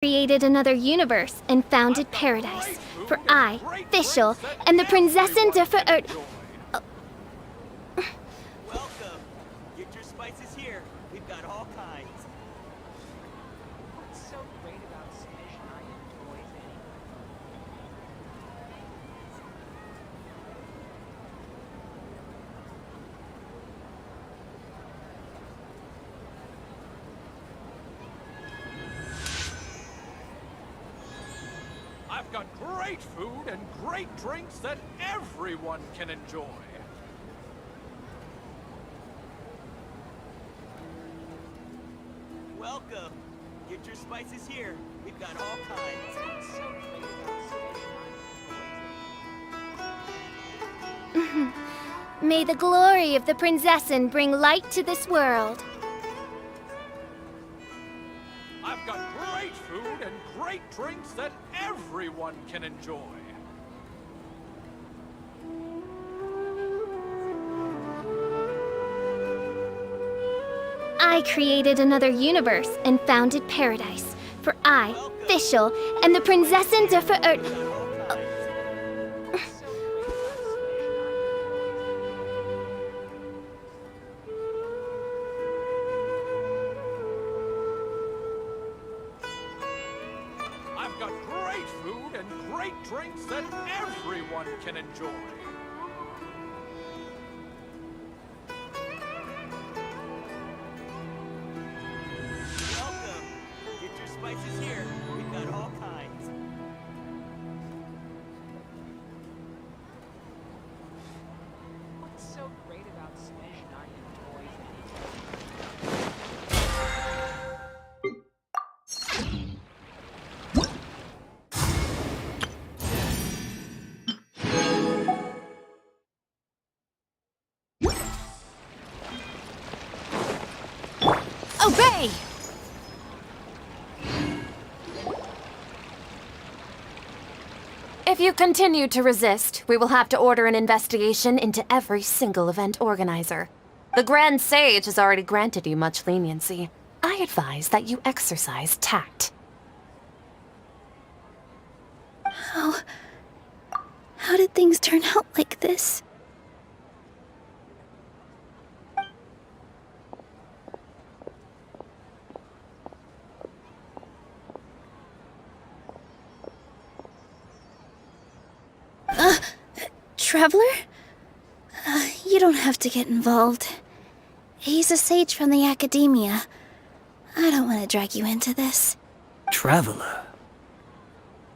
Created another universe and founded paradise for I, Fischl, and the Prinzessin Welcome. Get your spices here. We've got all kinds. What's so great about Spanish toys anyway? I've got great food and great drinks that everyone can enjoy. Welcome. Get your spices here. We've got all kinds. What's so great about Spanish toys? May the glory of the Prinzessin bring light to this world. I've got great food and great drinks that everyone can enjoy. I created another universe and founded paradise for I, Fischl, and the Prinzessin I've got great food and great drinks that everyone can enjoy. Welcome. Get your spices here. We've got all kinds. What's so great about Spanish toys Obey! If you continue to resist, we will have to order an investigation into every single event organizer. The Grand Sage has already granted you much leniency. I advise that you exercise tact. How did things turn out like this? Traveler? You don't have to get involved. He's a sage from the academia. I don't want to drag you into this. Traveler?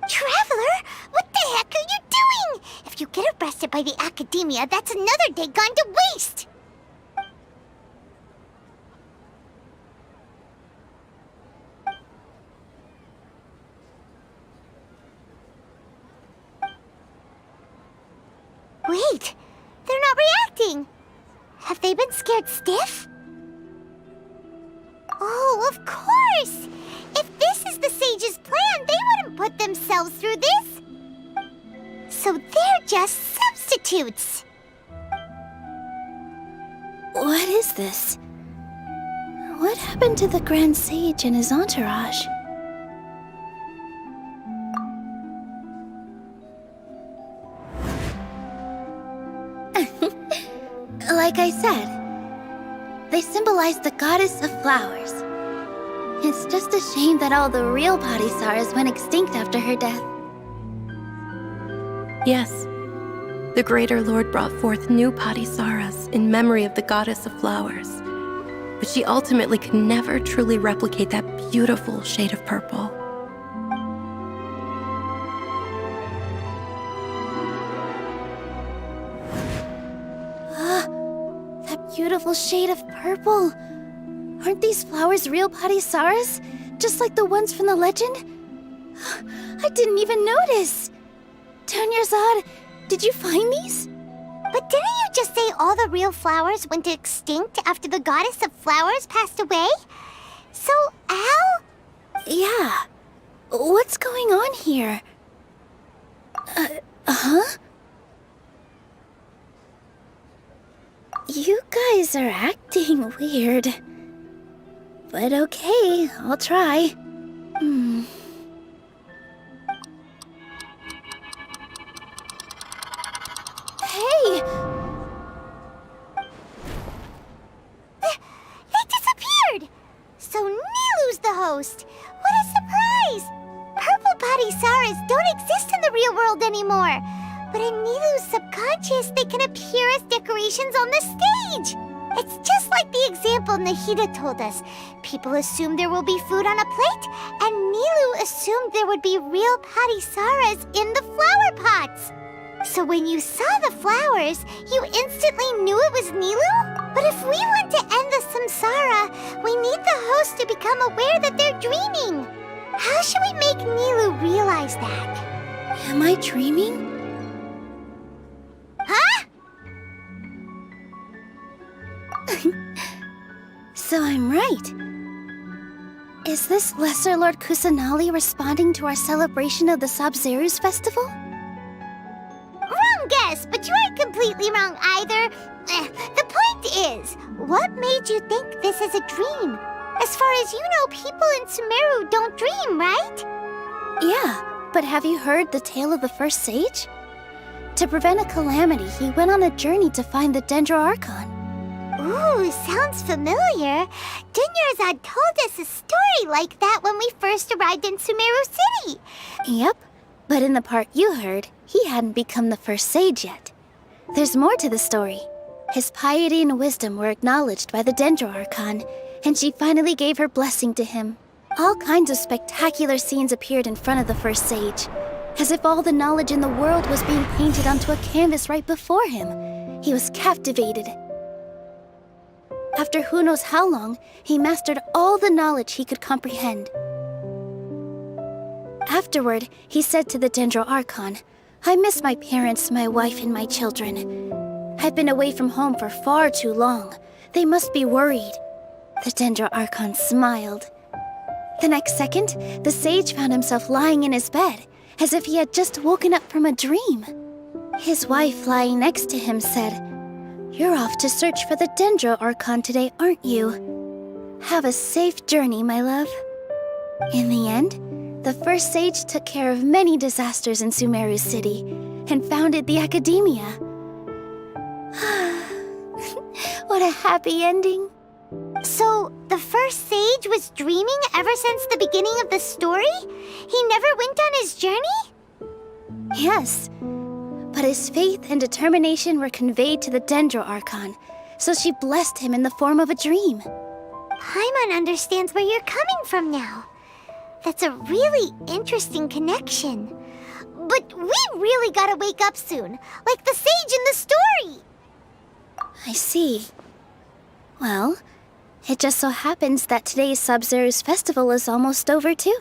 Traveler? What the heck are you doing? If you get arrested by the academia, that's another day gone to waste! Wait, they're not reacting. Have they been scared stiff? Oh, of course! If this is the sage's plan, they wouldn't put themselves through this. So they're just substitutes. What is this? What happened to the Grand Sage and his entourage? Like I said, they symbolize the goddess of flowers. It's just a shame that all the real Padisarahs went extinct after her death. Yes. The Greater Lord brought forth new Padisarahs in memory of the goddess of flowers. But she ultimately could never truly replicate that beautiful shade of purple. That beautiful shade of purple. Aren't these flowers real Padisarahs? Just like the ones from the legend? I didn't even notice. Tanyarzad, did you find these? But didn't you just say all the real flowers went extinct after the goddess of flowers passed away? So, Al? Yeah. What's going on here? Huh? You guys are acting weird. But okay, I'll try. Padisaras don't exist in the real world anymore. But in Nilu's subconscious, they can appear as decorations on the stage. It's just like the example Nahida told us. People assumed there will be food on a plate, and Nilu assumed there would be real Padisaras in the flower pots. So when you saw the flowers, you instantly knew it was Nilu? But if we want to end the samsara, we need the host to become aware that they're dreaming. How should we make Nilu realize that? Am I dreaming? Huh? So I'm right. Is this Lesser Lord Kusanali responding to our celebration of the Sabzeruz festival? Wrong guess, but you aren't completely wrong either. The point is, what made you think this is a dream? As far as you know, people in Sumeru don't dream, right? Yeah, but have you heard the tale of the first sage? To prevent a calamity, he went on a journey to find the Dendro Archon. Ooh, sounds familiar. Dunyarzad told us a story like that when we first arrived in Sumeru City. Yep, but in the part you heard, he hadn't become the first sage yet. There's more to the story. His piety and wisdom were acknowledged by the Dendro Archon, and she finally gave her blessing to him. All kinds of spectacular scenes appeared in front of the first sage, as if all the knowledge in the world was being painted onto a canvas right before him. He was captivated. After who knows how long, he mastered all the knowledge he could comprehend. Afterward, he said to the Dendro Archon, "I miss my parents, my wife, and my children. I've been away from home for far too long. They must be worried." The Dendro Archon smiled. The next second, the sage found himself lying in his bed, as if he had just woken up from a dream. His wife, lying next to him, said, "You're off to search for the Dendro Archon today, aren't you? Have a safe journey, my love." In the end, the first sage took care of many disasters in Sumeru City and founded the Academia. What a happy ending. So, the first sage was dreaming ever since the beginning of the story? He never went on his journey? Yes, but his faith and determination were conveyed to the Dendro Archon, so she blessed him in the form of a dream. Paimon understands where you're coming from now. That's a really interesting connection. But we really gotta wake up soon, like the sage in the story. I see. Well, it just so happens that today's Sabzeruz festival is almost over too.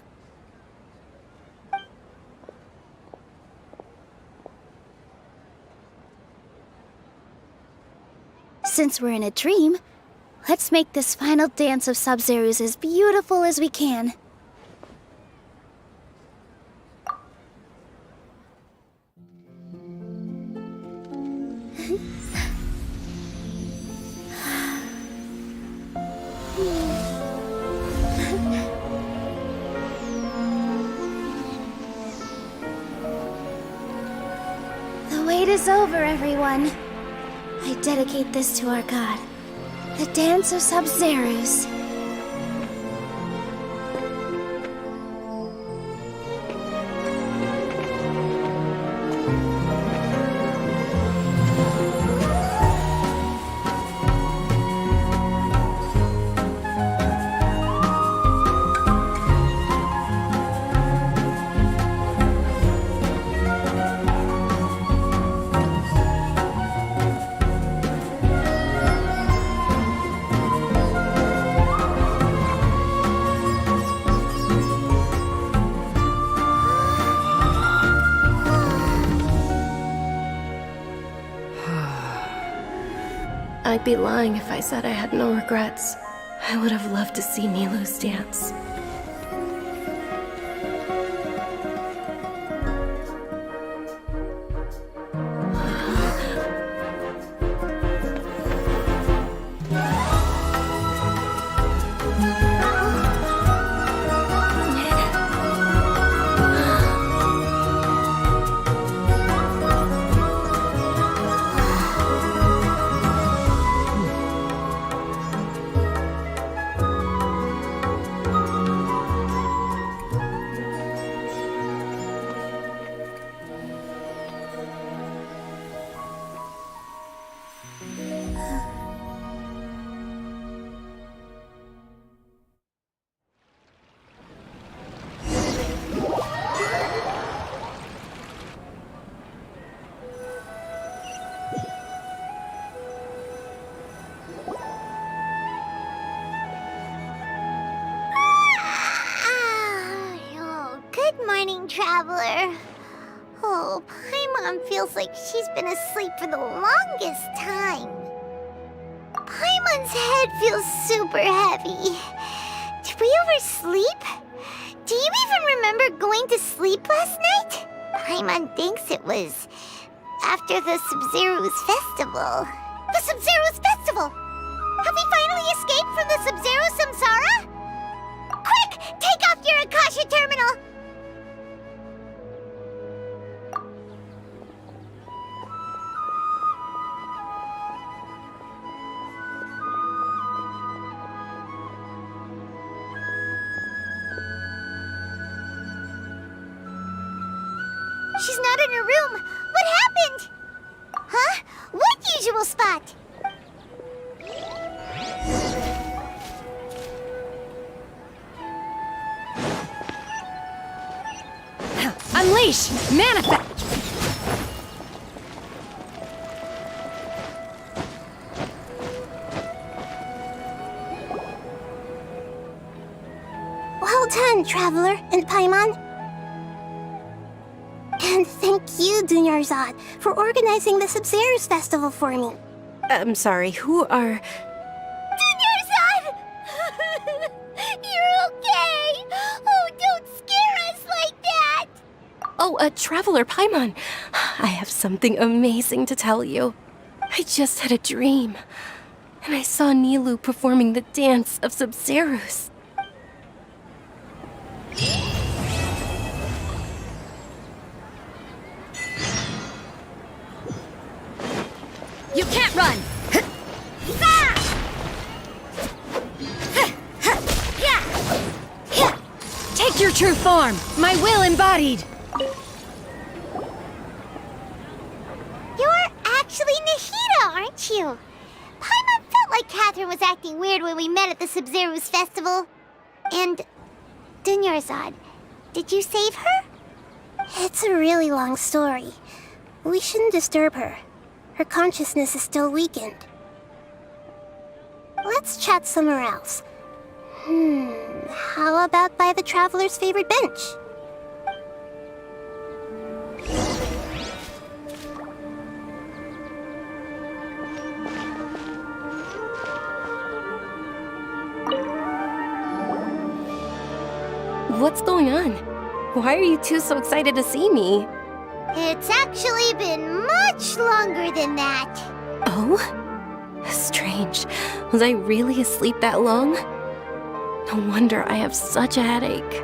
Since we're in a dream, let's make this final dance of Sabzeruz as beautiful as we can. The wait is over, everyone. I dedicate this to our god, the dance of Sabzeruz. I'd be lying if I said I had no regrets. I would have loved to see Nilu's dance. Good morning, traveler. Oh, Paimon feels like she's been asleep for the longest time. Paimon's head feels super heavy. Did we oversleep? Do you even remember going to sleep last night? Paimon thinks it was after the Sub-Zero's festival. The Sub-Zero's festival! Have we finally escaped from the Sub-Zero Samsara? Quick! Take off your Akasha terminal! She's not in her room. What happened? Huh? What usual spot? Unleash! Manifest! Well done, Traveler and Paimon. And thank you, Dunyarzad, for organizing the Sub-Zero's festival for me. I'm sorry, who are... Dunyarzad! You're okay! Oh, don't scare us like that! Oh, Traveler Paimon. I have something amazing to tell you. I just had a dream, and I saw Nilou performing the dance of Sub-Zeros. You can't run! Take your true form! My will embodied! You're actually Nahida, aren't you? Paimon felt like Catherine was acting weird when we met at the Sub-Zero's festival. And... Dunyarzad, did you save her? It's a really long story. We shouldn't disturb her. Her consciousness is still weakened. Let's chat somewhere else. How about by the Traveler's favorite bench? What's going on? Why are you two so excited to see me? It's actually been much longer than that. Oh? Strange. Was I really asleep that long? No wonder I have such a headache.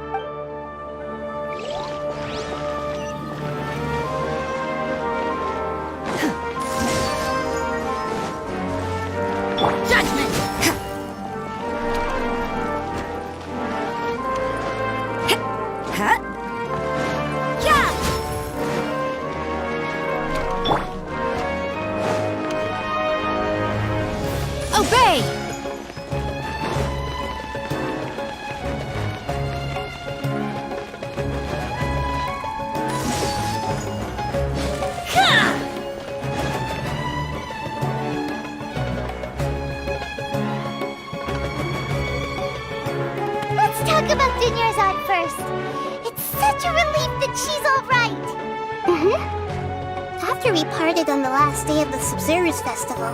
Judgment! Huh? Yeah! Obey! Let's talk about Dunyarzad first. It's such a relief that she's all right. After we parted on the last day of the Sub-Zero's festival,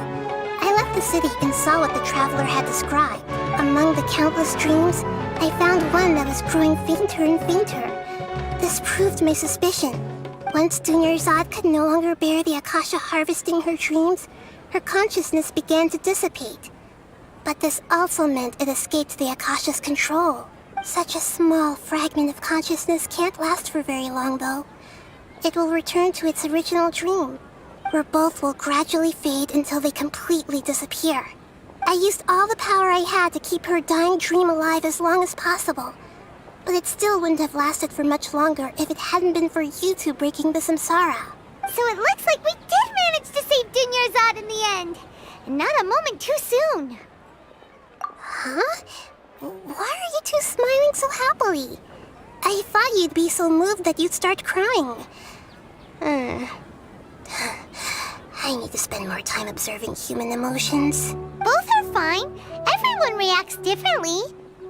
I left the city and saw what the Traveler had described. Among the countless dreams, I found one that was growing fainter and fainter. This proved my suspicion. Once Dunyarzad could no longer bear the Akasha harvesting her dreams, her consciousness began to dissipate. But this also meant it escaped the Akasha's control. Such a small fragment of consciousness can't last for very long, though. It will return to its original dream, where both will gradually fade until they completely disappear. I used all the power I had to keep her dying dream alive as long as possible. But it still wouldn't have lasted for much longer if it hadn't been for you two breaking the samsara. So it looks like we did manage to save Dunyarzad in the end. And not a moment too soon. Huh? Why are you two smiling so happily? I thought you'd be so moved that you'd start crying. I need to spend more time observing human emotions. Both are fine. Everyone reacts differently.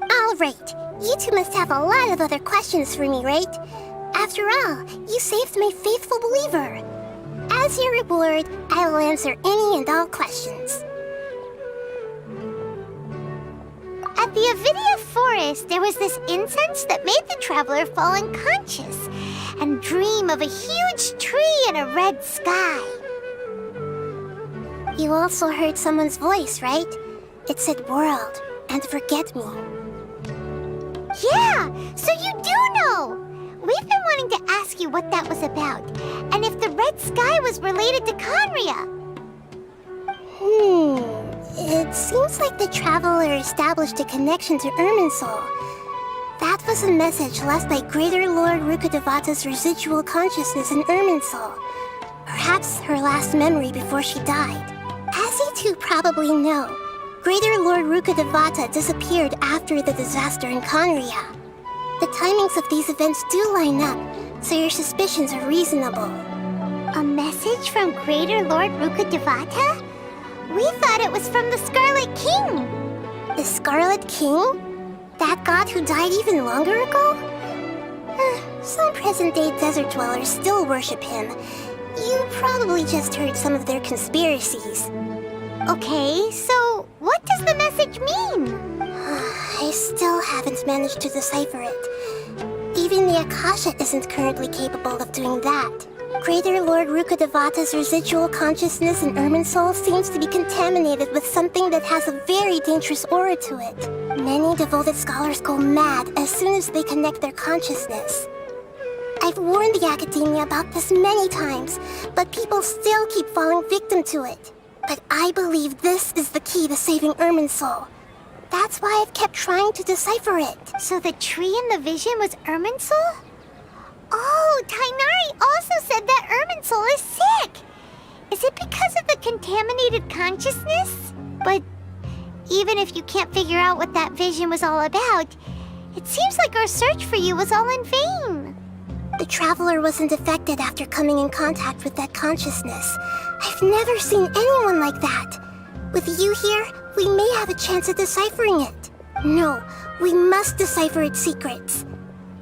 All right. You two must have a lot of other questions for me, right? After all, you saved my faithful believer. As your reward, I will answer any and all questions. At the Øfficial forest, there was this incense that made the traveler fall unconscious and dream of a huge tree and a red sky. You also heard someone's voice, right? It said world and forget me. Yeah, so you do know! We've been wanting to ask you what that was about, and if the red sky was related to Conria. It seems like the traveler established a connection to Irminsul. That was a message left by Greater Lord Rukkhadevata's residual consciousness in Irminsul. Perhaps her last memory before she died. As you two probably know, Greater Lord Rukkhadevata disappeared after the disaster in Conria. The timings of these events do line up, so your suspicions are reasonable. A message from Greater Lord Rukkhadevata? We thought it was from the Scarlet King. The Scarlet King? That god who died even longer ago? Some present-day desert dwellers still worship him. You probably just heard some of their conspiracies. Okay, so what does the message mean? I still haven't managed to decipher it. Even the Akasha isn't currently capable of doing that. Greater Lord Rukkhadevata's residual consciousness in Irminsul seems to be contaminated with something that has a very dangerous aura to it. Many devoted scholars go mad as soon as they connect their consciousness. I've warned the academia about this many times, but people still keep falling victim to it. But I believe this is the key to saving Irminsul. That's why I've kept trying to decipher it. So the tree in the vision was Irminsul? Oh, Tainari also said that Irminsul is sick! Is it because of the contaminated consciousness? But even if you can't figure out what that vision was all about, it seems like our search for you was all in vain. The traveler wasn't affected after coming in contact with that consciousness. I've never seen anyone like that. With you here, we may have a chance at deciphering it. No, we must decipher its secrets.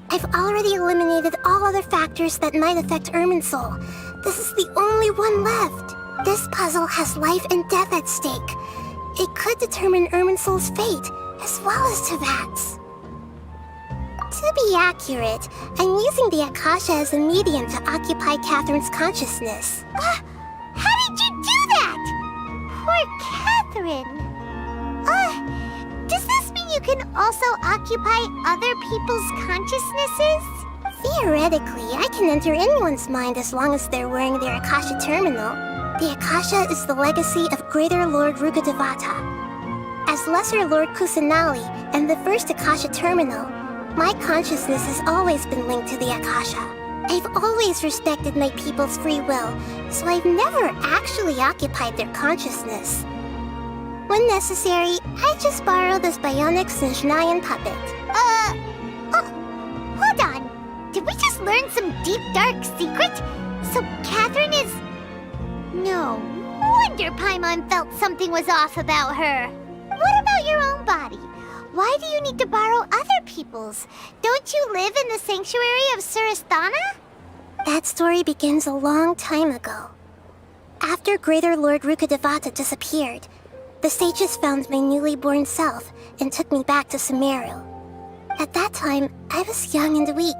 I've already eliminated all other factors that might affect Irminsul. This is the only one left. This puzzle has life and death at stake. It could determine Irminsul's fate, as well as Tevat's. To be accurate, I'm using the Akasha as a medium to occupy Catherine's consciousness. How did you do that? Poor Catherine. Does this mean you can also occupy other people's consciousnesses? Theoretically, I can enter anyone's mind as long as they're wearing their Akasha terminal. The Akasha is the legacy of Greater Lord Rukkhadevata. As Lesser Lord Kusanali and the first Akasha terminal, my consciousness has always been linked to the Akasha. I've always respected my people's free will, so I've never actually occupied their consciousness. When necessary, I just borrow this bionic Snezhnayan puppet. Hold on. Did we just learn some deep, dark secret? So Catherine is... No wonder Paimon felt something was off about her. What about your own body? Why do you need to borrow other people's? Don't you live in the sanctuary of Surasthana? That story begins a long time ago. After Greater Lord Rukkhadevata disappeared, the sages found my newly born self and took me back to Sumeru. At that time, I was young and weak.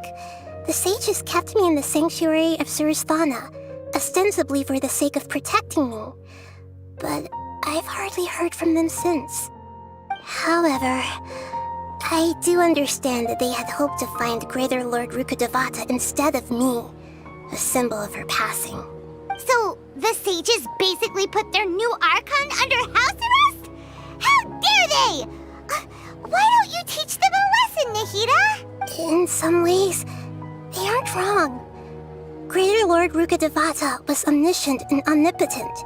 The sages kept me in the sanctuary of Surasthana, ostensibly for the sake of protecting me. But I've hardly heard from them since. However, I do understand that they had hoped to find Greater Lord Rukkhadevata instead of me, a symbol of her passing. So, the sages basically put their new Archon under house arrest? How dare they! Why don't you teach them a lesson, Nahida? In some ways, they aren't wrong. Greater Lord Rukkhadevata was omniscient and omnipotent.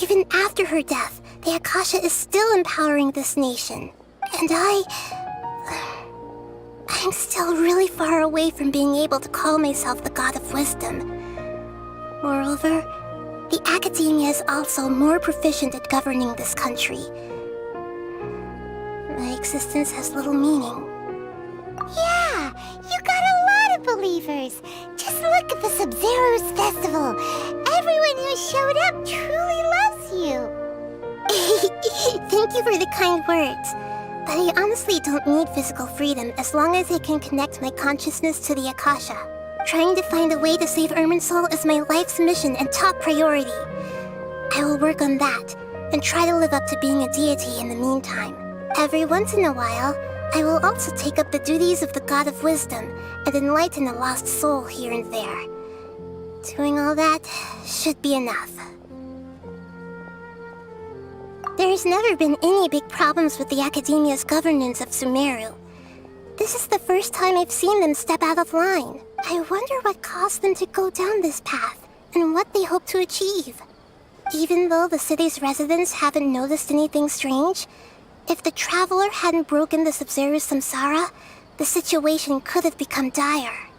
Even after her death, the Akasha is still empowering this nation. And I'm still really far away from being able to call myself the God of Wisdom. Moreover, the academia is also more proficient at governing this country. My existence has little meaning. Yeah, you got a lot of believers. Just look at the Sub-Zero's festival. Everyone who showed up truly loves you. Thank you for the kind words. But I honestly don't need physical freedom as long as I can connect my consciousness to the Akasha. Trying to find a way to save Irminsul is my life's mission and top priority. I will work on that, and try to live up to being a deity in the meantime. Every once in a while, I will also take up the duties of the God of Wisdom and enlighten a lost soul here and there. Doing all that should be enough. There's never been any big problems with the Academia's governance of Sumeru. This is the first time I've seen them step out of line. I wonder what caused them to go down this path, and what they hope to achieve. Even though the city's residents haven't noticed anything strange, if the Traveler hadn't broken the Sub-Zero's samsara, the situation could have become dire.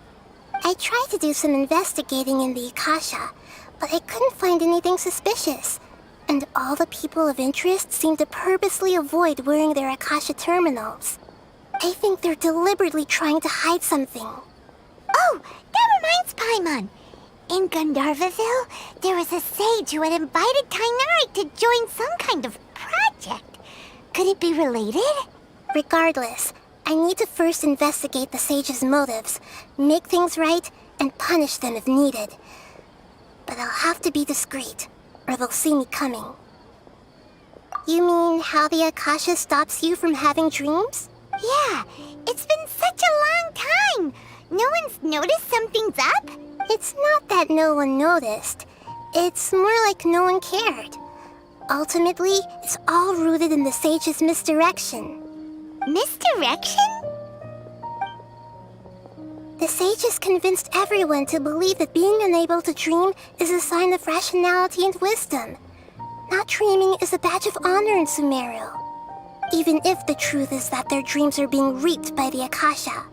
I tried to do some investigating in the Akasha, but I couldn't find anything suspicious. And all the people of interest seem to purposely avoid wearing their Akasha terminals. I think they're deliberately trying to hide something. Oh, that reminds Paimon. In Gandharvaville, there was a sage who had invited Kainari to join some kind of project. Could it be related? Regardless, I need to first investigate the sage's motives, make things right, and punish them if needed. But I'll have to be discreet, or they'll see me coming. You mean how the Akasha stops you from having dreams? Yeah, it's been such a long time. No one's noticed something's up? It's not that no one noticed. It's more like no one cared. Ultimately, it's all rooted in the sage's misdirection. Misdirection? The sage has convinced everyone to believe that being unable to dream is a sign of rationality and wisdom. Not dreaming is a badge of honor in Sumeru. Even if the truth is that their dreams are being reaped by the Akasha.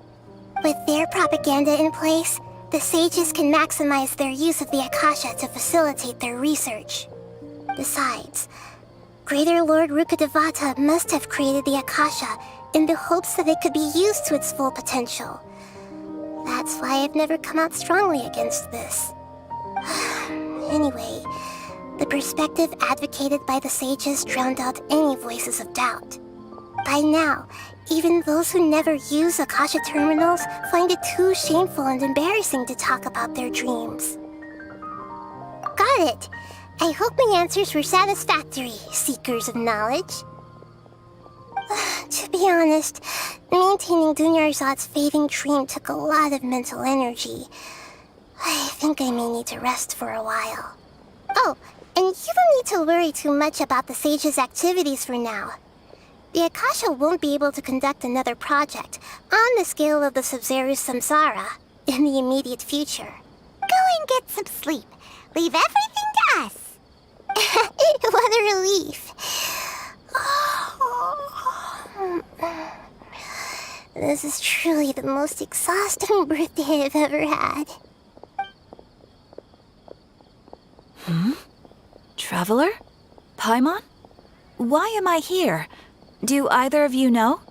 With their propaganda in place, the sages can maximize their use of the Akasha to facilitate their research. Besides, Greater Lord Rukkhadevata must have created the Akasha in the hopes that it could be used to its full potential. That's why I've never come out strongly against this. Anyway, the perspective advocated by the sages drowned out any voices of doubt. By now, even those who never use Akasha terminals find it too shameful and embarrassing to talk about their dreams. Got it! I hope my answers were satisfactory, seekers of knowledge. To be honest, maintaining Dunyarzad's fading dream took a lot of mental energy. I think I may need to rest for a while. Oh, and you don't need to worry too much about the sage's activities for now. The Akasha won't be able to conduct another project on the scale of the Sub-Zero's samsara in the immediate future. Go and get some sleep. Leave everything to us. What a relief. This is truly the most exhausting birthday I've ever had. Traveler? Paimon? Why am I here? Do either of you know?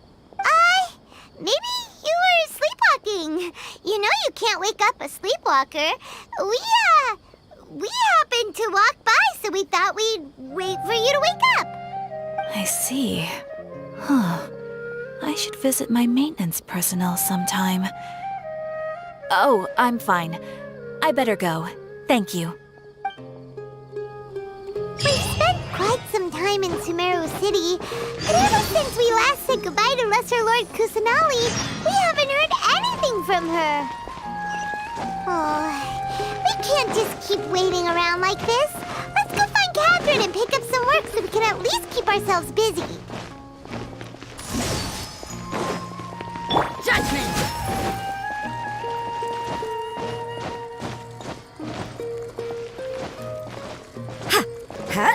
Maybe you were sleepwalking. You know you can't wake up a sleepwalker. We happened to walk by, so we thought we'd wait for you to wake up. I see. Huh. I should visit my maintenance personnel sometime. Oh, I'm fine. I better go. Thank you. We've spent quite some time in Sumeru City, but ever since we last said goodbye to Lesser Lord Kusanali, we haven't heard anything from her. Oh, we can't just keep waiting around like this. Let's go find Catherine and pick up some work so we can at least keep ourselves busy. Judge me! Huh?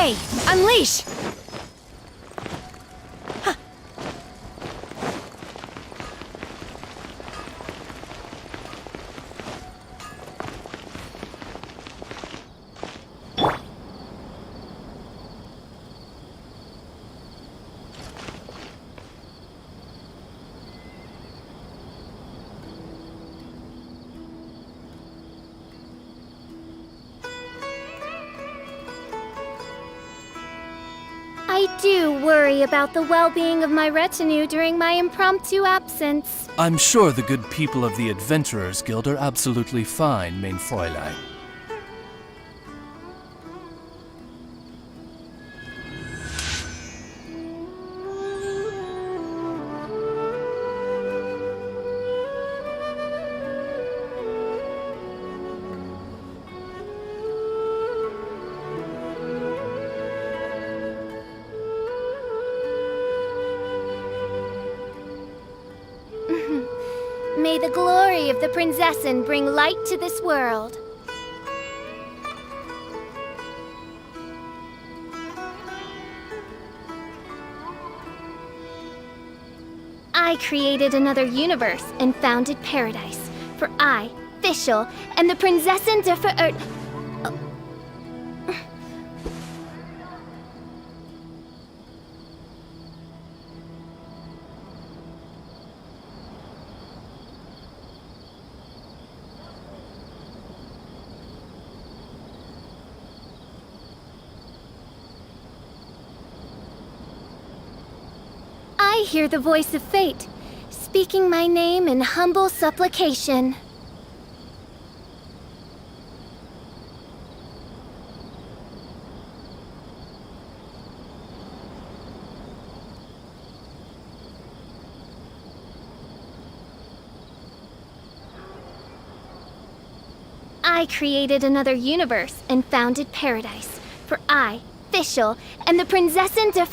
Okay, unleash! I do worry about the well-being of my retinue during my impromptu absence. I'm sure the good people of the Adventurers Guild are absolutely fine, mein Fräulein. May the glory of the Prinzessin bring light to this world. I created another universe and founded paradise. For I, Fischl, and the Prinzessin der I hear the voice of fate, speaking my name in humble supplication. I created another universe and founded paradise. For I, Fischl, and the Prinzessin der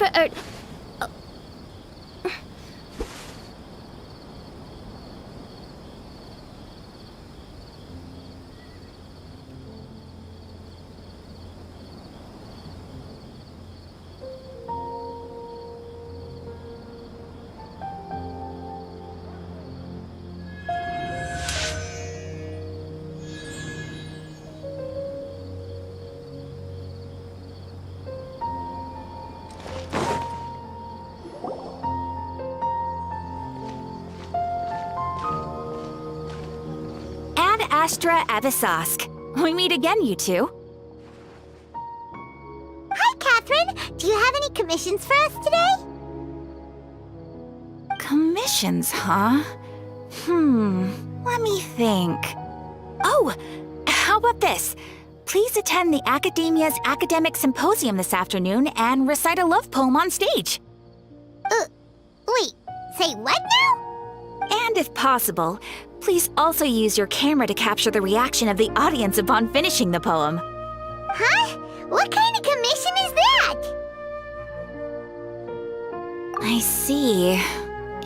Ad Astra Abyssosque. We meet again, you two. Hi, Catherine. Do you have any commissions for us today? Commissions, huh? Let me think. Oh, how about this? Please attend the Academia's Academic Symposium this afternoon and recite a love poem on stage. Wait, say what now? And if possible, please also use your camera to capture the reaction of the audience upon finishing the poem. Huh? What kind of commission is that? I see.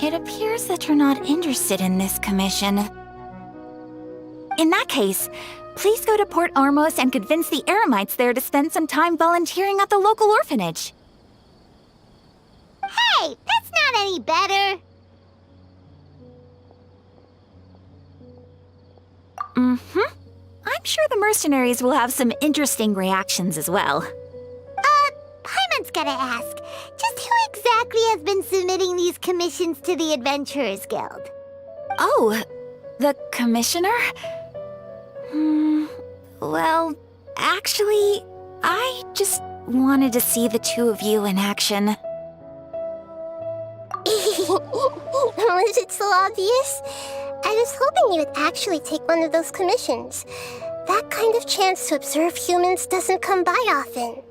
It appears that you're not interested in this commission. In that case, please go to Port Ormos and convince the Eremites there to spend some time volunteering at the local orphanage. Hey, that's not any better. I'm sure the mercenaries will have some interesting reactions as well. Paimon's gotta ask, just who exactly has been submitting these commissions to the Adventurers Guild? Oh, the commissioner? Well, actually, I just wanted to see the two of you in action. Was it so obvious? I was hoping you would actually take one of those commissions. That kind of chance to observe humans doesn't come by often.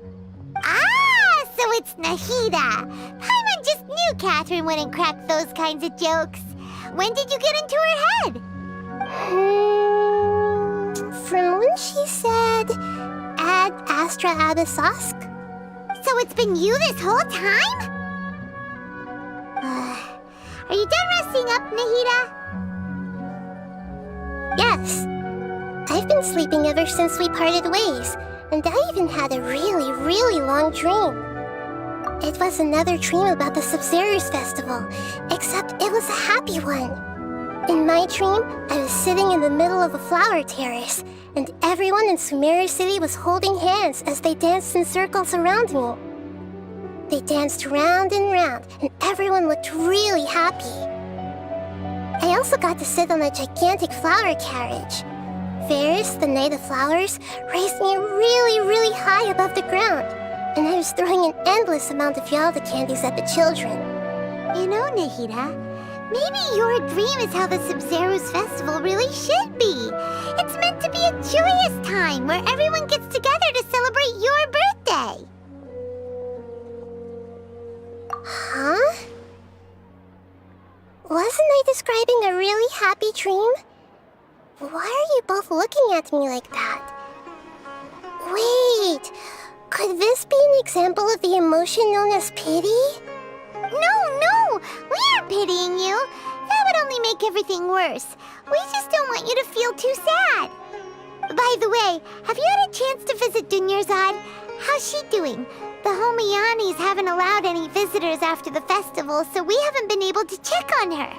Ah, so it's Nahida. Paimon just knew Catherine wouldn't crack those kinds of jokes. When did you get into her head? From when she said, Ad Astra Abyssosque. So it's been you this whole time? Are you done resting up, Nahida? Yes. I've been sleeping ever since we parted ways, And I even had a really, really long dream. It was another dream about the Sub-Zero's festival, except it was a happy one. In my dream, I was sitting in the middle of a flower terrace, and everyone in Sumeru City was holding hands as they danced in circles around me. They danced round and round, and everyone looked really happy. I also got to sit on a gigantic flower carriage. Ferris, the Knight of Flowers, raised me really, really high above the ground, and I was throwing an endless amount of Yalda candies at the children. You know, Nahida, maybe your dream is how the Sub-Zero's festival really should be. It's meant to be a joyous time where everyone gets together to celebrate your birthday. Huh? Wasn't I describing a really happy dream? Why are you both looking at me like that? Wait, could this be an example of the emotion known as pity? No, we aren't pitying you. That would only make everything worse. We just don't want you to feel too sad. By the way, have you had a chance to visit Dunyarzad? How's she doing? The Homiyanis haven't allowed any visitors after the festival, so we haven't been able to check on her.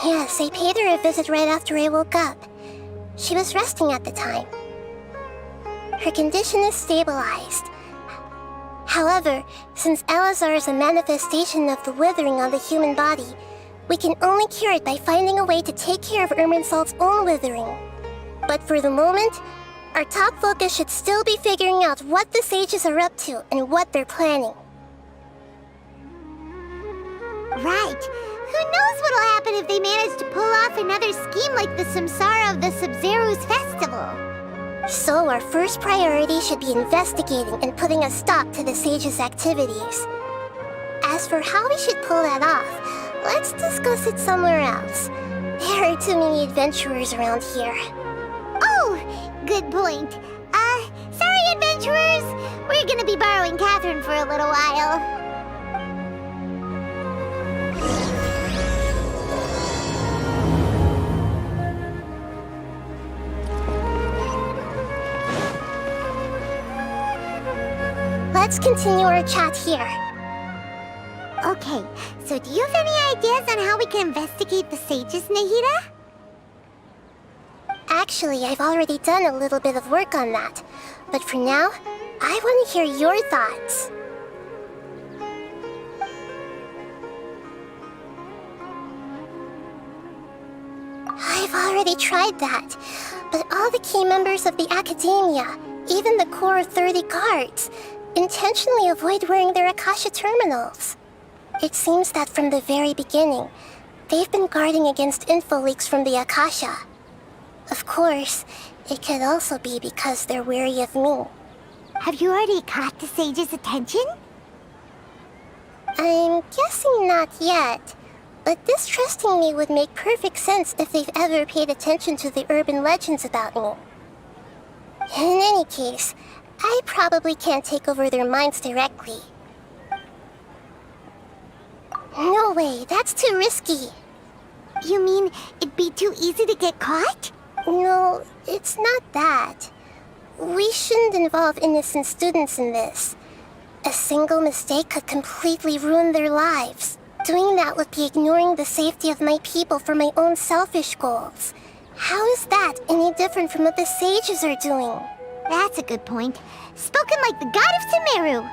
Yes, I paid her a visit right after I woke up. She was resting at the time. Her condition is stabilized. However, since Elazar is a manifestation of the withering on the human body, we can only cure it by finding a way to take care of Irminsul's own withering. But for the moment, our top focus should still be figuring out what the sages are up to and what they're planning. Right. Who knows what'll happen if they manage to pull off another scheme like the Samsara of the Sub-Zero's festival? So our first priority should be investigating and putting a stop to the sages' activities. As for how we should pull that off, let's discuss it somewhere else. There are too many adventurers around here. Oh, good point. Sorry, adventurers. We're gonna be borrowing Catherine for a little while. Let's continue our chat here. Okay, so do you have any ideas on how we can investigate the sages, Nahida? Actually, I've already done a little bit of work on that. But for now, I want to hear your thoughts. I've already tried that, but all the key members of the Academia, even the core of 30 guards, intentionally avoid wearing their Akasha terminals. It seems that from the very beginning, they've been guarding against info leaks from the Akasha. Of course, it could also be because they're wary of me. Have you already caught the sage's attention? I'm guessing not yet, but distrusting me would make perfect sense if they've ever paid attention to the urban legends about me. In any case, I probably can't take over their minds directly. No way, that's too risky. You mean it'd be too easy to get caught? No, it's not that. We shouldn't involve innocent students in this. A single mistake could completely ruin their lives. Doing that would be ignoring the safety of my people for my own selfish goals. How is that any different from what the sages are doing? That's a good point. Spoken like the god of Sumeru.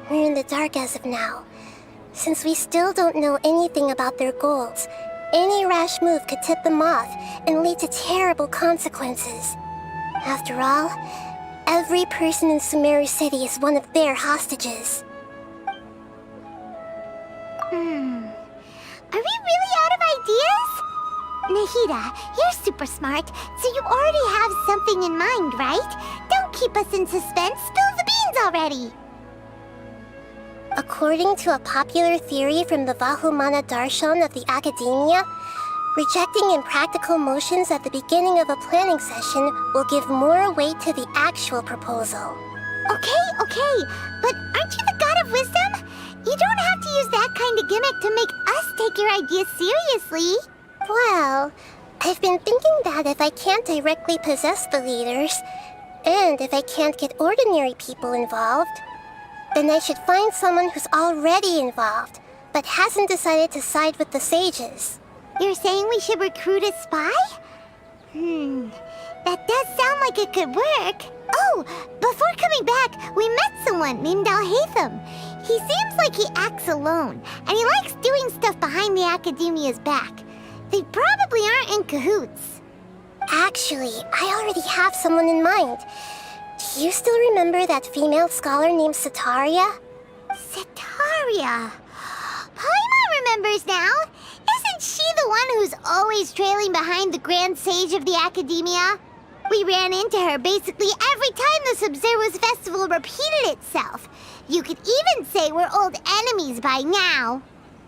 We're in the dark as of now. Since we still don't know anything about their goals, any rash move could tip them off and lead to terrible consequences. After all, every person in Sumeru City is one of their hostages. Are we really out of ideas? Nahida, you're super smart, so you already have something in mind, right? Don't keep us in suspense. Spill the beans already. According to a popular theory from the Vahumana Darshan of the Academia, rejecting impractical motions at the beginning of a planning session will give more weight to the actual proposal. Okay, but aren't you the god of wisdom? You don't have to use that kind of gimmick to make us take your ideas seriously. Well, I've been thinking that if I can't directly possess the leaders, and if I can't get ordinary people involved, then I should find someone who's already involved, but hasn't decided to side with the sages. You're saying we should recruit a spy? That does sound like it could work. Oh, before coming back, we met someone named Alhaitham. He seems like he acts alone, and he likes doing stuff behind the Academia's back. They probably aren't in cahoots. Actually, I already have someone in mind. Do you still remember that female scholar named Setaria? Setaria. Paimon remembers now. Isn't she the one who's always trailing behind the Grand Sage of the Academia? We ran into her basically every time the Subzerus Festival repeated itself. You could even say we're old enemies by now.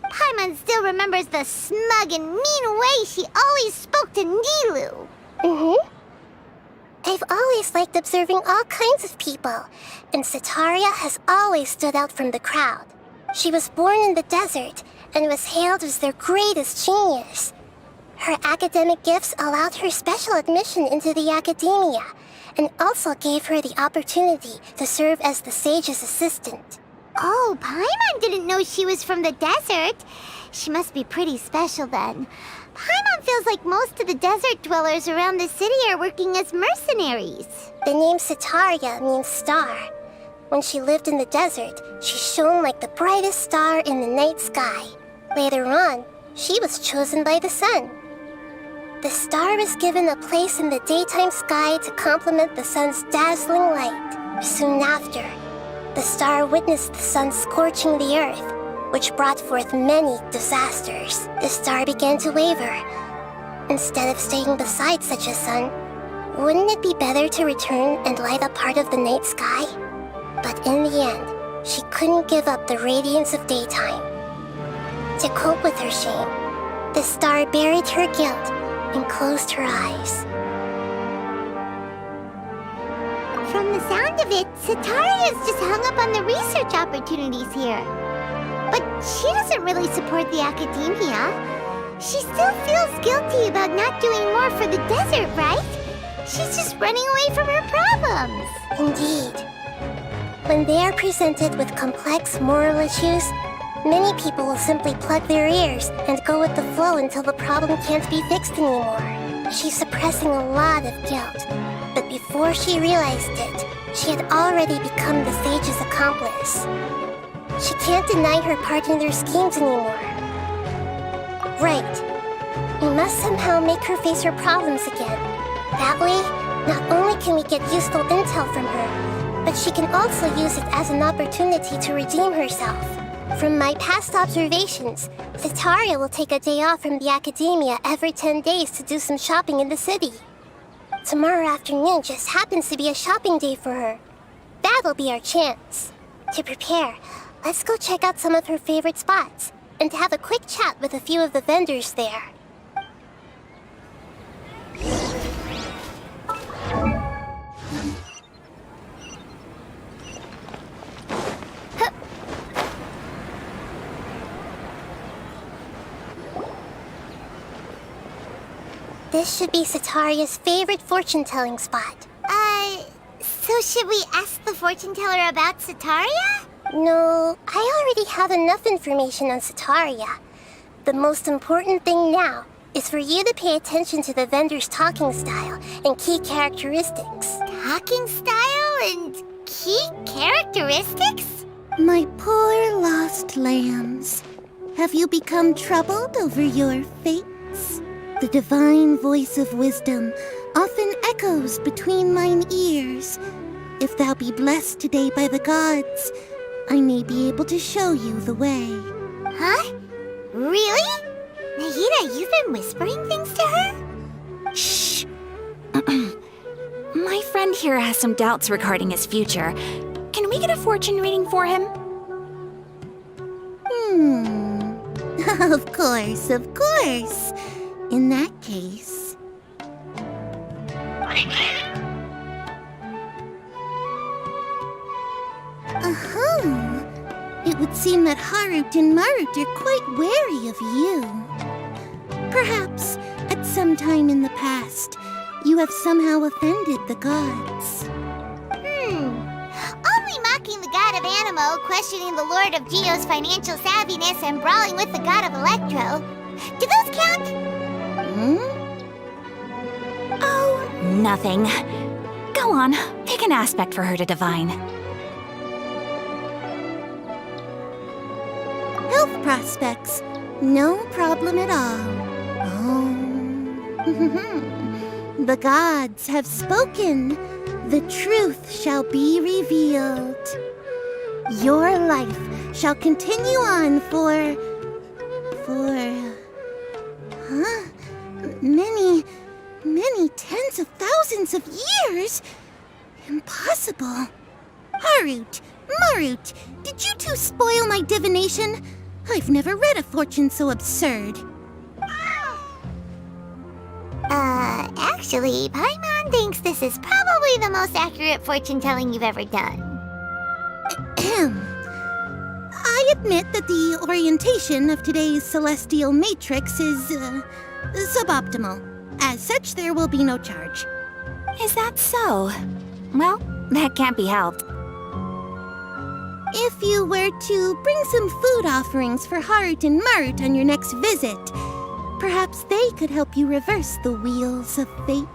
Paimon still remembers the smug and mean way she always spoke to Nilu. I've always liked observing all kinds of people, and Setaria has always stood out from the crowd. She was born in the desert and was hailed as their greatest genius. Her academic gifts allowed her special admission into the Academia, and also gave her the opportunity to serve as the sage's assistant. Oh, Paimon didn't know she was from the desert. She must be pretty special then. Paimon feels like most of the desert dwellers around the city are working as mercenaries. The name Setaria means star. When she lived in the desert, she shone like the brightest star in the night sky. Later on, she was chosen by the sun. The star was given a place in the daytime sky to complement the sun's dazzling light. Soon after, the star witnessed the sun scorching the earth, which brought forth many disasters. The star began to waver. Instead of staying beside such a sun, wouldn't it be better to return and light up part of the night sky? But in the end, she couldn't give up the radiance of daytime. To cope with her shame, the star buried her guilt and closed her eyes. From the sound of it, Setaria's just hung up on the research opportunities here. But she doesn't really support the Academia. She still feels guilty about not doing more for the desert, right? She's just running away from her problems. Indeed. When they are presented with complex moral issues, many people will simply plug their ears and go with the flow until the problem can't be fixed anymore. She's suppressing a lot of guilt, but before she realized it, she had already become the sage's accomplice. She can't deny her part in their schemes anymore. Right. We must somehow make her face her problems again. That way, not only can we get useful intel from her, but she can also use it as an opportunity to redeem herself. From my past observations, Setaria will take a day off from the Academia every 10 days to do some shopping in the city. Tomorrow afternoon just happens to be a shopping day for her. That'll be our chance. To prepare, let's go check out some of her favorite spots, and have a quick chat with a few of the vendors there. This should be Setaria's favorite fortune-telling spot. So should we ask the fortune teller about Setaria? No, I already have enough information on Setaria. The most important thing now is for you to pay attention to the vendor's talking style and key characteristics. Talking style and key characteristics? My poor lost lambs, have you become troubled over your fates? The divine voice of wisdom often echoes between mine ears. If thou be blessed today by the gods, I may be able to show you the way. Huh? Really? Nahida, you've been whispering things to her? Shh. My friend here has some doubts regarding his future. Can we get a fortune reading for him? Of course, of course. In that case... It would seem that Harut and Marut are quite wary of you. Perhaps, at sometime in the past, you have somehow offended the gods. Only mocking the god of Animo, questioning the lord of Geo's financial savviness, and brawling with the god of Electro. Do those count? Oh, nothing. Go on, pick an aspect for her to divine. Health prospects. No problem at all. Oh. The gods have spoken. The truth shall be revealed. Your life shall continue on for... many tens of thousands of years? Impossible. Harut, Marut, did you two spoil my divination? I've never read a fortune so absurd. Actually, Paimon thinks this is probably the most accurate fortune-telling you've ever done. I admit that the orientation of today's celestial matrix is, suboptimal. As such, there will be no charge. Is that so? Well, that can't be helped. If you were to bring some food offerings for Harut and Marut on your next visit, perhaps they could help you reverse the wheels of fate.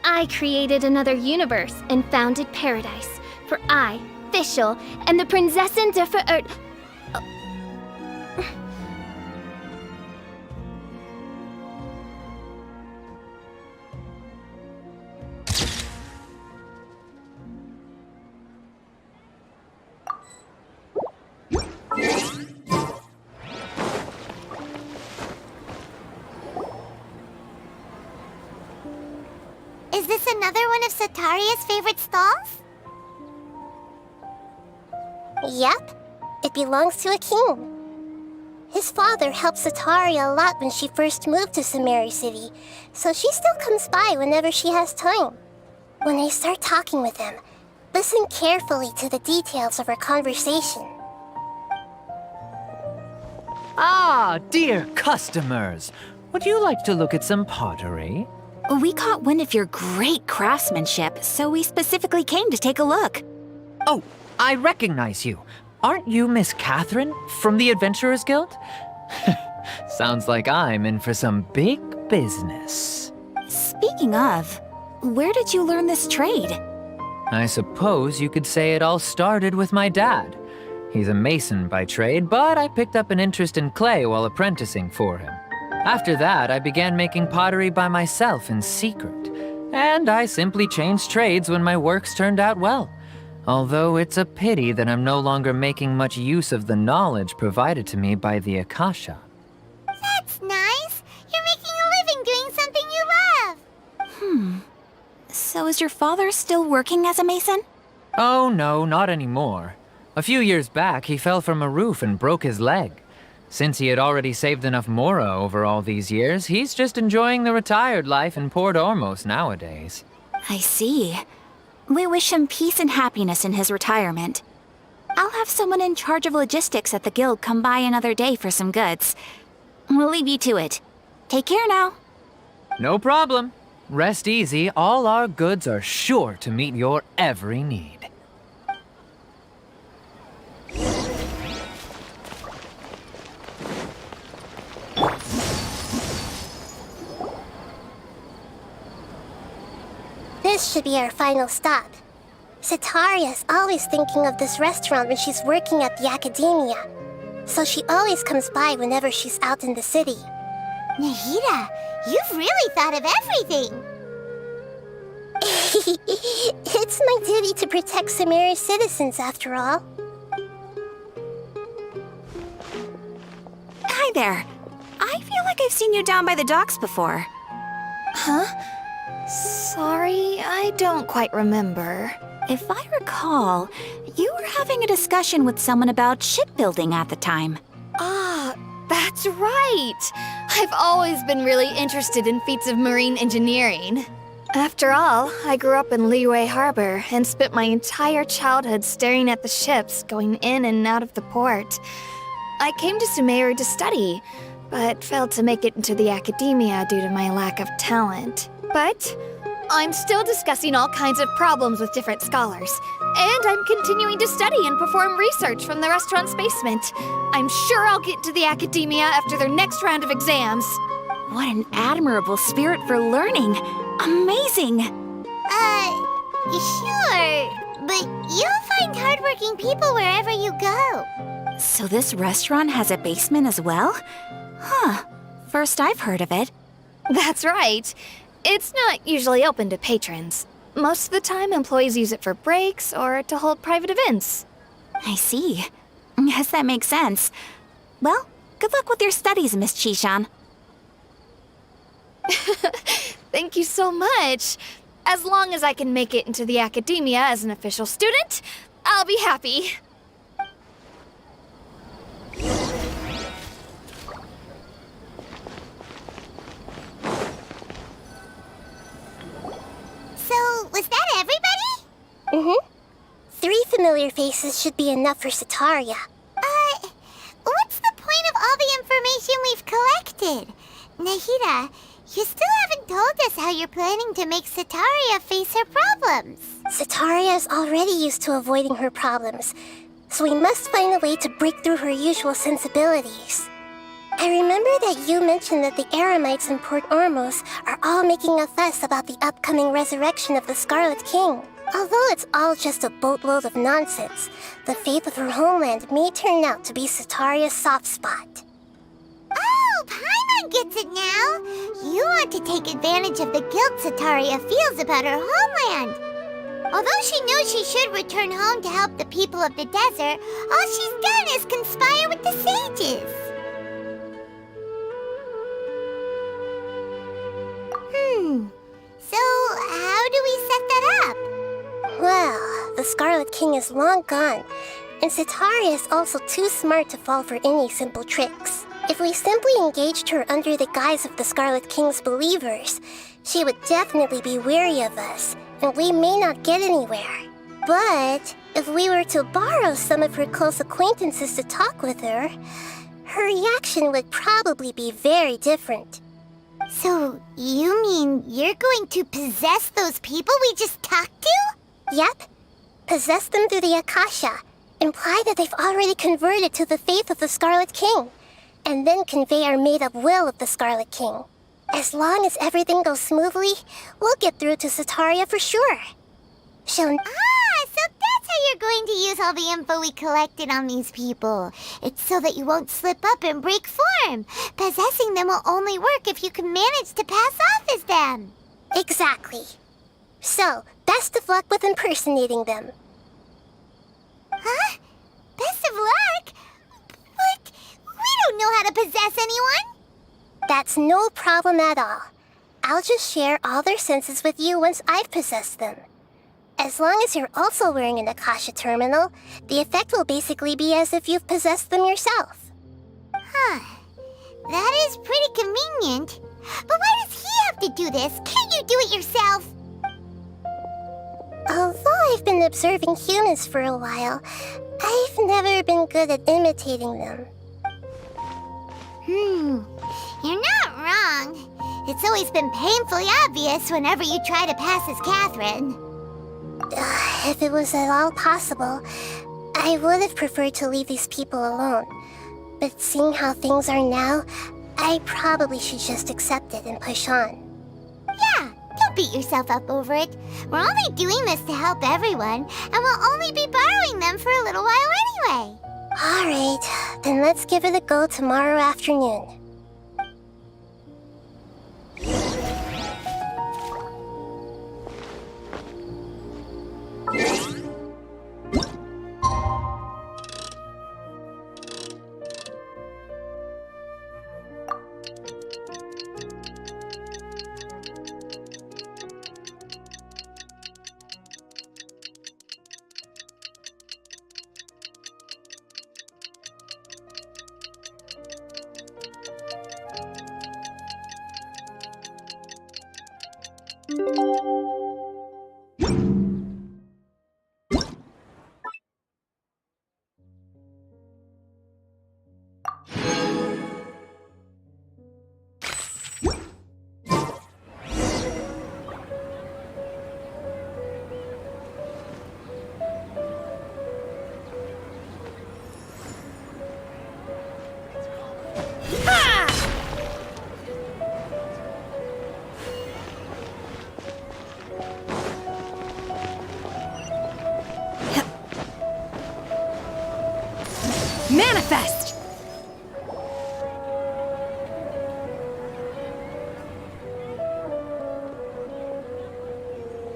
I created another universe and founded paradise, for I, Fischl, am the Prinzessin der Verirrt... Is this another one of Sataria's favorite stalls? Yep, it belongs to a king. His father helped Sataria a lot when she first moved to Samari City, so she still comes by whenever she has time. When I start talking with him, listen carefully to the details of our conversation. Ah, dear customers! Would you like to look at some pottery? We caught wind of your great craftsmanship, so we specifically came to take a look. Oh, I recognize you. Aren't you Miss Catherine from the Adventurers Guild? Sounds like I'm in for some big business. Speaking of, where did you learn this trade? I suppose you could say it all started with my dad. He's a mason by trade, but I picked up an interest in clay while apprenticing for him. After that, I began making pottery by myself in secret, and I simply changed trades when my works turned out well. Although it's a pity that I'm no longer making much use of the knowledge provided to me by the Akasha. That's nice! You're making a living doing something you love! So is your father still working as a mason? Oh no, not anymore. A few years back, he fell from a roof and broke his leg. Since he had already saved enough Mora over all these years, he's just enjoying the retired life in Port Ormos nowadays. I see. We wish him peace and happiness in his retirement. I'll have someone in charge of logistics at the guild come by another day for some goods. We'll leave you to it. Take care now. No problem. Rest easy, all our goods are sure to meet your every need. This should be our final stop. Sataria's always thinking of this restaurant when she's working at the academia, so she always comes by whenever she's out in the city. Nahida, you've really thought of everything! It's my duty to protect Samaria's citizens, after all. Hi there. I feel like I've seen you down by the docks before. Huh? Sorry, I don't quite remember. If I recall, you were having a discussion with someone about shipbuilding at the time. Ah, that's right. I've always been really interested in feats of marine engineering. After all, I grew up in Liyue Harbor and spent my entire childhood staring at the ships going in and out of the port. I came to Sumeru to study, but failed to make it into the academia due to my lack of talent. But I'm still discussing all kinds of problems with different scholars, and I'm continuing to study and perform research from the restaurant's basement. I'm sure I'll get to the academia after their next round of exams. What an admirable spirit for learning. Amazing! Sure, but you'll find hardworking people wherever you go. So this restaurant has a basement as well? Huh. First I've heard of it. That's right. It's not usually open to patrons. Most of the time, employees use it for breaks or to hold private events. I see. Yes, that makes sense. Well, good luck with your studies, Miss Chishan. Thank you so much. As long as I can make it into the academia as an official student, I'll be happy. So, was that everybody? Mm-hmm. 3 familiar faces should be enough for Sataria. What's the point of all the information we've collected? Nahida, you still haven't told us how you're planning to make Sataria face her problems. Sataria is already used to avoiding her problems, so we must find a way to break through her usual sensibilities. I remember that you mentioned that the Eremites in Port Ormos are all making a fuss about the upcoming resurrection of the Scarlet King. Although it's all just a boatload of nonsense, the fate of her homeland may turn out to be Sataria's soft spot. Oh, Paimon gets it now! You want to take advantage of the guilt Sataria feels about her homeland. Although she knows she should return home to help the people of the desert, all she's done is conspire with the sages. So how do we set that up? Well, the Scarlet King is long gone, and Sataria is also too smart to fall for any simple tricks. If we simply engaged her under the guise of the Scarlet King's believers, she would definitely be wary of us, and we may not get anywhere. But if we were to borrow some of her close acquaintances to talk with her, her reaction would probably be very different. So, you mean you're going to possess those people we just talked to? Yep. Possess them through the Akasha. Imply that they've already converted to the faith of the Scarlet King. And then convey our made-up will of the Scarlet King. As long as everything goes smoothly, we'll get through to Sataria for sure. She'll... So that's how you're going to use all the info we collected on these people. It's so that you won't slip up and break form. Possessing them will only work if you can manage to pass off as them. Exactly. So, best of luck with impersonating them. Huh? Best of luck? But we don't know how to possess anyone. That's no problem at all. I'll just share all their senses with you once I've possessed them. As long as you're also wearing an Akasha terminal, the effect will basically be as if you've possessed them yourself. Huh. That is pretty convenient. But why does he have to do this? Can't you do it yourself? Although I've been observing humans for a while, I've never been good at imitating them. You're not wrong. It's always been painfully obvious whenever you try to pass as Catherine. If it was at all possible, I would have preferred to leave these people alone. But seeing how things are now, I probably should just accept it and push on. Yeah, don't beat yourself up over it. We're only doing this to help everyone, and we'll only be borrowing them for a little while anyway. Alright, then let's give it a go tomorrow afternoon. Manifest!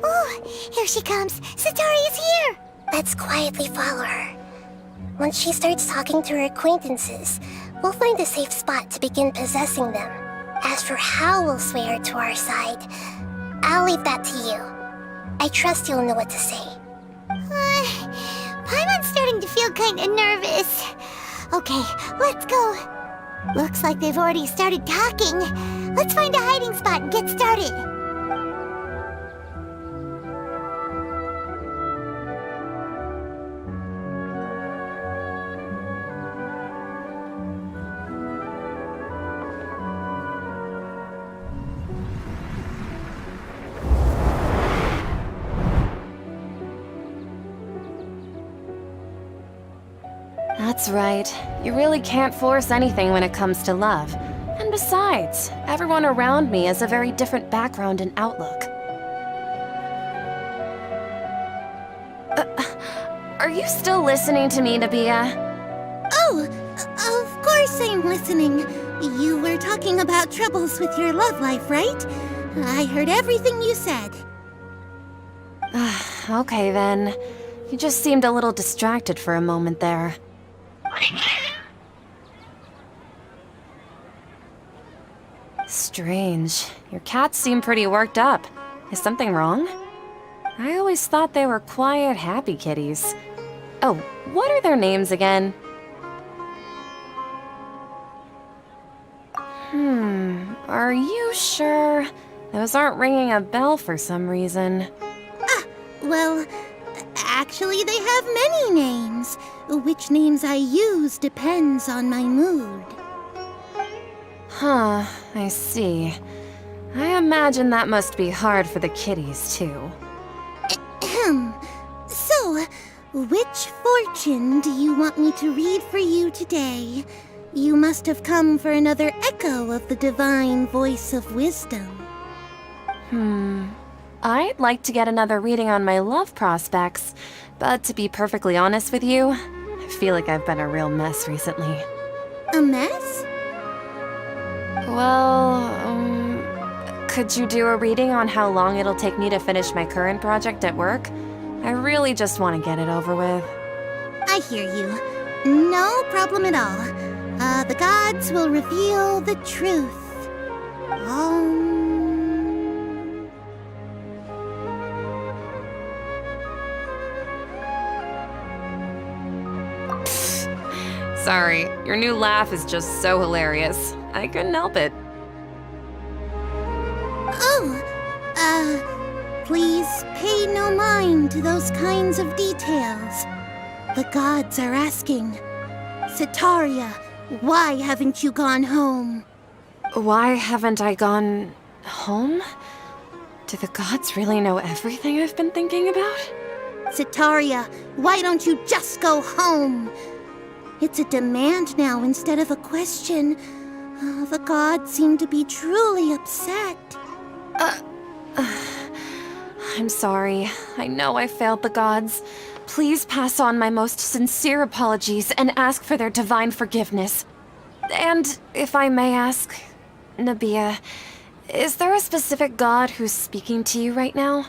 Oh, here she comes. Satori is here! Let's quietly follow her. Once she starts talking to her acquaintances, we'll find a safe spot to begin possessing them. As for how we'll sway her to our side, I'll leave that to you. I trust you'll know what to say. Paimon's starting to feel kinda nervous. Okay, let's go. Looks like they've already started talking. Let's find a hiding spot and get started. That's right. You really can't force anything when it comes to love. And besides, everyone around me has a very different background and outlook. Are you still listening to me, Nabia? Oh, of course I'm listening. You were talking about troubles with your love life, right? I heard everything you said. Okay then. You just seemed a little distracted for a moment there. Strange. Your cats seem pretty worked up. Is something wrong? I always thought they were quiet, happy kitties. Oh, what are their names again? Are you sure? Those aren't ringing a bell for some reason. Well, actually they have many names. Which names I use depends on my mood. Huh, I see. I imagine that must be hard for the kitties, too. So, which fortune do you want me to read for you today? You must have come for another echo of the divine voice of wisdom. I'd like to get another reading on my love prospects, but to be perfectly honest with you, I feel like I've been a real mess recently. A mess? Well, could you do a reading on how long it'll take me to finish my current project at work? I really just want to get it over with. I hear you. No problem at all. The gods will reveal the truth. Sorry, your new laugh is just so hilarious. I couldn't help it. Please pay no mind to those kinds of details. The gods are asking, Sitaria, why haven't you gone home? Why haven't I gone home? Do the gods really know everything I've been thinking about? Sitaria, why don't you just go home? It's a demand now instead of a question. The gods seem to be truly upset. I'm sorry. I know I failed the gods. Please pass on my most sincere apologies and ask for their divine forgiveness. And if I may ask, Nabia, is there a specific god who's speaking to you right now?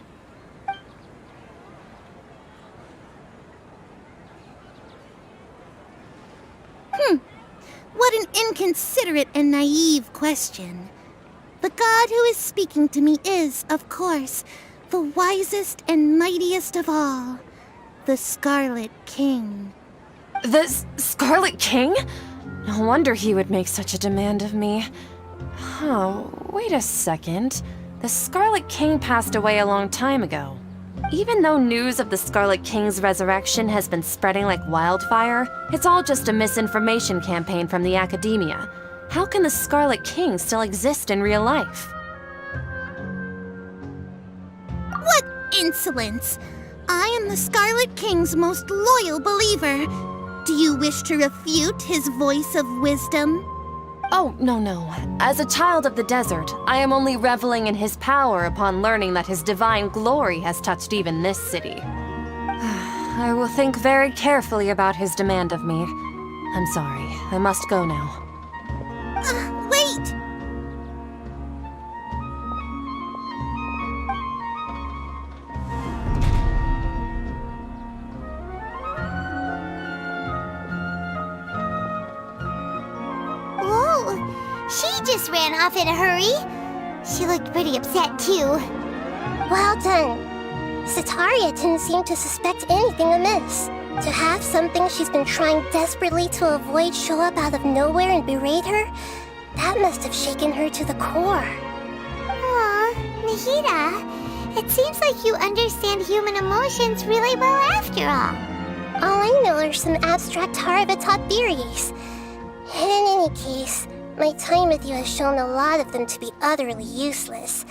What an inconsiderate and naive question. The god who is speaking to me is, of course, the wisest and mightiest of all, the Scarlet King. The Scarlet King? No wonder he would make such a demand of me. Oh, wait a second. The Scarlet King passed away a long time ago. Even though news of the Scarlet King's resurrection has been spreading like wildfire, it's all just a misinformation campaign from the academia. How can the Scarlet King still exist in real life? What insolence! I am the Scarlet King's most loyal believer. Do you wish to refute his voice of wisdom? Oh, no. As a child of the desert, I am only reveling in his power upon learning that his divine glory has touched even this city. I will think very carefully about his demand of me. I'm sorry, I must go now. Wait! Whoa! She just ran off in a hurry. She looked pretty upset, too. Well done. Sataria didn't seem to suspect anything amiss. To have something she's been trying desperately to avoid show up out of nowhere and berate her, that must have shaken her to the core. Aw, Nahida, it seems like you understand human emotions really well after all. All I know are some abstract Harava-taught theories. In any case, my time with you has shown a lot of them to be utterly useless.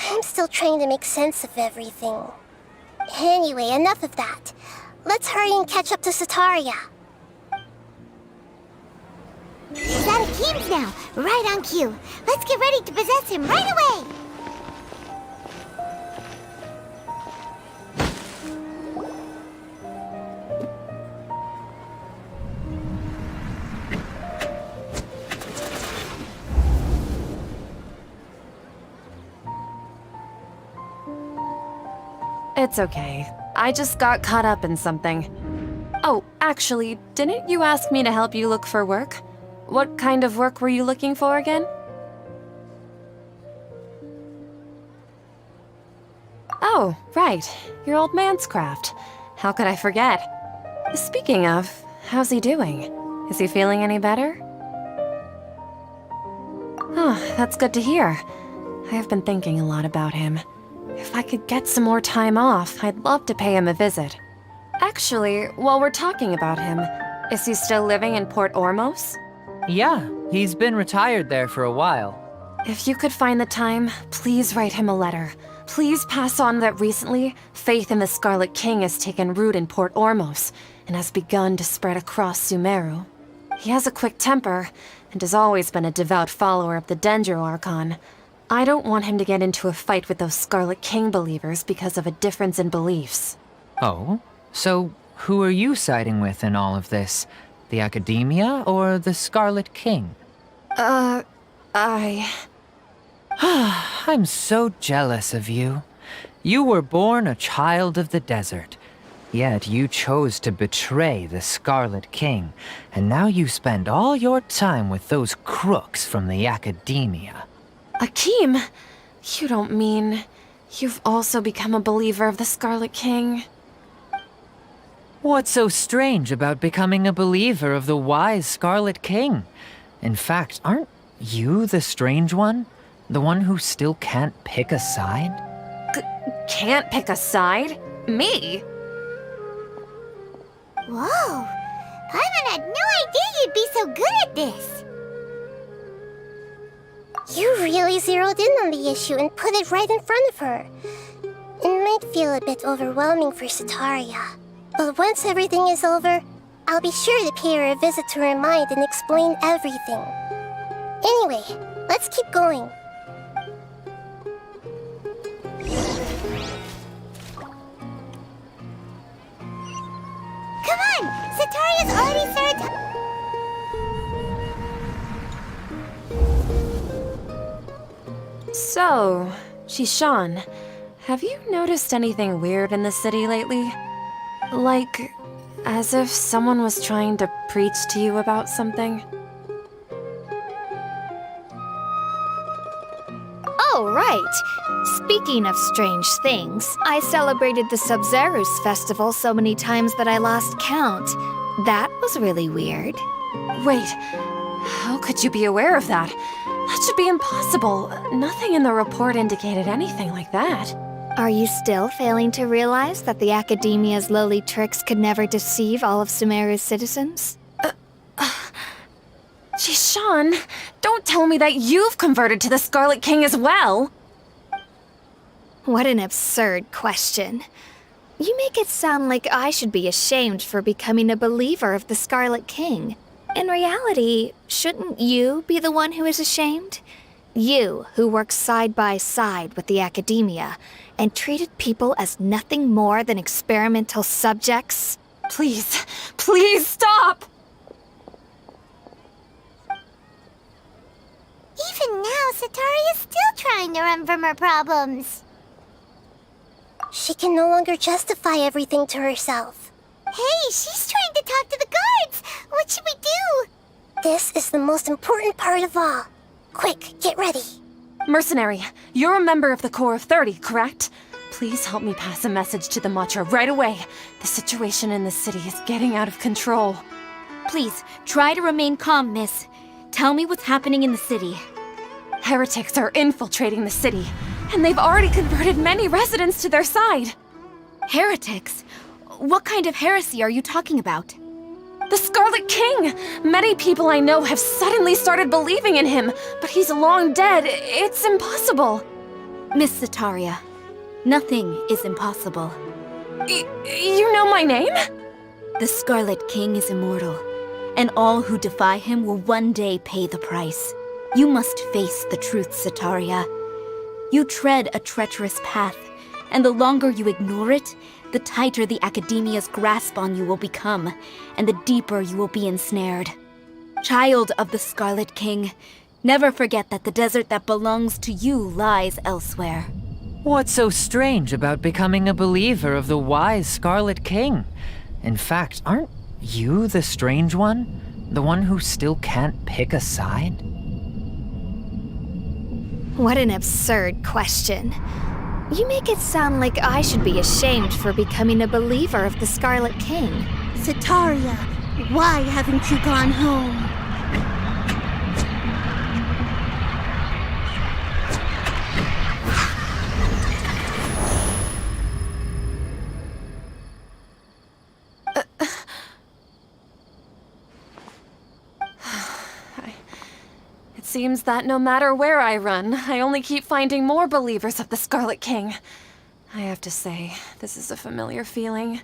I'm still trying to make sense of everything. Anyway, enough of that. Let's hurry and catch up to Sataria. He's out of Keem's now, right on cue. Let's get ready to possess him right away! It's okay. I just got caught up in something. Oh, actually, didn't you ask me to help you look for work? What kind of work were you looking for again? Oh, right. Your old man's craft. How could I forget? Speaking of, how's he doing? Is he feeling any better? Oh, that's good to hear. I have been thinking a lot about him. If I could get some more time off, I'd love to pay him a visit. Actually, while we're talking about him, is he still living in Port Ormos? Yeah, he's been retired there for a while. If you could find the time, please write him a letter. Please pass on that recently, faith in the Scarlet King has taken root in Port Ormos and has begun to spread across Sumeru. He has a quick temper and has always been a devout follower of the Dendro Archon. I don't want him to get into a fight with those Scarlet King believers because of a difference in beliefs. Oh? So, who are you siding with in all of this? The Academia or the Scarlet King? I'm so jealous of you. You were born a child of the desert, yet you chose to betray the Scarlet King, and now you spend all your time with those crooks from the Academia. Akeem, you don't mean you've also become a believer of the Scarlet King? What's so strange about becoming a believer of the wise Scarlet King? In fact, aren't you the strange one? The one who still can't pick a side? Can't pick a side? Me? Whoa! Paimon had no idea you'd be so good at this! You really zeroed in on the issue and put it right in front of her. It might feel a bit overwhelming for Sataria, but once everything is over, I'll be sure to pay her a visit to her mind and explain everything. Anyway, let's keep going. Come on! Sataria's already started So, Shishan, have you noticed anything weird in the city lately? Like, as if someone was trying to preach to you about something? Oh, right. Speaking of strange things, I celebrated the Sub-Zerus festival so many times that I lost count. That was really weird. Wait, how could you be aware of that? That should be impossible. Nothing in the report indicated anything like that. Are you still failing to realize that the Academia's lowly tricks could never deceive all of Sumeru's citizens? Gee, Sean, don't tell me that you've converted to the Scarlet King as well! What an absurd question. You make it sound like I should be ashamed for becoming a believer of the Scarlet King. In reality, shouldn't you be the one who is ashamed? You, who works side by side with the Academia and treated people as nothing more than experimental subjects? Please, please stop! Even now, Satari is still trying to run from her problems. She can no longer justify everything to herself. Hey, she's trying to talk to the guards. What should we do? This is the most important part of all. Quick, get ready. Mercenary, you're a member of the Corps of 30, correct? Please help me pass a message to the Matcha right away. The situation in the city is getting out of control. Please, try to remain calm, miss. Tell me what's happening in the city. Heretics are infiltrating the city, and they've already converted many residents to their side. Heretics? What kind of heresy are you talking about? The Scarlet King! Many people I know have suddenly started believing in him, but he's long dead. It's impossible. Miss Sataria, nothing is impossible. You know my name? The Scarlet King is immortal, and all who defy him will one day pay the price. You must face the truth, Sataria. You tread a treacherous path, and the longer you ignore it, the tighter the Academia's grasp on you will become, and the deeper you will be ensnared. Child of the Scarlet King, never forget that the desert that belongs to you lies elsewhere. What's so strange about becoming a believer of the wise Scarlet King? In fact, aren't you the strange one? The one who still can't pick a side? What an absurd question. You make it sound like I should be ashamed for becoming a believer of the Scarlet King. Sataria, why haven't you gone home? It seems that no matter where I run, I only keep finding more believers of the Scarlet King. I have to say, this is a familiar feeling.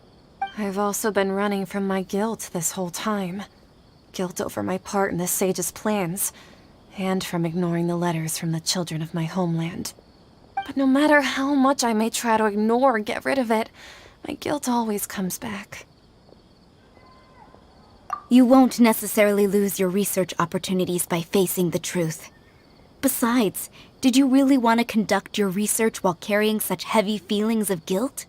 I've also been running from my guilt this whole time. Guilt over my part in the Sage's plans, and from ignoring the letters from the children of my homeland. But no matter how much I may try to ignore or get rid of it, my guilt always comes back. You won't necessarily lose your research opportunities by facing the truth. Besides, did you really want to conduct your research while carrying such heavy feelings of guilt?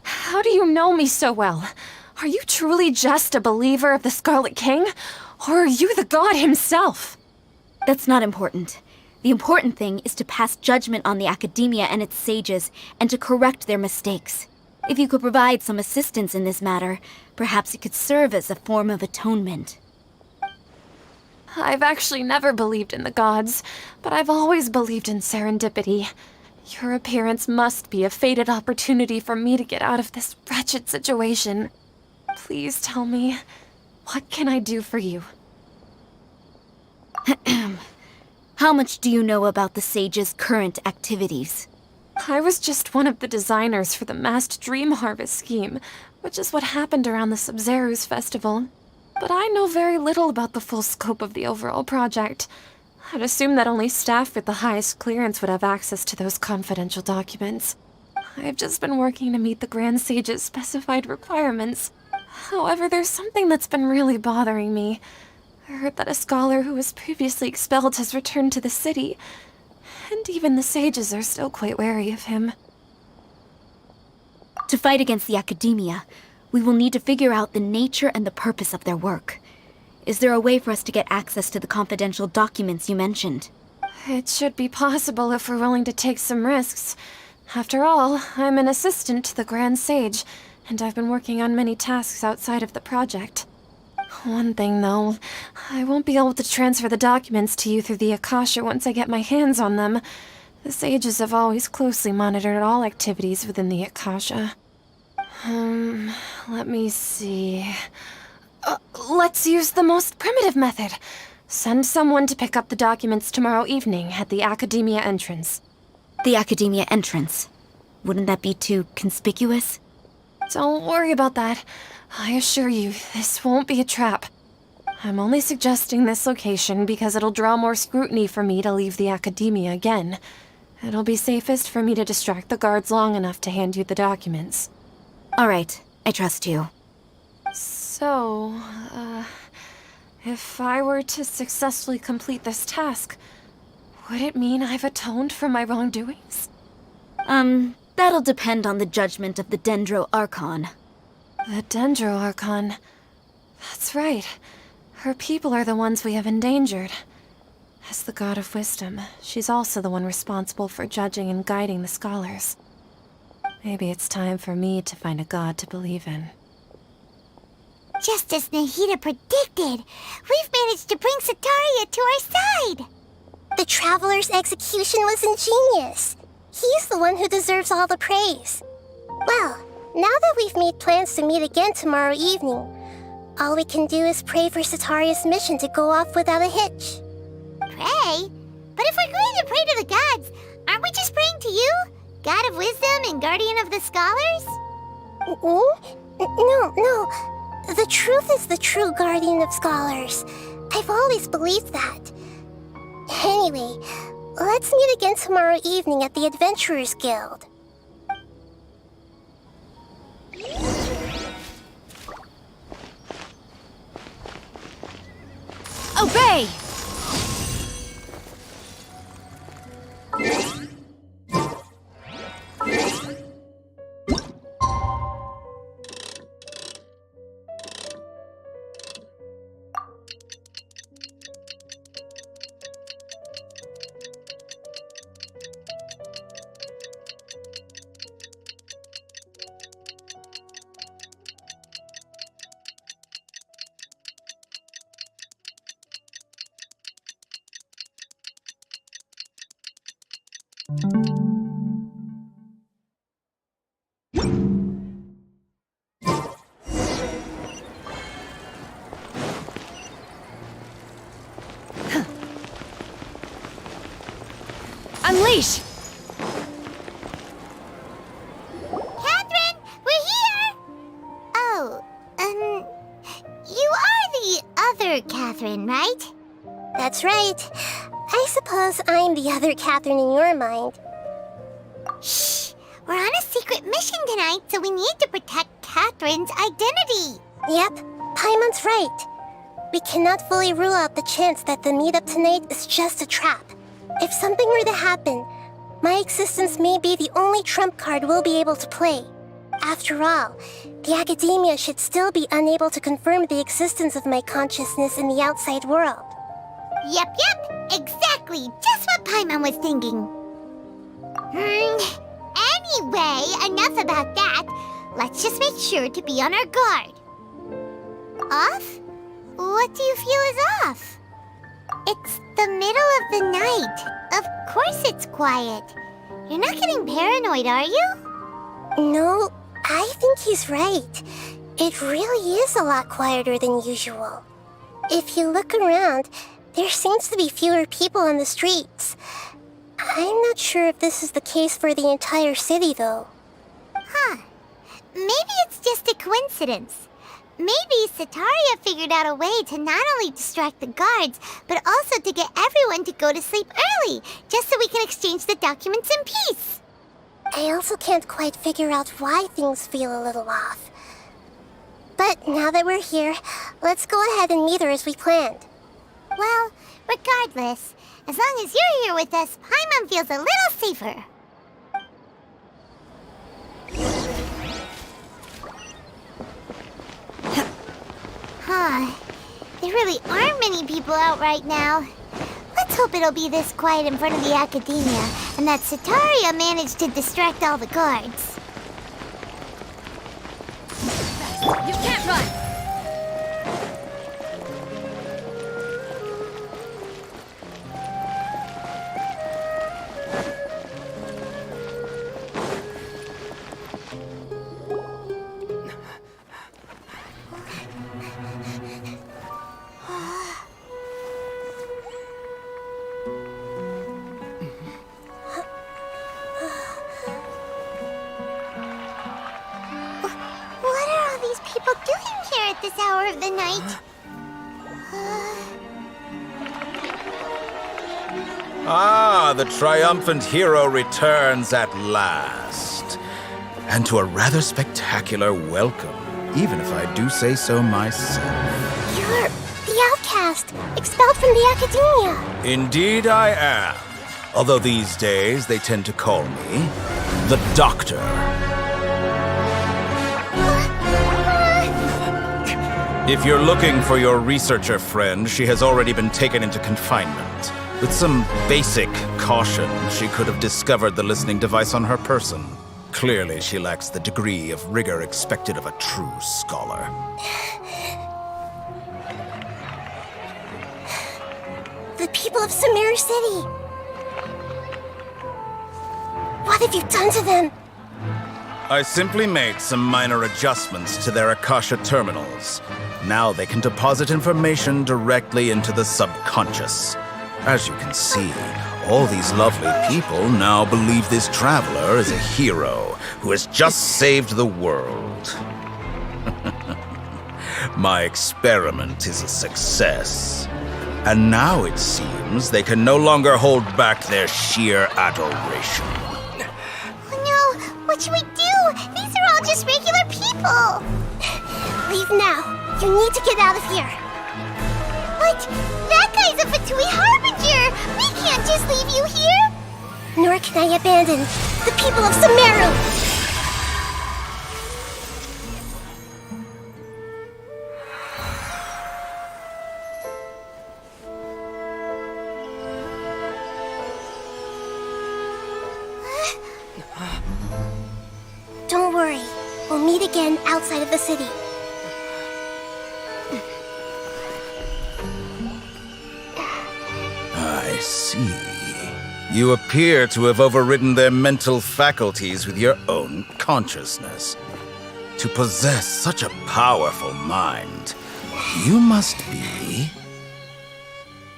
How do you know me so well? Are you truly just a believer of the Scarlet King? Or are you the god himself? That's not important. The important thing is to pass judgment on the Academia and its sages, and to correct their mistakes. If you could provide some assistance in this matter, perhaps it could serve as a form of atonement. I've actually never believed in the gods, but I've always believed in serendipity. Your appearance must be a fated opportunity for me to get out of this wretched situation. Please tell me, what can I do for you? How much do you know about the sage's current activities? I was just one of the designers for the massed dream harvest scheme, which is what happened around the Sub-Zero's festival. But I know very little about the full scope of the overall project. I'd assume that only staff with the highest clearance would have access to those confidential documents. I've just been working to meet the Grand Sage's specified requirements. However, there's something that's been really bothering me. I heard that a scholar who was previously expelled has returned to the city, and even the sages are still quite wary of him. To fight against the Academia, we will need to figure out the nature and the purpose of their work. Is there a way for us to get access to the confidential documents you mentioned? It should be possible if we're willing to take some risks. After all, I'm an assistant to the Grand Sage, and I've been working on many tasks outside of the project. One thing, though, I won't be able to transfer the documents to you through the Akasha once I get my hands on them. The sages have always closely monitored all activities within the Akasha. Let me see. Let's use the most primitive method. Send someone to pick up the documents tomorrow evening at the Academia entrance. The Academia entrance. Wouldn't that be too conspicuous? Don't worry about that. I assure you, this won't be a trap. I'm only suggesting this location because it'll draw more scrutiny for me to leave the Academia again. It'll be safest for me to distract the guards long enough to hand you the documents. All right, I trust you. So, if I were to successfully complete this task, would it mean I've atoned for my wrongdoings? That'll depend on the judgment of the Dendro Archon. The Dendro Archon. That's right. Her people are the ones we have endangered. As the god of wisdom, she's also the one responsible for judging and guiding the scholars. Maybe it's time for me to find a god to believe in. Just as Nahida predicted, we've managed to bring Sataria to our side. The Traveler's execution was ingenious. He's the one who deserves all the praise. Well, now that we've made plans to meet again tomorrow evening, all we can do is pray for Sataria's mission to go off without a hitch. Pray? But if we're going to pray to the gods, aren't we just praying to you? God of wisdom and guardian of the scholars? No. The truth is the true guardian of scholars. I've always believed that. Anyway, let's meet again tomorrow evening at the Adventurers Guild. Obey! Unleash! Catherine, we're here! Oh, you are the other Catherine, right? That's right. I suppose I'm the other Catherine in your mind. Shh! We're on a secret mission tonight, so we need to protect Catherine's identity. Yep, Paimon's right. We cannot fully rule out the chance that the meetup tonight is just a trap. If something were to happen, my existence may be the only trump card we'll be able to play. After all, the Academia should still be unable to confirm the existence of my consciousness in the outside world. Yep, exactly, just what Paimon was thinking. Anyway, enough about that. Let's just make sure to be on our guard. Off? What do you feel is off? It's the middle of the night. Of course it's quiet. You're not getting paranoid, are you? No, I think he's right. It really is a lot quieter than usual. If you look around, there seems to be fewer people on the streets. I'm not sure if this is the case for the entire city, though. Huh. Maybe it's just a coincidence. Maybe Sataria figured out a way to not only distract the guards, but also to get everyone to go to sleep early, just so we can exchange the documents in peace. I also can't quite figure out why things feel a little off. But now that we're here, let's go ahead and meet her as we planned. Well, regardless, as long as you're here with us, Paimon feels a little safer. Huh. There really aren't many people out right now. Let's hope it'll be this quiet in front of the Academia, and that Sataria managed to distract all the guards. You can't run! at this hour of the night. Ah, the triumphant hero returns at last. And to a rather spectacular welcome, even if I do say so myself. You're the outcast, expelled from the academia. Indeed I am. Although these days they tend to call me the Doctor. If you're looking for your researcher friend, she has already been taken into confinement. With some basic caution, she could have discovered the listening device on her person. Clearly, she lacks the degree of rigor expected of a true scholar. The people of Sumeru City. What have you done to them? I simply made some minor adjustments to their Akasha terminals. Now they can deposit information directly into the subconscious. As you can see, all these lovely people now believe this traveler is a hero who has just saved the world. My experiment is a success. And now it seems they can no longer hold back their sheer adoration. Oh no, what should we do? These are all just regular people. Leave now. You need to get out of here. But that guy's a Fatui Harbinger. We can't just leave you here. Nor can I abandon the people of Sumeru. Don't worry. We'll meet again outside of the city. I see. You appear to have overridden their mental faculties with your own consciousness. To possess such a powerful mind, you must be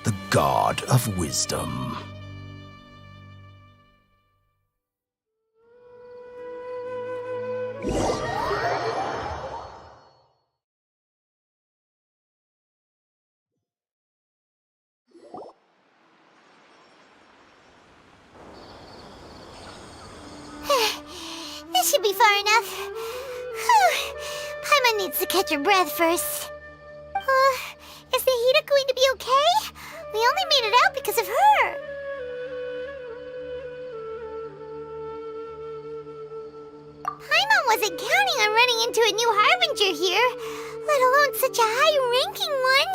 the god of wisdom. This should be far enough. Whew. Paimon needs to catch her breath first. Is Nahida going to be okay? We only made it out because of her. Paimon wasn't counting on running into a new Harbinger here, let alone such a high-ranking one.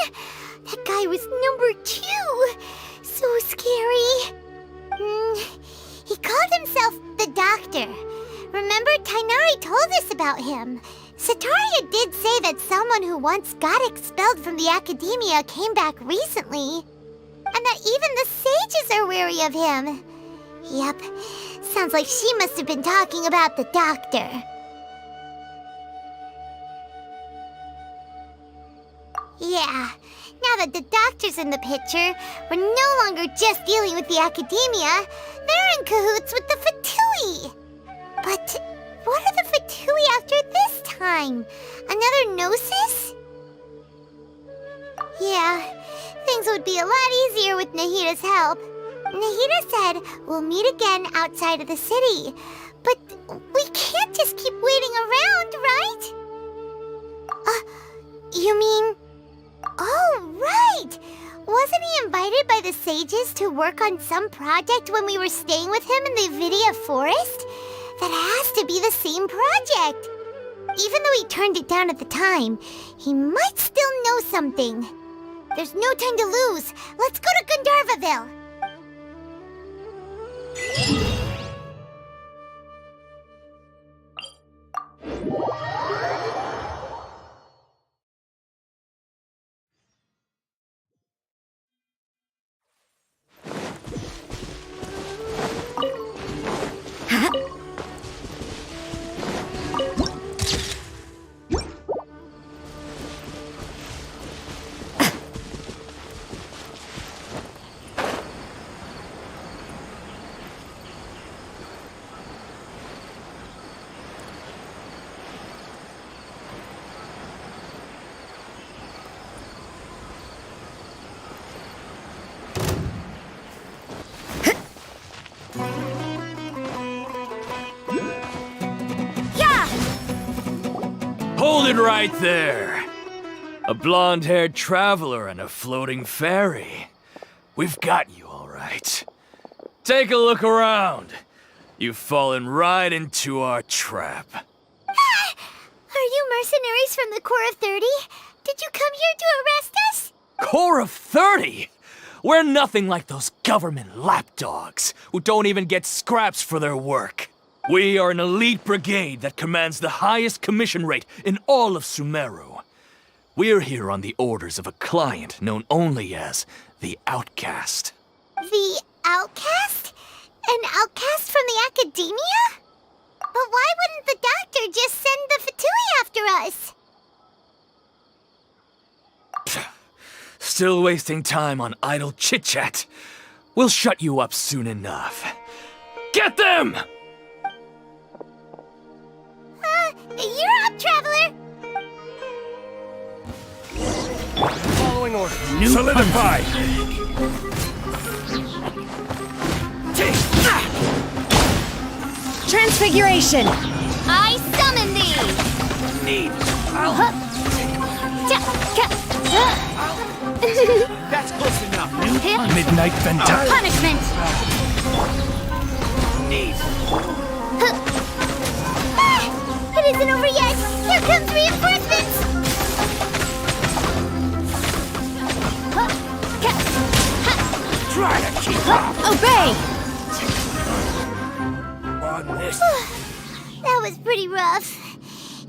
That guy was number 2. So scary. He called himself the Doctor. Remember, Tainari told us about him. Sataria did say that someone who once got expelled from the academia came back recently. And that even the sages are wary of him. Yep, sounds like she must have been talking about the Doctor. Yeah, now that the Doctor's in the picture, we're no longer just dealing with the academia. They're in cahoots with the Fatui. But what are the Fatui after this time? Another Gnosis? Yeah, things would be a lot easier with Nahida's help. Nahida said we'll meet again outside of the city. But we can't just keep waiting around, right? You mean... Oh, right! Wasn't he invited by the sages to work on some project when we were staying with him in the Vidia forest? That has to be the same project. Even though he turned it down at the time, he might still know something. There's no time to lose. Let's go to Gandharvaville. Hold it right there. A blonde-haired traveler and a floating fairy. We've got you all right. Take a look around. You've fallen right into our trap. Are you mercenaries from the Corps of 30? Did you come here to arrest us? Corps of 30? We're nothing like those government lapdogs who don't even get scraps for their work. We are an elite brigade that commands the highest commission rate in all of Sumeru. We're here on the orders of a client known only as the Outcast. The Outcast? An outcast from the academia? But why wouldn't the doctor just send the Fatui after us? Still wasting time on idle chit-chat. We'll shut you up soon enough. Get them! You're up, traveler! Following order. Solidify! Transfiguration! I summon thee! Need. That's close enough. Midnight Vendetta. Punishment! Need. It isn't over yet! Here comes reinforcements! Try to keep up. Obey! On this. That was pretty rough.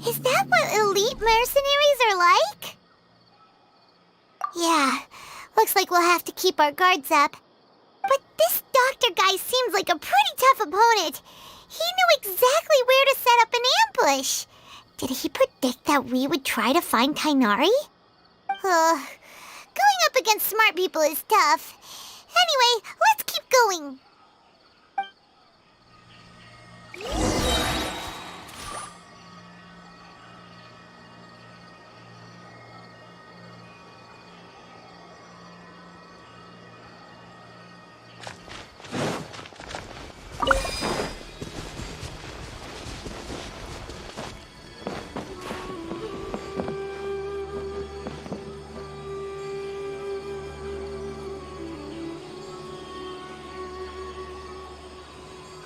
Is that what elite mercenaries are like? Yeah, looks like we'll have to keep our guards up. But this doctor guy seems like a pretty tough opponent. He knew exactly where to set up an ambush. Did he predict that we would try to find Tainari? Going up against smart people is tough. Anyway, let's keep going.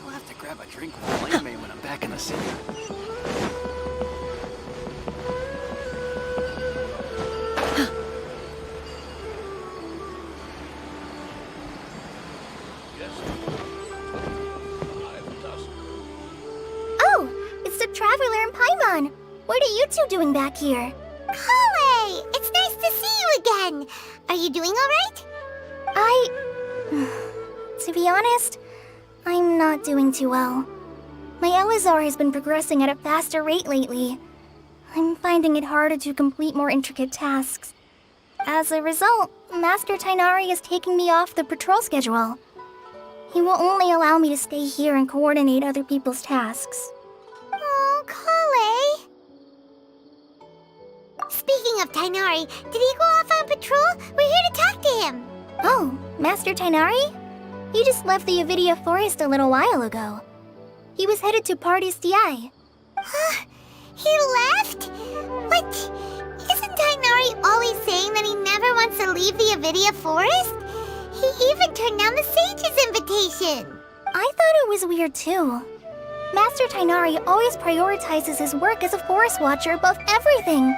I'll have to grab a drink with Flame when I'm back in the city. Oh, it's the Traveler and Paimon. What are you two doing back here? Kale, it's nice to see you again. Are you doing all right? To be honest, I'm not doing too well. My Elazar has been progressing at a faster rate lately. I'm finding it harder to complete more intricate tasks. As a result, Master Tainari is taking me off the patrol schedule. He will only allow me to stay here and coordinate other people's tasks. Oh, Kale. Speaking of Tainari, did he go off on patrol? We're here to talk to him. Oh, Master Tainari? He just left the Avidia forest a little while ago. He was headed to Party's DI. He left? What? Isn't Tainari always saying that he never wants to leave the Avidia forest? He even turned down the sage's invitation. I thought it was weird too. Master Tainari always prioritizes his work as a forest watcher above everything.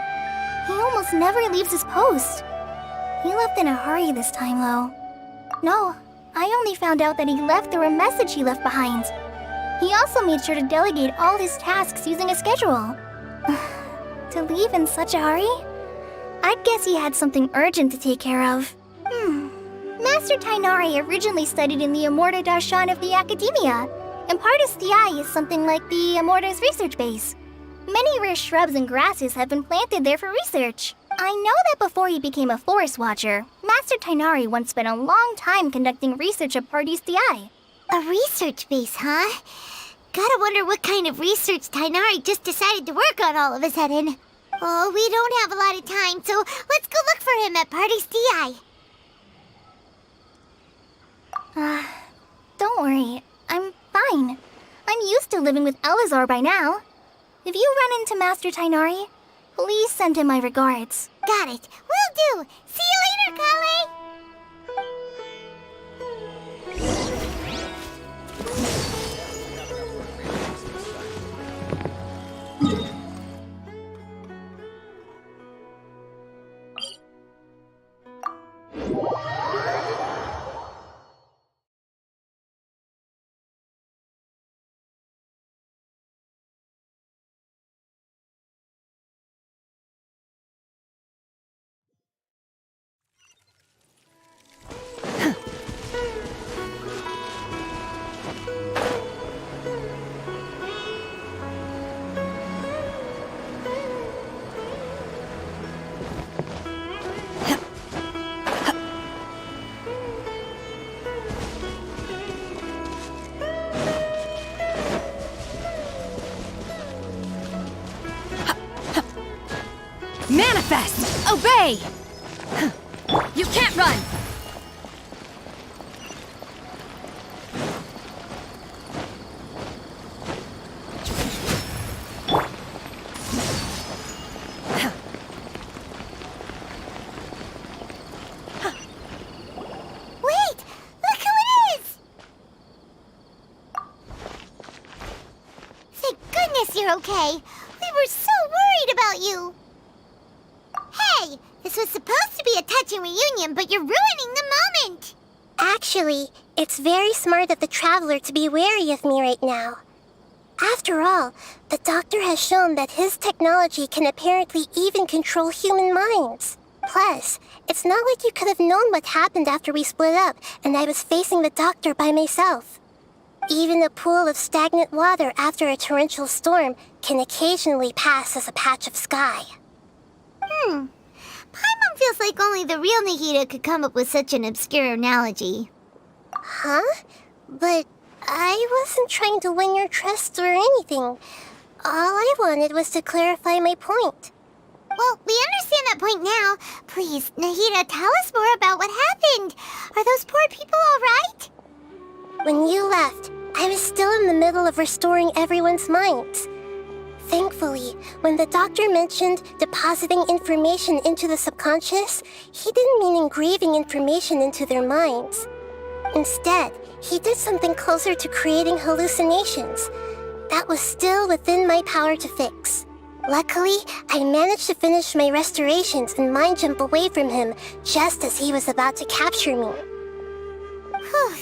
He almost never leaves his post. He left in a hurry this time, though. No, I only found out that he left through a message he left behind. He also made sure to delegate all his tasks using a schedule. To leave in such a hurry? I'd guess he had something urgent to take care of. Master Tainari originally studied in the Amorta Darshan of the Academia, and Partis DI is something like the Amorta's research base. Many rare shrubs and grasses have been planted there for research. I know that before he became a forest watcher, Master Tainari once spent a long time conducting research at Partis DI. A research base, huh? Gotta wonder what kind of research Tainari just decided to work on all of a sudden. Oh, we don't have a lot of time, so let's go look for him at Partis DI. Don't worry. I'm fine. I'm used to living with Elazar by now. If you run into Master Tainari, Please send him my regards. Got it. Will do. See you later, Kale. Manifest! Obey! You can't run! Wait! Look who it is! Thank goodness you're okay. We were so worried about you. Hey, this was supposed to be a touching reunion, but you're ruining the moment. Actually, it's very smart of the traveler to be wary of me right now. After all, the doctor has shown that his technology can apparently even control human minds. Plus, it's not like you could have known what happened after we split up and I was facing the doctor by myself. Even a pool of stagnant water after a torrential storm can occasionally pass as a patch of sky. Paimon feels like only the real Nahida could come up with such an obscure analogy. Huh? But I wasn't trying to win your trust or anything. All I wanted was to clarify my point. Well, we understand that point now. Please, Nahida, tell us more about what happened. Are those poor people all right? When you left, I was still in the middle of restoring everyone's minds. Thankfully, when the doctor mentioned depositing information into the subconscious, he didn't mean engraving information into their minds. Instead, he did something closer to creating hallucinations. That was still within my power to fix. Luckily, I managed to finish my restorations and mind jump away from him just as he was about to capture me. Whew.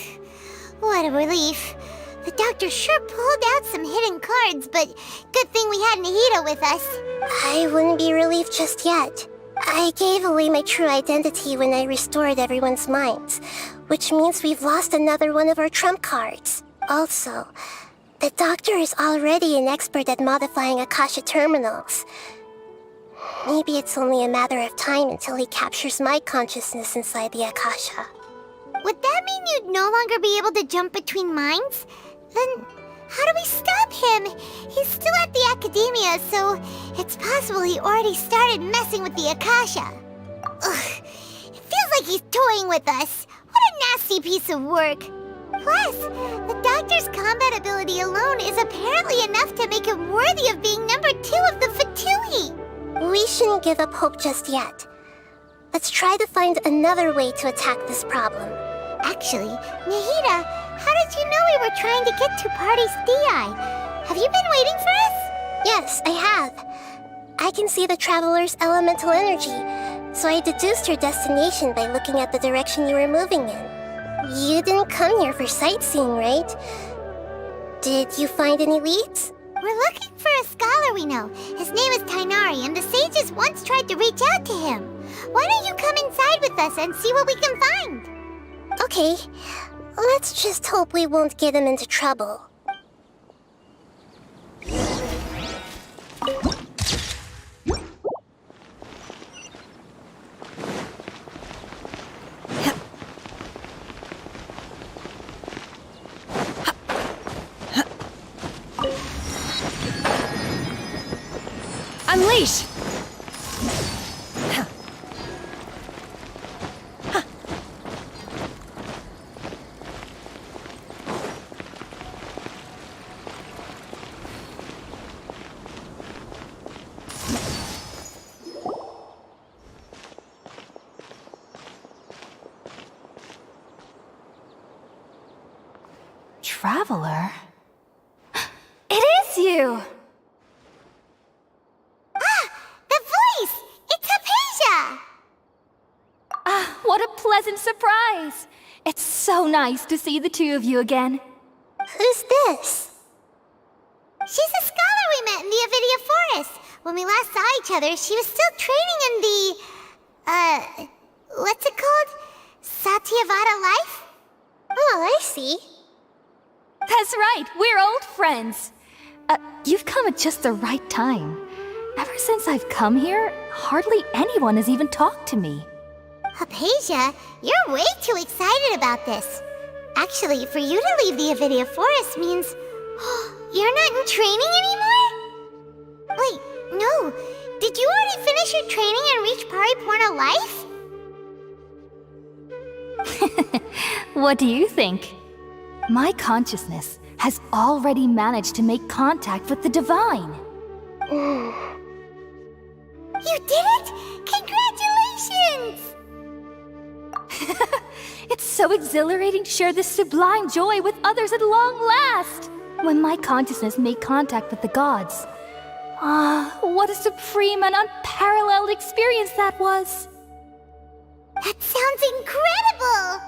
What a relief. The doctor sure pulled out some hidden cards, but good thing we had Nahida with us. I wouldn't be relieved just yet. I gave away my true identity when I restored everyone's minds, which means we've lost another one of our trump cards. Also, the doctor is already an expert at modifying Akasha terminals. Maybe it's only a matter of time until he captures my consciousness inside the Akasha. Would that mean you'd no longer be able to jump between minds? Then how do we stop him? He's still at the academia, so it's possible he already started messing with the Akasha. Ugh, it feels like he's toying with us. What a nasty piece of work. Plus, the doctor's combat ability alone is apparently enough to make him worthy of being number 2 of the Fatui. We shouldn't give up hope just yet. Let's try to find another way to attack this problem. Actually, Nahida, how did you know we were trying to get to Party's DI? Have you been waiting for us? Yes, I have. I can see the traveler's elemental energy, so I deduced your destination by looking at the direction you were moving in. You didn't come here for sightseeing, right? Did you find any leads? We're looking for a scholar we know. His name is Tainari, and the sages once tried to reach out to him. Why don't you come inside with us and see what we can find? Okay, let's just hope we won't get him into trouble. Unleash! traveler? It is you! Ah! The voice! It's Hypatia! Ah, what a pleasant surprise! It's so nice to see the two of you again. Who's this? She's a scholar we met in the Øfficial Forest. When we last saw each other, she was still training in the... what's it called? Satyavada life? Oh, I see. That's right, we're old friends. You've come at just the right time. Ever since I've come here, hardly anyone has even talked to me. Hypatia, you're way too excited about this. Actually, for you to leave the Øfficial Forest means... you're not in training anymore? Wait, no. Did you already finish your training and reach Paripurna life? What do you think? My consciousness has already managed to make contact with the divine. You did it! Congratulations! It's so exhilarating to share this sublime joy with others at long last! When my consciousness made contact with the gods. Ah, what a supreme and unparalleled experience that was! That sounds incredible!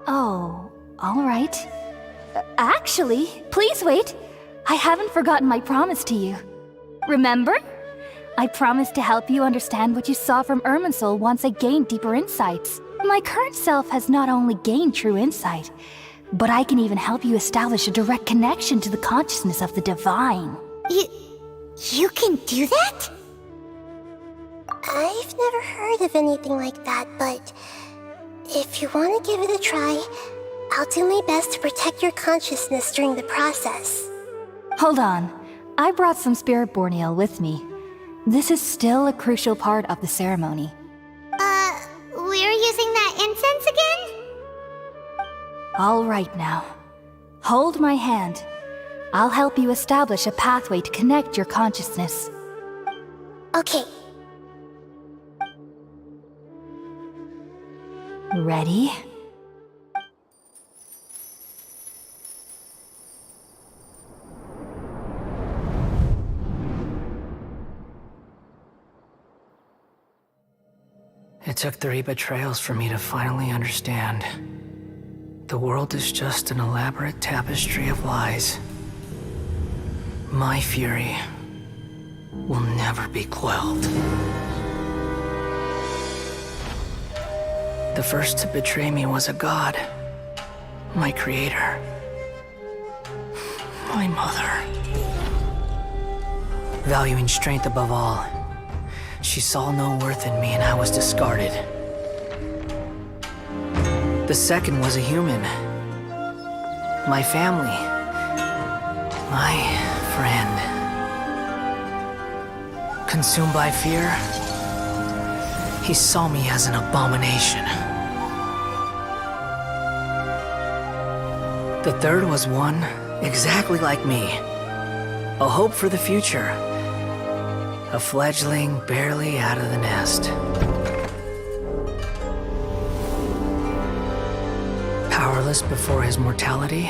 Oh, all right. Actually, please wait. I haven't forgotten my promise to you. Remember? I promised to help you understand what you saw from Irminsul once I gained deeper insights. My current self has not only gained true insight, but I can even help you establish a direct connection to the consciousness of the divine. You can do that? I've never heard of anything like that, but if you want to give it a try, I'll do my best to protect your consciousness during the process. Hold on. I brought some spirit borneal with me. This is still a crucial part of the ceremony. We're using that incense again? All right now. Hold my hand. I'll help you establish a pathway to connect your consciousness. Okay. Ready? It took 3 betrayals for me to finally understand. The world is just an elaborate tapestry of lies. My fury will never be quelled. The first to betray me was a god. My creator. My mother. Valuing strength above all, she saw no worth in me and I was discarded. The second was a human. My family. My friend. Consumed by fear, he saw me as an abomination. The third was one exactly like me. A hope for the future. A fledgling barely out of the nest. Powerless before his mortality,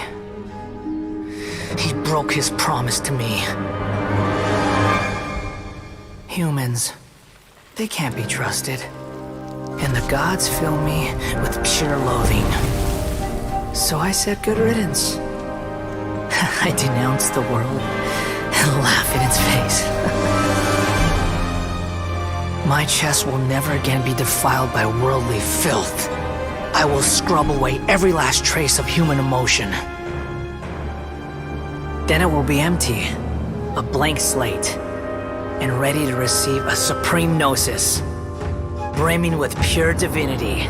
he broke his promise to me. Humans, they can't be trusted. And the gods fill me with pure loathing. So I said good riddance. I denounce the world and laugh in its face. My chest will never again be defiled by worldly filth. I will scrub away every last trace of human emotion. Then it will be empty, a blank slate, and ready to receive a supreme gnosis, brimming with pure divinity.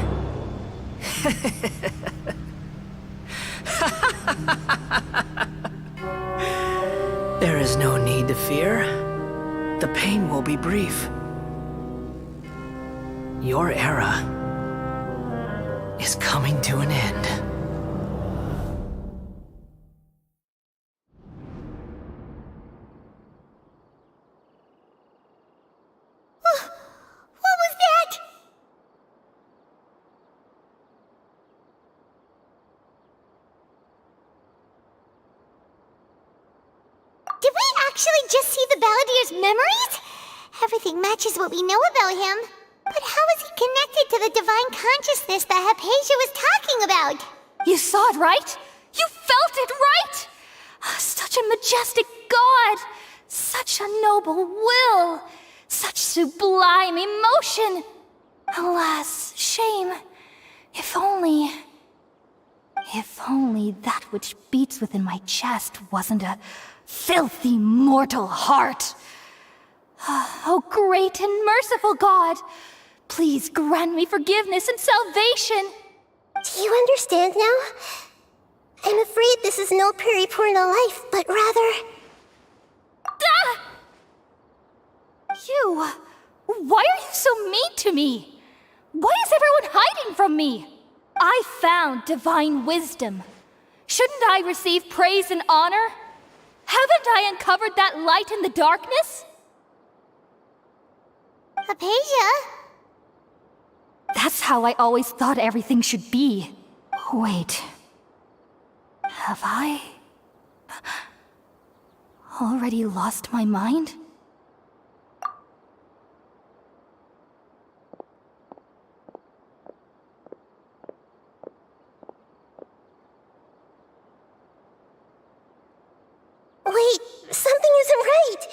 There is no need to fear. The pain will be brief. Your era is coming to an end. What was that? actually just see the Balladier's memories? Everything matches what we know about him. But how is he connected to the divine consciousness that Hypatia was talking about? You saw it, right? You felt it, right? Such a majestic god! Such a noble will! Such sublime emotion! Alas, shame. If only that which beats within my chest wasn't a filthy mortal heart. Oh, great and merciful God, please grant me forgiveness and salvation. Do you understand now? I'm afraid this is no Peripurna life, but rather... Ah! You... Why are you so mean to me? Why is everyone hiding from me? I found divine wisdom. Shouldn't I receive praise and honor? Haven't I uncovered that light in the darkness? Hypatia? That's how I always thought everything should be. Wait. Have I... already lost my mind? Wait, something isn't right.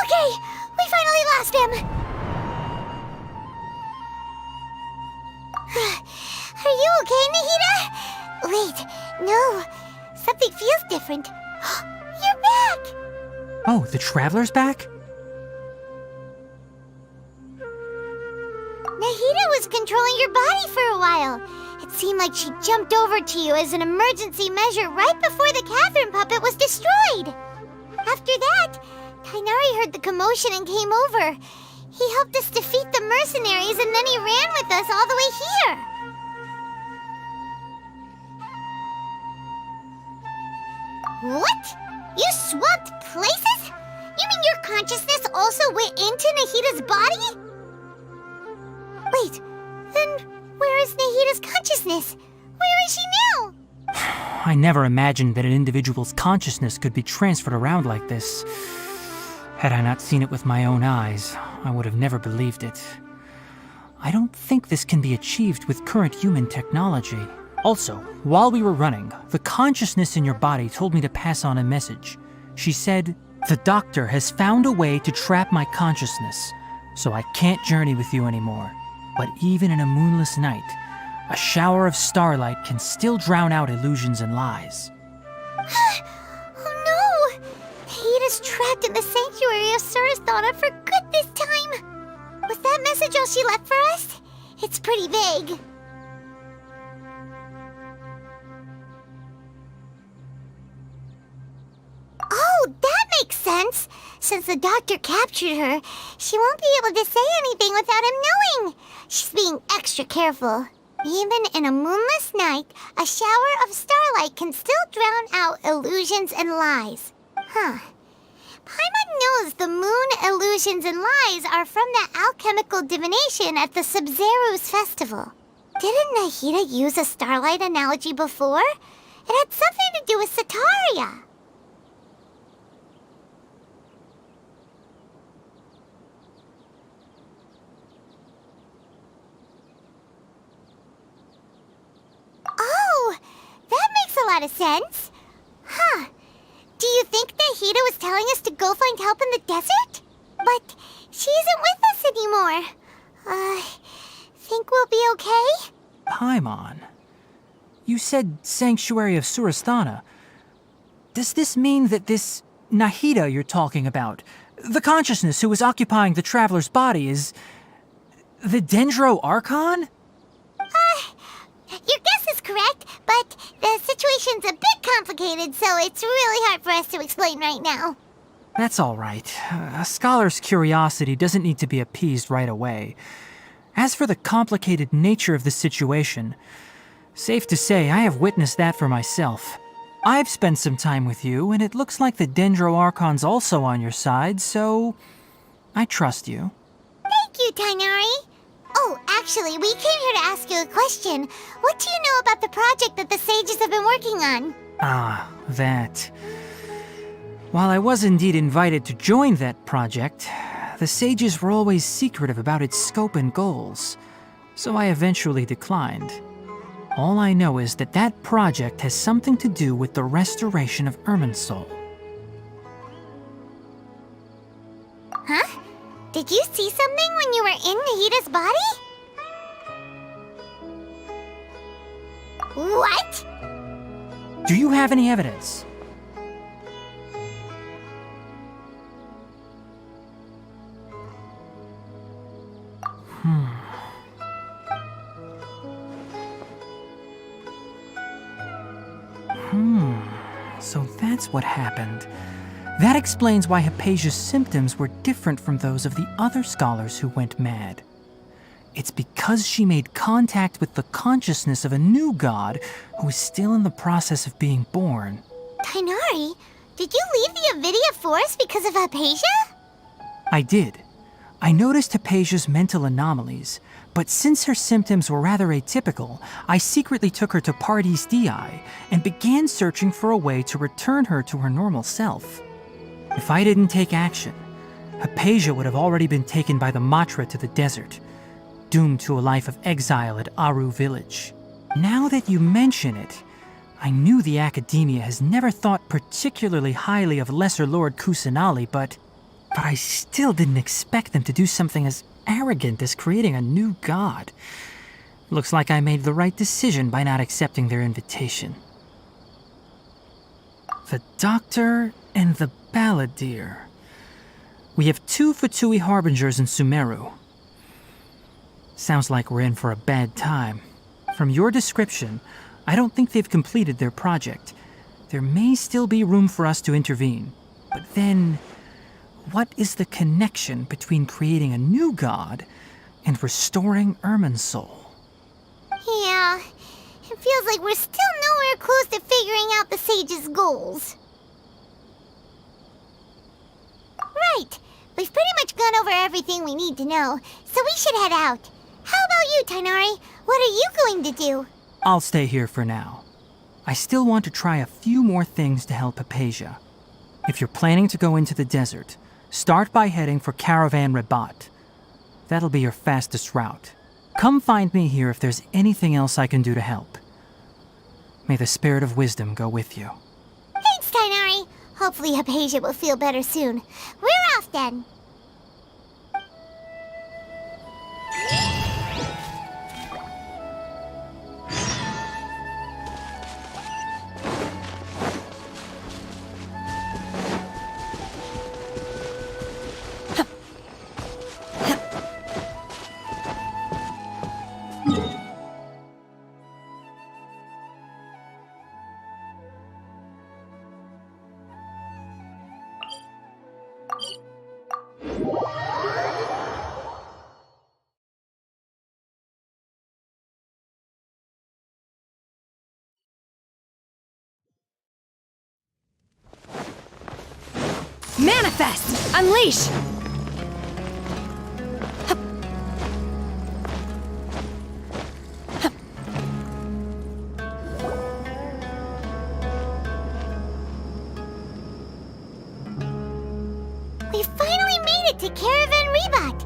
Okay, we finally lost him. Are you okay, Nahida? Wait, no. Something feels different. You're back! Oh, the Traveler's back? Nahida was controlling your body for a while. It seemed like she jumped over to you as an emergency measure right before the Catherine puppet was destroyed. After that, Kainari heard the commotion and came over. He helped us defeat the mercenaries and then he ran with us all the way here. What? You swapped places? You mean your consciousness also went into Nahida's body? Wait, then where is Nahida's consciousness? Where is she now? I never imagined that an individual's consciousness could be transferred around like this. Had I not seen it with my own eyes, I would have never believed it. I don't think this can be achieved with current human technology. Also, while we were running, the consciousness in your body told me to pass on a message. She said, "The doctor has found a way to trap my consciousness, so I can't journey with you anymore. But even in a moonless night, a shower of starlight can still drown out illusions and lies." Oh no! Nahida's trapped in the sanctuary of Surasthana for good this time! Was that message all she left for us? It's pretty vague. Oh, that makes sense! Since the doctor captured her, she won't be able to say anything without him knowing. She's being extra careful. Even in a moonless night, a shower of starlight can still drown out illusions and lies. Huh. Paimon knows the moon illusions and lies are from the alchemical divination at the Sub-Zero's festival. Didn't Nahida use a starlight analogy before? It had something to do with Sataria. Oh, that makes a lot of sense. Huh. Do you think Nahida was telling us to go find help in the desert? But she isn't with us anymore. Think we'll be okay? Paimon, you said Sanctuary of Surasthana. Does this mean that this Nahida you're talking about, the consciousness who is occupying the traveler's body, is the Dendro Archon? Your guess is correct, but the situation's a bit complicated, so it's really hard for us to explain right now. That's all right. A scholar's curiosity doesn't need to be appeased right away. As for the complicated nature of the situation, safe to say I have witnessed that for myself. I've spent some time with you, and it looks like the Dendro Archon's also on your side, so I trust you. Thank you, Tainari. Oh, actually, we came here to ask you a question. What do you know about the project that the sages have been working on? Ah, that. While I was indeed invited to join that project, the sages were always secretive about its scope and goals, so I eventually declined. All I know is that that project has something to do with the restoration of Irminsul. Huh? Did you see something when you were in Nahida's body? What? Do you have any evidence? So that's what happened. That explains why Hypatia's symptoms were different from those of the other scholars who went mad. It's because she made contact with the consciousness of a new god who is still in the process of being born. Tainari, did you leave the Avidia Forest because of Hypatia? I did. I noticed Hypatia's mental anomalies, but since her symptoms were rather atypical, I secretly took her to Pardis Dii and began searching for a way to return her to her normal self. If I didn't take action, Hypatia would have already been taken by the Matra to the desert, doomed to a life of exile at Aru village. Now that you mention it, I knew the Academia has never thought particularly highly of Lesser Lord Kusanali, but I still didn't expect them to do something as arrogant as creating a new god. Looks like I made the right decision by not accepting their invitation. The Doctor and the Balladeer. We have 2 Fatui Harbingers in Sumeru. Sounds like we're in for a bad time. From your description, I don't think they've completed their project. There may still be room for us to intervene. But then, what is the connection between creating a new god and restoring Irminsul? Yeah, it feels like we're still nowhere close to figuring out the sage's goals. Right, we've pretty much gone over everything we need to know, so we should head out. How about you, Tainari? What are you going to do? I'll stay here for now. I still want to try a few more things to help Hypatia. If you're planning to go into the desert, start by heading for Caravan Rabat. That'll be your fastest route. Come find me here if there's anything else I can do to help. May the spirit of wisdom go with you. Thanks, Tainari. Hopefully Hypatia will feel better soon. We're off then. Manifest! Unleash! We finally made it to Caravan Reebok.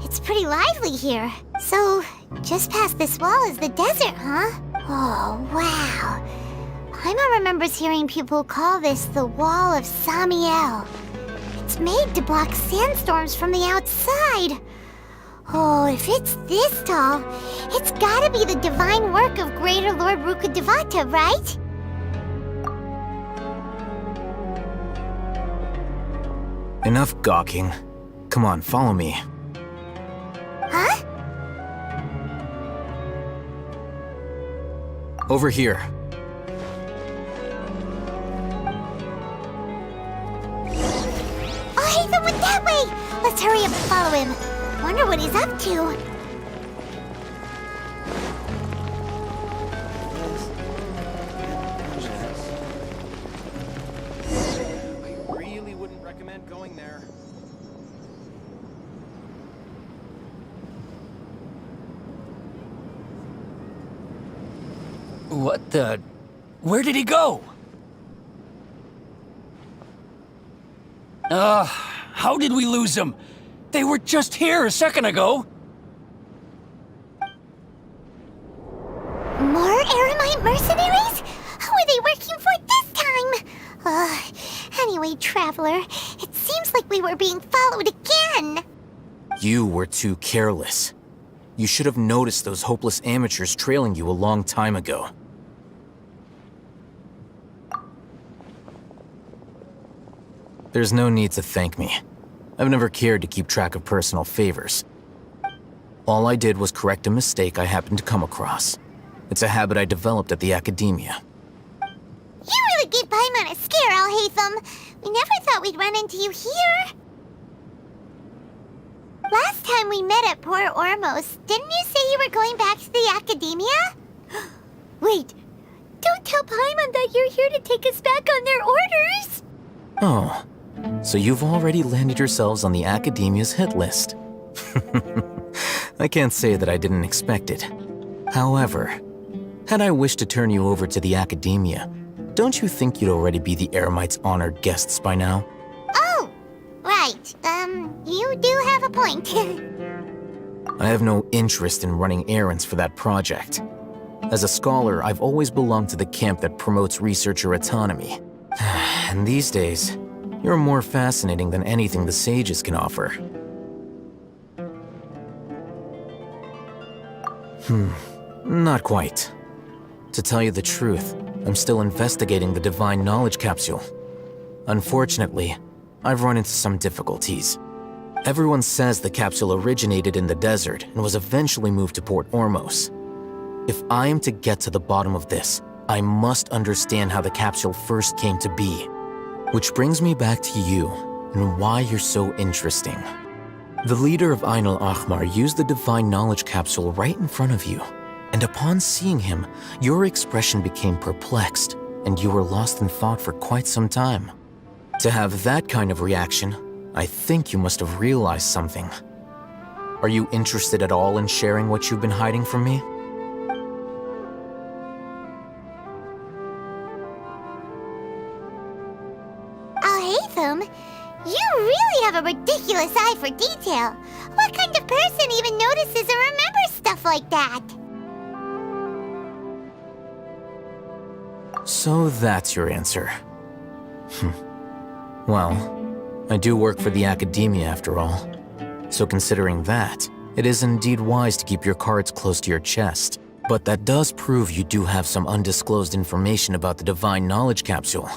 It's pretty lively here. So, just past this wall is the desert, huh? Oh, wow. Paimon remembers hearing people call this the Wall of Samiel. It's made to block sandstorms from the outside. Oh, if it's this tall, it's gotta be the divine work of Greater Lord Rukkhadevata, right? Enough gawking. Come on, follow me. Huh? Over here. Oh, Hatham went that way! Let's hurry up and follow him. Wonder what he's up to. I really wouldn't recommend going there. What the... Where did he go? How did we lose them? They were just here a second ago. More Eremite mercenaries? Who are they working for this time? Anyway, Traveler, it seems like we were being followed again. You were too careless. You should have noticed those hopeless amateurs trailing you a long time ago. There's no need to thank me. I've never cared to keep track of personal favors. All I did was correct a mistake I happened to come across. It's a habit I developed at the academia. You really gave Paimon a scare, Al-Hatham. We never thought we'd run into you here. Last time we met at Port Ormos, didn't you say you were going back to the academia? Wait, don't tell Paimon that you're here to take us back on their orders! Oh, so you've already landed yourselves on the academia's hit list. I can't say that I didn't expect it. However, had I wished to turn you over to the academia, don't you think you'd already be the Eremites' honored guests by now? Oh, right. You do have a point. I have no interest in running errands for that project. As a scholar, I've always belonged to the camp that promotes researcher autonomy. And these days, you're more fascinating than anything the sages can offer. Not quite. To tell you the truth, I'm still investigating the Divine Knowledge Capsule. Unfortunately, I've run into some difficulties. Everyone says the capsule originated in the desert and was eventually moved to Port Ormos. If I am to get to the bottom of this, I must understand how the capsule first came to be. Which brings me back to you and why you're so interesting. The leader of Ain al-Ahmar used the Divine Knowledge Capsule right in front of you, and upon seeing him, your expression became perplexed, and you were lost in thought for quite some time. To have that kind of reaction, I think you must have realized something. Are you interested at all in sharing what you've been hiding from me? Al-Hatham, you really have a ridiculous eye for detail. What kind of person even notices or remembers stuff like that? So that's your answer. Well, I do work for the academia after all. So considering that, it is indeed wise to keep your cards close to your chest. But that does prove you do have some undisclosed information about the Divine Knowledge Capsule.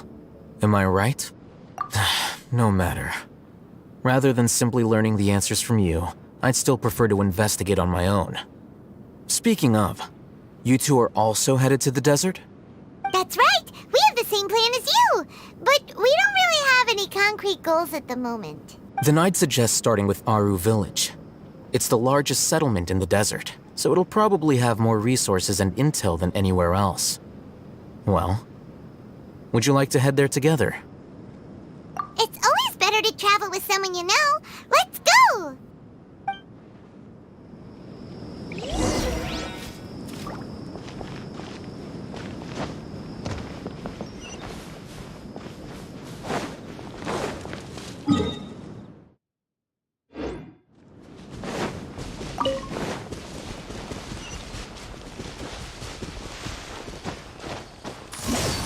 Am I right? No matter. Rather than simply learning the answers from you, I'd still prefer to investigate on my own. Speaking of, you two are also headed to the desert? That's right! We have the same plan as you! But we don't really have any concrete goals at the moment. Then I'd suggest starting with Aru Village. It's the largest settlement in the desert, so it'll probably have more resources and intel than anywhere else. Well, would you like to head there together? It's always better with someone you know. Let's go!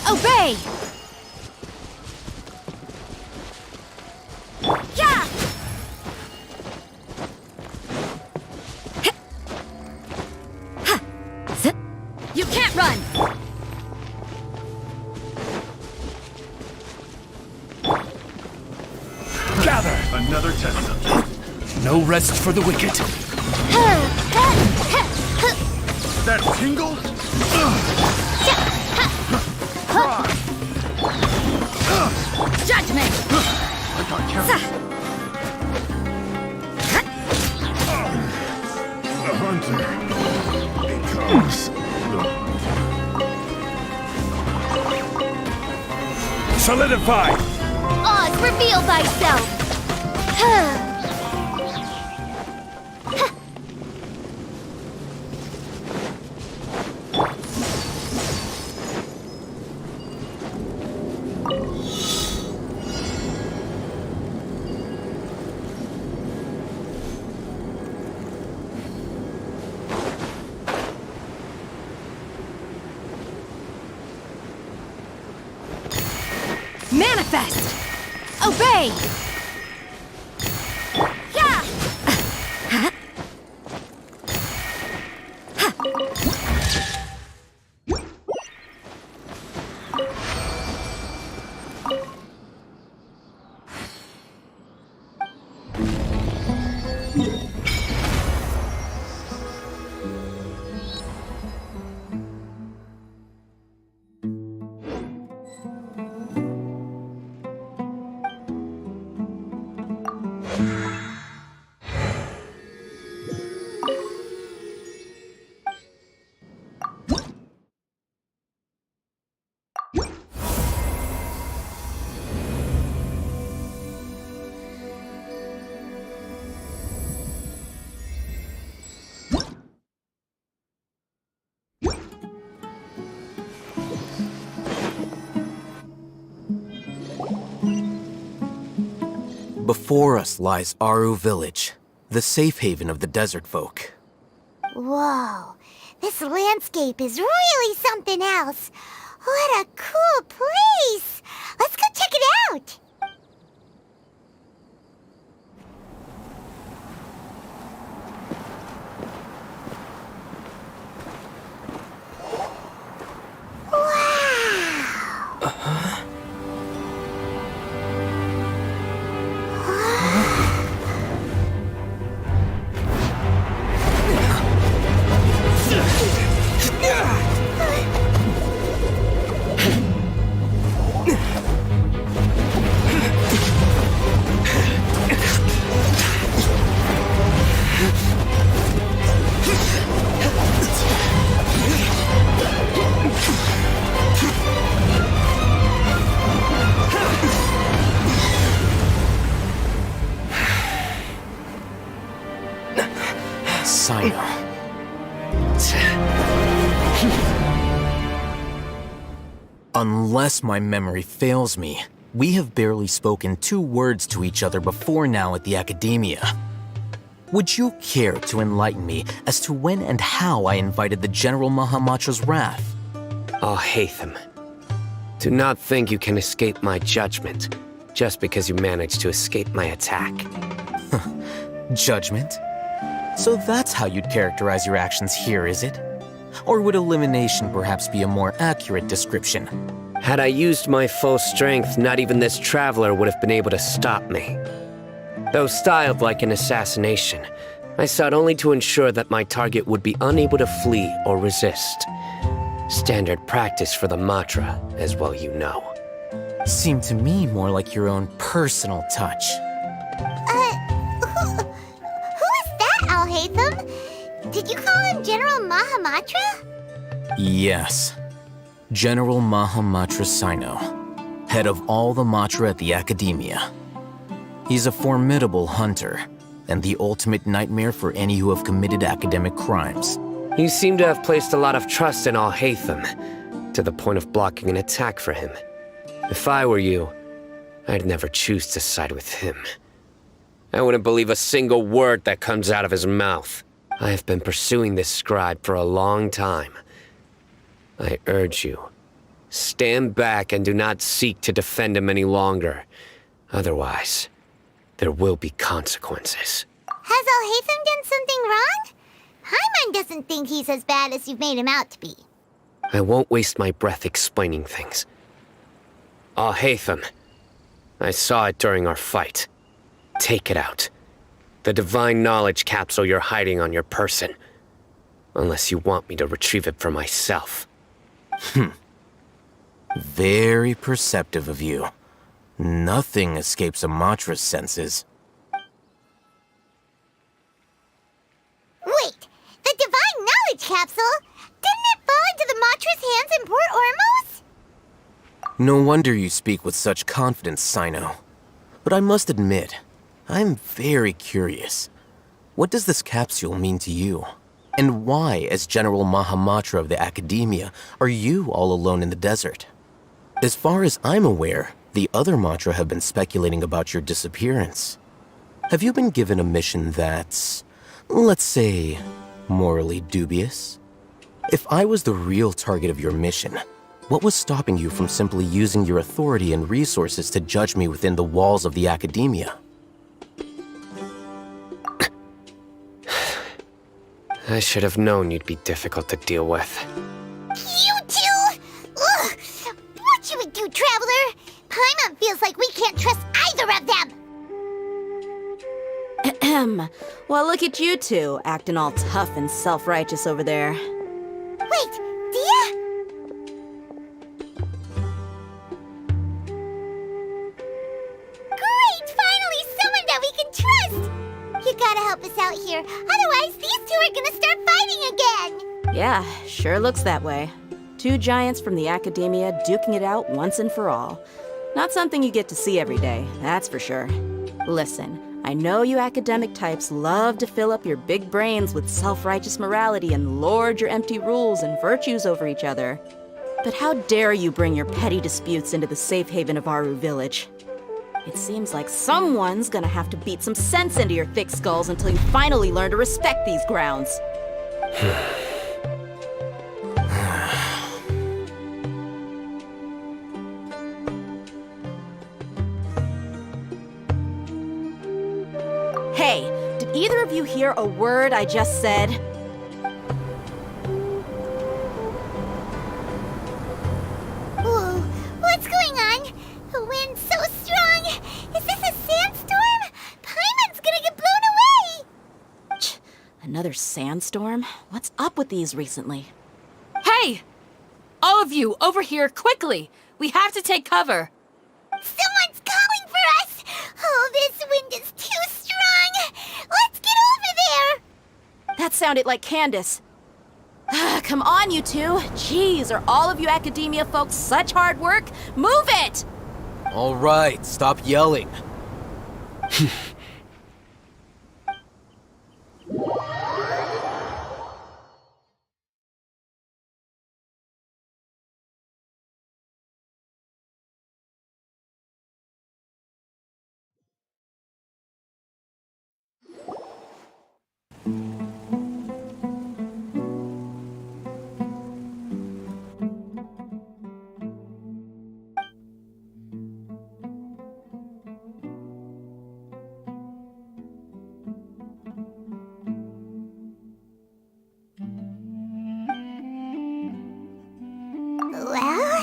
Obey! Yeah! You can't run! Gather! Another test subject. No rest for the wicked. That tingle? Judgment! I got counted. The hunter becomes the Solidify! Oz, reveal thyself! Manifest! Obey! Yeah! Before us lies Aru Village, the safe haven of the desert folk. Whoa, this landscape is really something else. What a cool place! Let's go check it out! Unless my memory fails me, we have barely spoken 2 words to each other before now at the Academia. Would you care to enlighten me as to when and how I invited the General Mahamatra's wrath? Oh, Hatham. Do not think you can escape my judgment, just because you managed to escape my attack. Judgment? So that's how you'd characterize your actions here, is it? Or would elimination perhaps be a more accurate description? Had I used my full strength, not even this traveler would have been able to stop me. Though styled like an assassination, I sought only to ensure that my target would be unable to flee or resist. Standard practice for the Matra, as well you know. Seemed to me more like your own personal touch. Who is that, Al-Hatham? Did you call him General Mahamatra? Yes. General Mahamatra Sino, head of all the Matra at the Academia. He's a formidable hunter, and the ultimate nightmare for any who have committed academic crimes. You seem to have placed a lot of trust in Alhaitham, to the point of blocking an attack for him. If I were you, I'd never choose to side with him. I wouldn't believe a single word that comes out of his mouth. I have been pursuing this scribe for a long time. I urge you, stand back and do not seek to defend him any longer. Otherwise, there will be consequences. Has Alhaitham done something wrong? Paimon doesn't think he's as bad as you've made him out to be. I won't waste my breath explaining things. Alhaitham, I saw it during our fight. Take it out. The divine knowledge capsule you're hiding on your person. Unless you want me to retrieve it for myself. Very perceptive of you. Nothing escapes Amatra's senses. Wait, the divine knowledge capsule? Didn't it fall into the Matra's hands in Port Ormos? No wonder you speak with such confidence, Sino. But I must admit, I'm very curious. What does this capsule mean to you? And why, as General Mahamatra of the Academia, are you all alone in the desert? As far as I'm aware, the other Matra have been speculating about your disappearance. Have you been given a mission that's, let's say, morally dubious? If I was the real target of your mission, what was stopping you from simply using your authority and resources to judge me within the walls of the Academia? I should have known you'd be difficult to deal with. You two! Ugh! What you would do, Traveler? Paimon feels like we can't trust either of them! Ahem. Well, look at you two, acting all tough and self-righteous over there. Wait, Dia? Great! Finally, someone that we can trust! You gotta help us out here, otherwise these two are gonna start fighting again! Yeah, sure looks that way. Two giants from the Academia duking it out once and for all. Not something you get to see every day, that's for sure. Listen, I know you academic types love to fill up your big brains with self-righteous morality and lord your empty rules and virtues over each other. But how dare you bring your petty disputes into the safe haven of Aru Village? It seems like someone's gonna have to beat some sense into your thick skulls until you finally learn to respect these grounds. Hey, did either of you hear a word I just said? Whoa, what's going on? The wind's so strong! Is this a sandstorm? Paimon's gonna get blown away! Another sandstorm? What's up with these recently? Hey! All of you, over here, quickly! We have to take cover! Someone's calling for us! Oh, this wind is too strong! Let's get over there! That sounded like Candace. Come on, you two. Jeez, are all of you Academia folks such hard work? Move it! All right, stop yelling. Well,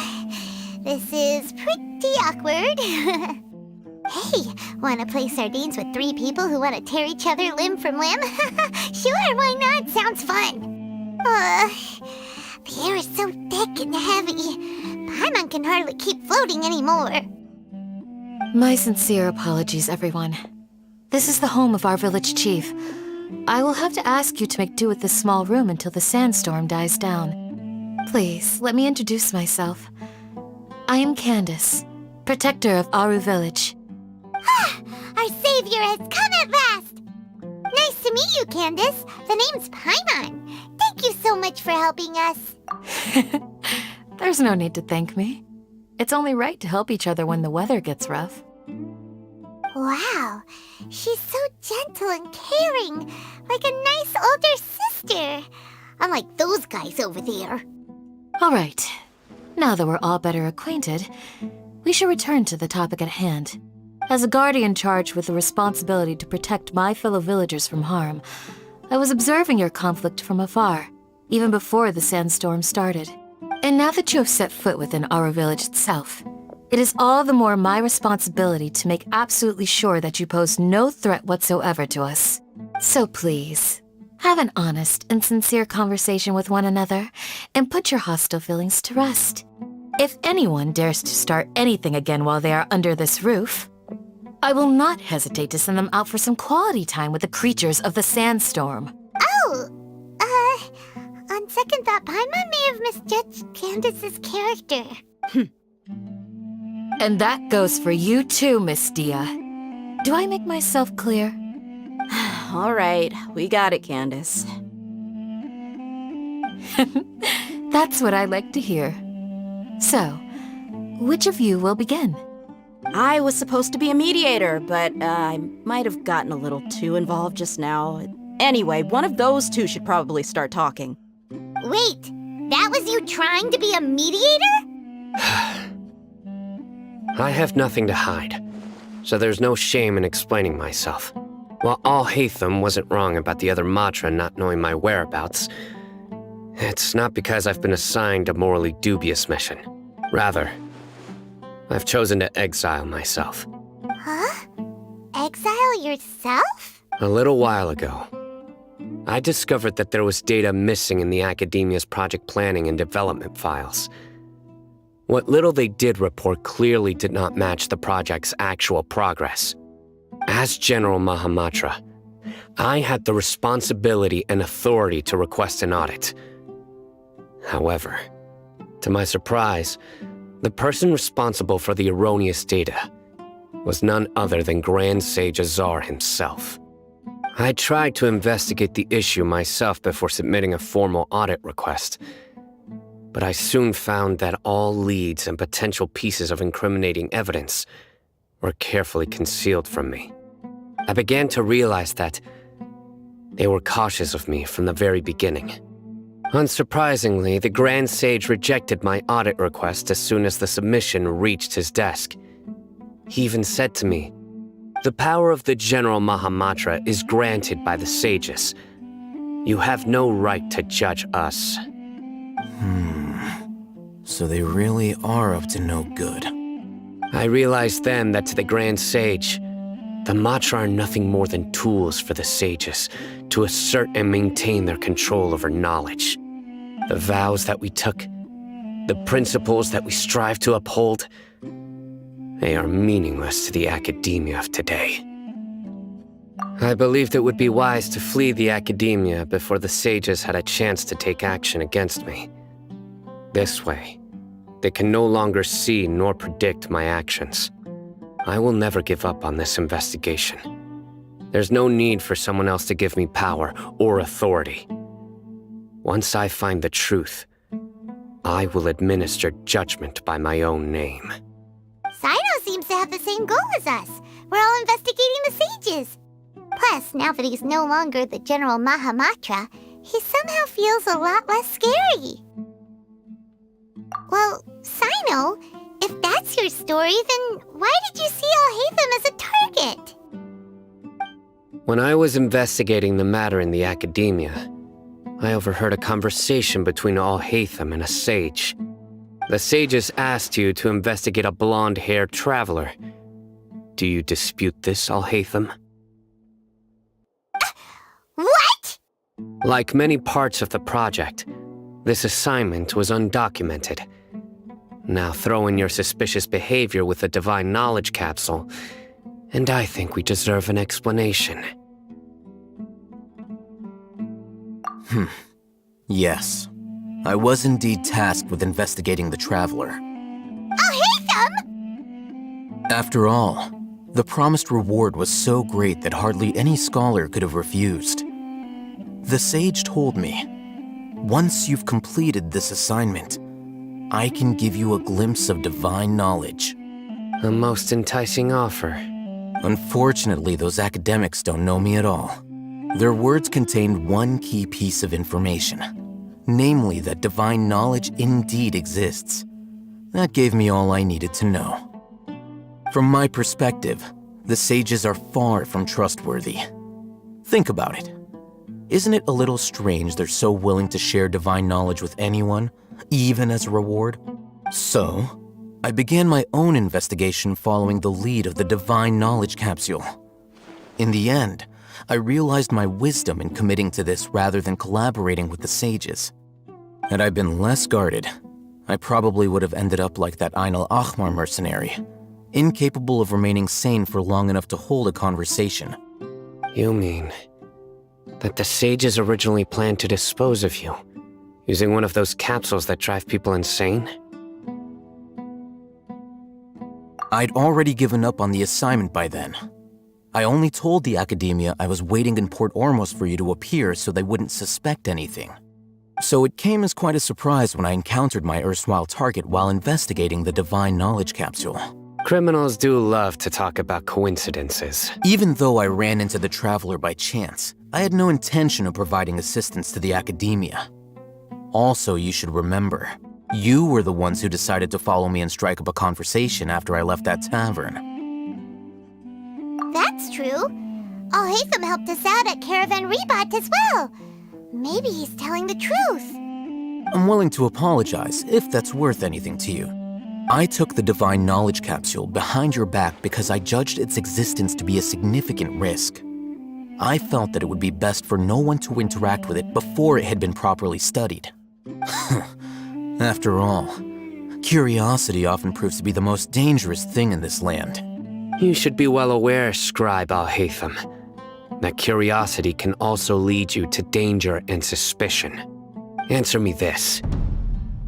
this is pretty awkward. Hey, wanna play sardines with 3 people who wanna tear each other limb from limb? Sure, why not? Sounds fun. The air is so thick and heavy. Paimon can hardly keep floating anymore. My sincere apologies, everyone. This is the home of our village chief. I will have to ask you to make do with this small room until the sandstorm dies down. Please, let me introduce myself. I am Candace, protector of Aru Village. I Our savior has come at last! Nice to meet you, Candace. The name's Paimon. Thank you so much for helping us. There's no need to thank me. It's only right to help each other when the weather gets rough. Wow, she's so gentle and caring, like a nice older sister. Unlike those guys over there. All right. Now that we're all better acquainted, we should return to the topic at hand. As a guardian charged with the responsibility to protect my fellow villagers from harm, I was observing your conflict from afar, even before the sandstorm started. And now that you have set foot within our village itself, it is all the more my responsibility to make absolutely sure that you pose no threat whatsoever to us. So please, have an honest and sincere conversation with one another, and put your hostile feelings to rest. If anyone dares to start anything again while they are under this roof, I will not hesitate to send them out for some quality time with the creatures of the sandstorm. Oh, on second thought, Paimon may have misjudged Candace's character. And that goes for you too, Miss Dia. Do I make myself clear? All right, we got it, Candace. That's what I like to hear. So, which of you will begin? I was supposed to be a mediator, but I might have gotten a little too involved just now. Anyway, one of those two should probably start talking. Wait, that was you trying to be a mediator? I have nothing to hide, so there's no shame in explaining myself. While Al-Haytham wasn't wrong about the other Matra not knowing my whereabouts, it's not because I've been assigned a morally dubious mission. Rather, I've chosen to exile myself. Huh? Exile yourself? A little while ago, I discovered that there was data missing in the Academia's project planning and development files. What little they did report clearly did not match the project's actual progress. As General Mahamatra, I had the responsibility and authority to request an audit. However, to my surprise, the person responsible for the erroneous data was none other than Grand Sage Azar himself. I tried to investigate the issue myself before submitting a formal audit request, but I soon found that all leads and potential pieces of incriminating evidence were carefully concealed from me. I began to realize that they were cautious of me from the very beginning. Unsurprisingly, the Grand Sage rejected my audit request as soon as the submission reached his desk. He even said to me, "The power of the General Mahamatra is granted by the sages. You have no right to judge us." So they really are up to no good. I realized then that to the Grand Sage, the Matra are nothing more than tools for the sages to assert and maintain their control over knowledge. The vows that we took, the principles that we strive to uphold, they are meaningless to the academia of today. I believed it would be wise to flee the academia before the sages had a chance to take action against me. This way, they can no longer see nor predict my actions. I will never give up on this investigation. There's no need for someone else to give me power or authority. Once I find the truth, I will administer judgment by my own name. Sino seems to have the same goal as us. We're all investigating the sages. Plus, now that he's no longer the General Mahamatra, he somehow feels a lot less scary. Well, Sino, if that's your story, then why did you see Al-Haytham as a target? When I was investigating the matter in the academia, I overheard a conversation between Al-Haytham and a sage. The sages asked you to investigate a blonde-haired traveler. Do you dispute this, Al-Haytham? What? Like many parts of the project, this assignment was undocumented. Now throw in your suspicious behavior with the Divine Knowledge Capsule, and I think we deserve an explanation. Yes. I was indeed tasked with investigating the Traveler. Al-Haytham! After all, The promised reward was so great that hardly any scholar could have refused. The sage told me, once you've completed this assignment, I can give you a glimpse of divine knowledge. A most enticing offer. Unfortunately, those academics don't know me at all. Their words contained one key piece of information, namely that divine knowledge indeed exists. That gave me all I needed to know. From my perspective, the sages are far from trustworthy. Think about it. Isn't it a little strange they're so willing to share divine knowledge with anyone, even as a reward? So, I began my own investigation following the lead of the divine knowledge capsule. In the end, I realized my wisdom in committing to this rather than collaborating with the sages. Had I been less guarded, I probably would have ended up like that Ain al-Ahmar mercenary, incapable of remaining sane for long enough to hold a conversation. You mean that the sages originally planned to dispose of you, using one of those capsules that drive people insane? I'd already given up on the assignment by then. I only told the academia I was waiting in Port Ormos for you to appear so they wouldn't suspect anything. So it came as quite a surprise when I encountered my erstwhile target while investigating the divine knowledge capsule. Criminals do love to talk about coincidences. Even though I ran into the Traveler by chance, I had no intention of providing assistance to the academia. Also, you should remember, you were the ones who decided to follow me and strike up a conversation after I left that tavern. That's true. Al-Haytham helped us out at Caravan Rebat as well. Maybe he's telling the truth. I'm willing to apologize if that's worth anything to you. I took the divine knowledge capsule behind your back because I judged its existence to be a significant risk. I felt that it would be best for no one to interact with it before it had been properly studied. After all, curiosity often proves to be the most dangerous thing in this land. You should be well aware, Scribe Al-Haytham, that curiosity can also lead you to danger and suspicion. Answer me this.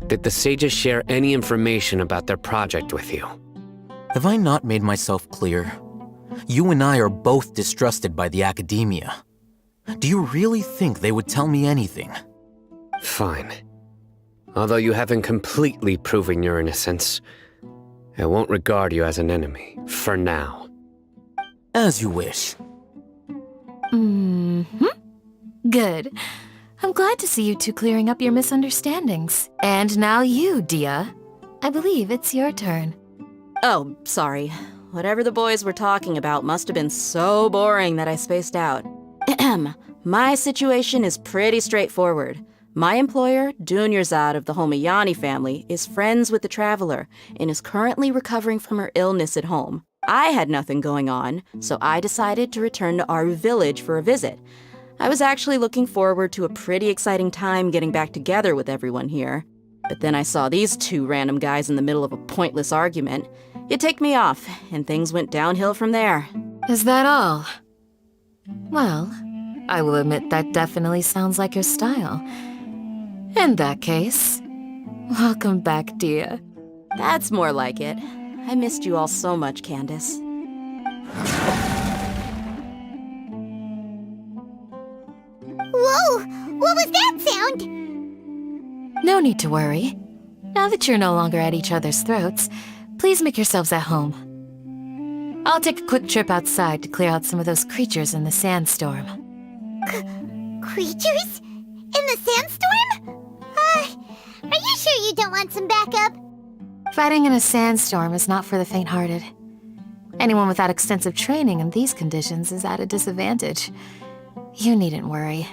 Did the sages share any information about their project with you? Have I not made myself clear? You and I are both distrusted by the academia. Do you really think they would tell me anything? Fine. Although you haven't completely proven your innocence, I won't regard you as an enemy, for now. As you wish. Good. I'm glad to see you two clearing up your misunderstandings. And now you, Dia. I believe it's your turn. Oh, sorry. Whatever the boys were talking about must have been so boring that I spaced out. My situation is pretty straightforward. My employer, Dunyarzad of the Homayani family, is friends with the Traveler and is currently recovering from her illness at home. I had nothing going on, so I decided to return to Aru village for a visit. I was actually looking forward to a pretty exciting time getting back together with everyone here. But then I saw these two random guys in the middle of a pointless argument. It ticked me off, and things went downhill from there. Is that all? Well, I will admit that definitely sounds like your style. In that case, welcome back, Dia. That's more like it. I missed you all so much, Candace. Whoa! What was that sound? No need to worry. Now that you're no longer at each other's throats, please make yourselves at home. I'll take a quick trip outside to clear out some of those creatures in the sandstorm. Creatures? In the sandstorm? Are you sure you don't want some backup? Fighting in a sandstorm is not for the faint-hearted. Anyone without extensive training in these conditions is at a disadvantage. You needn't worry.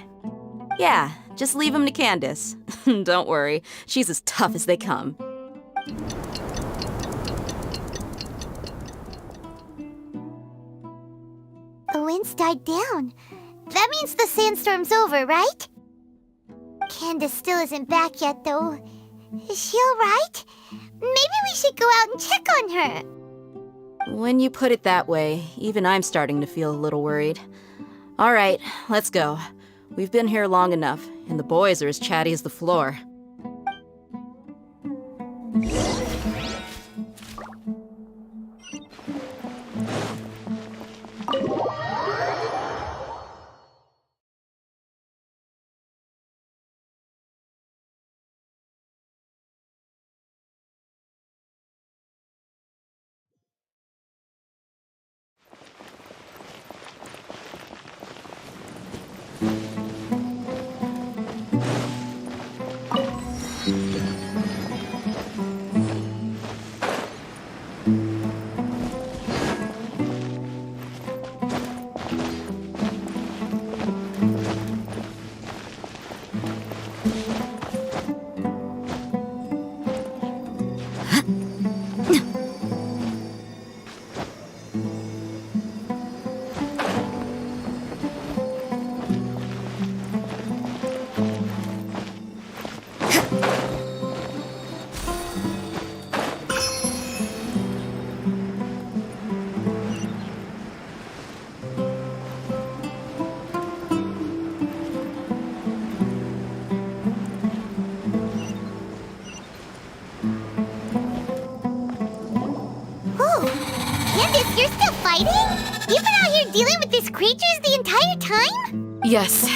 Yeah, just leave him to Candace. Don't worry, she's as tough as they come. The wind's died down. That means the sandstorm's over, right? Candace still isn't back yet, though. Is she alright? Maybe we should go out and check on her. When you put it that way, even I'm starting to feel a little worried. All right, let's go. We've been here long enough, and the boys are as chatty as the floor. been dealing with these creatures the entire time? Yes.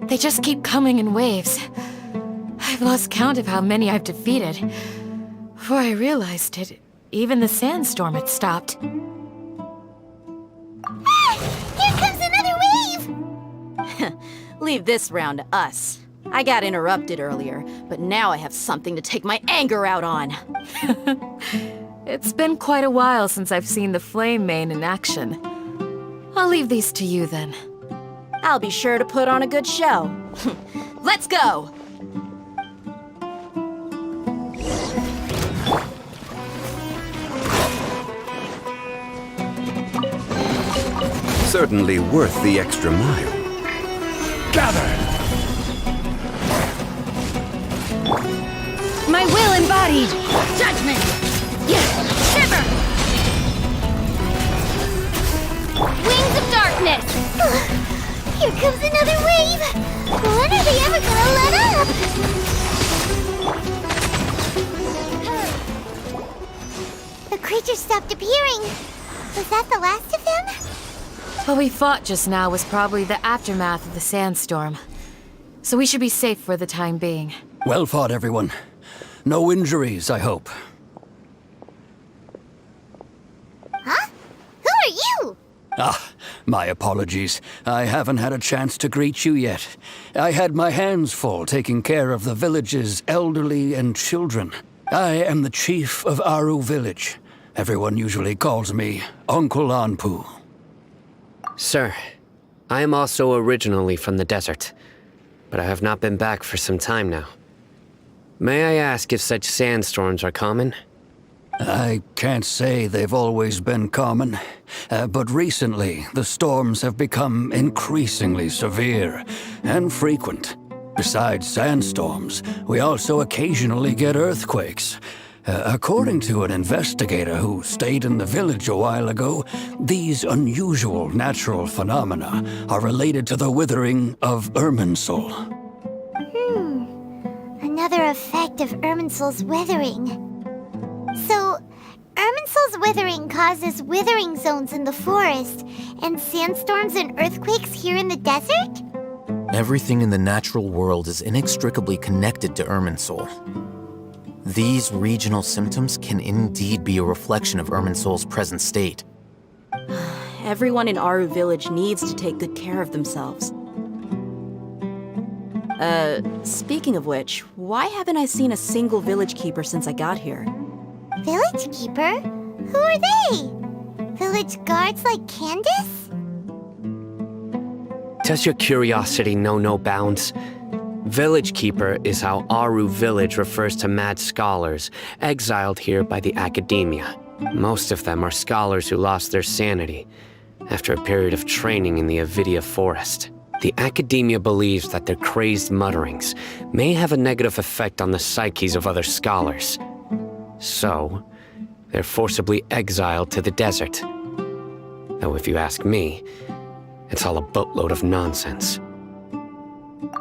They just keep coming in waves. I've lost count of how many I've defeated. Before I realized it, even the sandstorm had stopped. Ah! Here comes another wave! Leave this round to us. I got interrupted earlier, but now I have something to take my anger out on. It's been quite a while since I've seen the Flame Mane in action. I'll leave these to you then. I'll be sure to put on a good show. Let's go! Certainly worth the extra mile. Gather! My will embodied! Judgment! Yeah! Shiver! Wings of darkness! Here comes another wave! When are they ever gonna let up? The creatures stopped appearing. Was that the last of them? What we fought just now was probably the aftermath of the sandstorm. So we should be safe for the time being. Well fought, everyone. No injuries, I hope. Huh? Who are you? Ah, my apologies. I haven't had a chance to greet you yet. I had my hands full taking care of the village's elderly and children. I am the chief of Aru Village. Everyone usually calls me Uncle Anpu. Sir, I am also originally from the desert, but I have not been back for some time now. May I ask if such sandstorms are common? I can't say they've always been common, but recently the storms have become increasingly severe and frequent. Besides sandstorms, we also occasionally get earthquakes. According to an investigator who stayed in the village a while ago, these unusual natural phenomena are related to the withering of Irminsul. Another effect of Irminsul's withering. So, Irminsul's withering causes withering zones in the forest, and sandstorms and earthquakes here in the desert? Everything in the natural world is inextricably connected to Irminsul. These regional symptoms can indeed be a reflection of Irminsul's present state. Everyone in Aru Village needs to take good care of themselves. Speaking of which, why haven't I seen a single village keeper since I got here? Village keeper? Who are they? Village guards like Candace? Does your curiosity know no bounds? Village Keeper is how Aru Village refers to mad scholars, exiled here by the academia. Most of them are scholars who lost their sanity after a period of training in the Avidia forest. The academia believes that their crazed mutterings may have a negative effect on the psyches of other scholars. So, they're forcibly exiled to the desert. Though if you ask me, it's all a boatload of nonsense.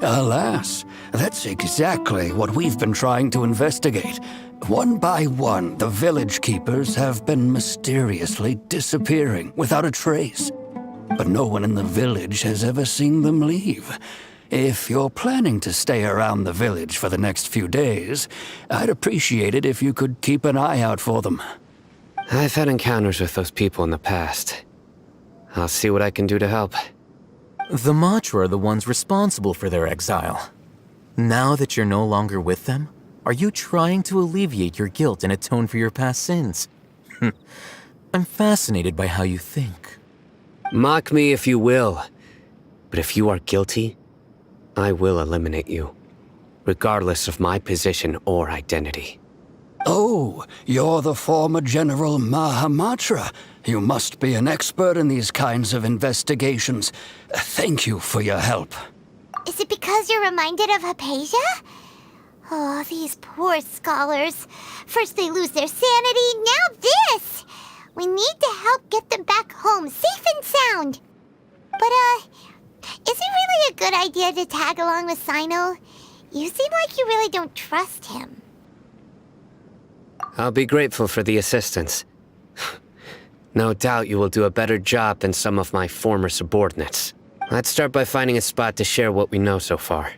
Alas, that's exactly what we've been trying to investigate. One by one, the village keepers have been mysteriously disappearing without a trace. But no one in the village has ever seen them leave. If you're planning to stay around the village for the next few days, I'd appreciate it if you could keep an eye out for them. I've had encounters with those people in the past. I'll see what I can do to help. The Matra are the ones responsible for their exile. Now that you're no longer with them, are you trying to alleviate your guilt and atone for your past sins? I'm fascinated by how you think. Mock me if you will, but if you are guilty, I will eliminate you, regardless of my position or identity. Oh, you're the former General Mahamatra. You must be an expert in these kinds of investigations. Thank you for your help. Is it because you're reminded of Hypatia? Oh, these poor scholars. First they lose their sanity, now this! We need to help get them back home, safe and sound. But, is it really a good idea to tag along with Sino? You seem like you really don't trust him. I'll be grateful for the assistance. No doubt you will do a better job than some of my former subordinates. Let's start by finding a spot to share what we know so far.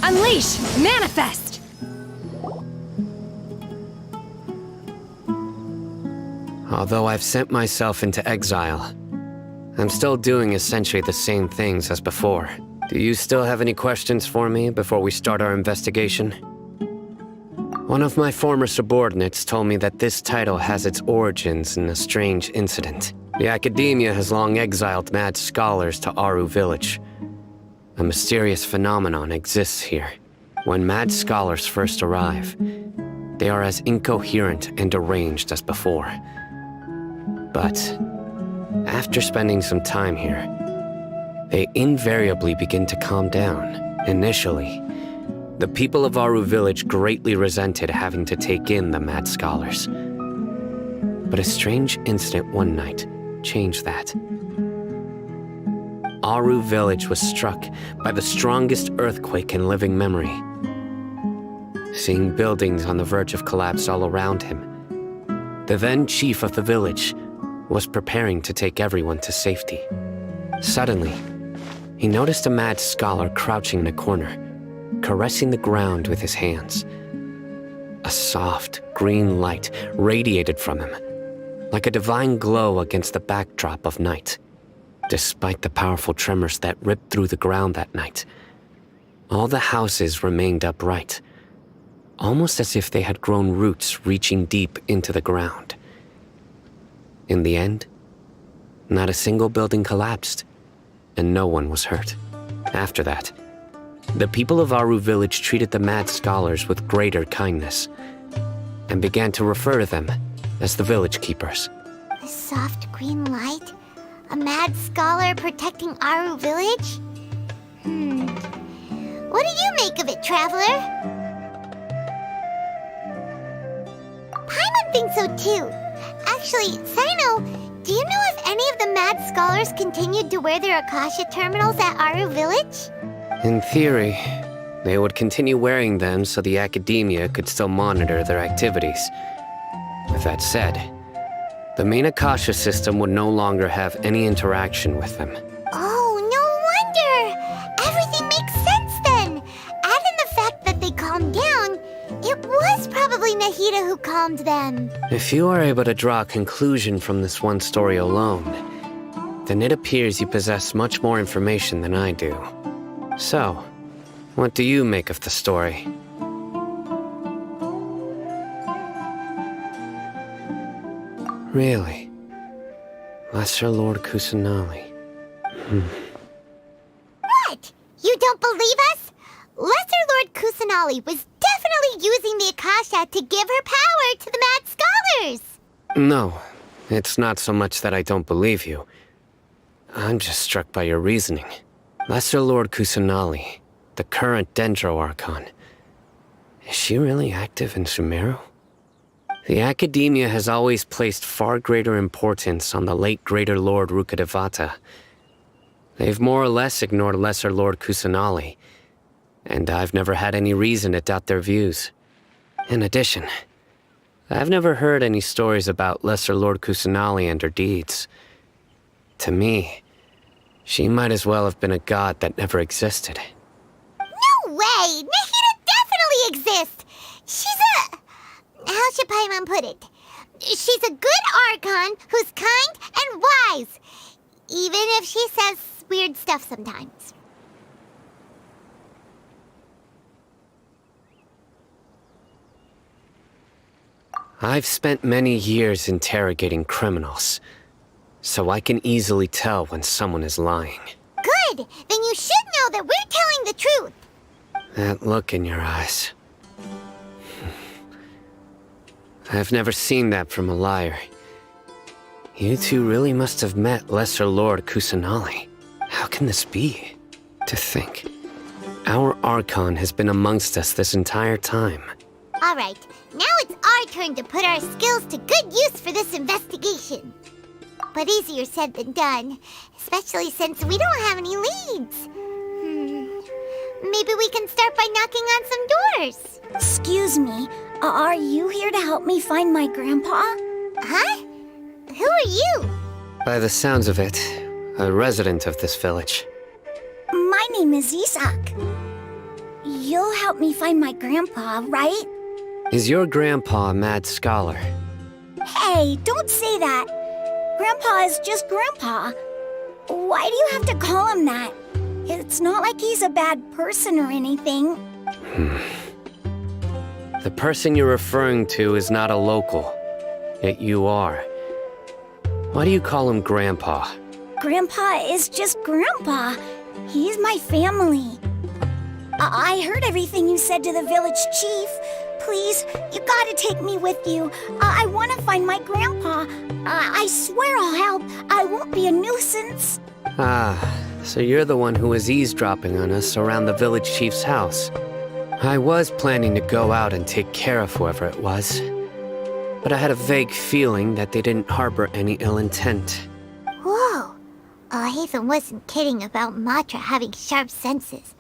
Unleash! Manifest! Although I've sent myself into exile, I'm still doing essentially the same things as before. Do you still have any questions for me before we start our investigation? One of my former subordinates told me that this title has its origins in a strange incident. The Academia has long exiled mad scholars to Aru Village. A mysterious phenomenon exists here. When mad scholars first arrive, they are as incoherent and deranged as before. But after spending some time here, they invariably begin to calm down. Initially, the people of Aru Village greatly resented having to take in the mad scholars. But a strange incident one night changed that. Aru Village was struck by the strongest earthquake in living memory. Seeing buildings on the verge of collapse all around him, the then chief of the village was preparing to take everyone to safety. Suddenly, he noticed a mad scholar crouching in a corner, caressing the ground with his hands. A soft, green light radiated from him, like a divine glow against the backdrop of night. Despite the powerful tremors that ripped through the ground that night, all the houses remained upright, almost as if they had grown roots reaching deep into the ground. In the end, not a single building collapsed, and no one was hurt. After that, the people of Aru Village treated the mad scholars with greater kindness, and began to refer to them as the village keepers. A soft green light? A mad scholar protecting Aru Village? What do you make of it, Traveler? Paimon thinks so too. Actually, Sino, do you know if any of the mad scholars continued to wear their Akasha terminals at Aru Village? In theory, they would continue wearing them so the Academia could still monitor their activities. With that said, the main Akasha system would no longer have any interaction with them. Oh, no wonder! Everything makes sense then! Add in the fact that they calmed down, it was probably Nahida who calmed them. If you are able to draw a conclusion from this one story alone, then it appears you possess much more information than I do. So, what do you make of the story? Really? Lesser Lord Kusanali. What? You don't believe us? Lesser Lord Kusanali was definitely using the Akasha to give her power to the mad scholars! No, it's not so much that I don't believe you. I'm just struck by your reasoning. Lesser Lord Kusanali, the current Dendro Archon, is she really active in Sumeru? The Academia has always placed far greater importance on the late Greater Lord Rukkhadevata. They've more or less ignored Lesser Lord Kusanali, and I've never had any reason to doubt their views. In addition, I've never heard any stories about Lesser Lord Kusanali and her deeds. To me, she might as well have been a god that never existed. No way! Nahida definitely exists! She's a... How should Paimon put it? She's a good Archon who's kind and wise, even if she says weird stuff sometimes. I've spent many years interrogating criminals, so I can easily tell when someone is lying. Good! Then you should know that we're telling the truth! That look in your eyes. I've never seen that from a liar. You two really must have met Lesser Lord Kusanali. How can this be? To think, Our Archon has been amongst us this entire time. Alright, now it's our turn to put our skills to good use for this investigation. But easier said than done, especially since we don't have any leads. Maybe we can start by knocking on some doors. Excuse me, are you here to help me find my grandpa? Huh? Who are you? By the sounds of it, a resident of this village. My name is Isak. You'll help me find my grandpa, right? Is your grandpa a mad scholar? Hey, don't say that. Grandpa is just Grandpa. Why do you have to call him that? It's not like he's a bad person or anything. The person you're referring to is not a local, yet you are. Why do you call him Grandpa? Grandpa is just Grandpa. He's my family. I heard everything you said to the village chief. Please, you gotta take me with you. I want to find my grandpa. I swear I'll help. I won't be a nuisance. Ah, so you're the one who was eavesdropping on us around the village chief's house. I was planning to go out and take care of whoever it was, but I had a vague feeling that they didn't harbor any ill intent. Whoa. Hatham wasn't kidding about Matra having sharp senses.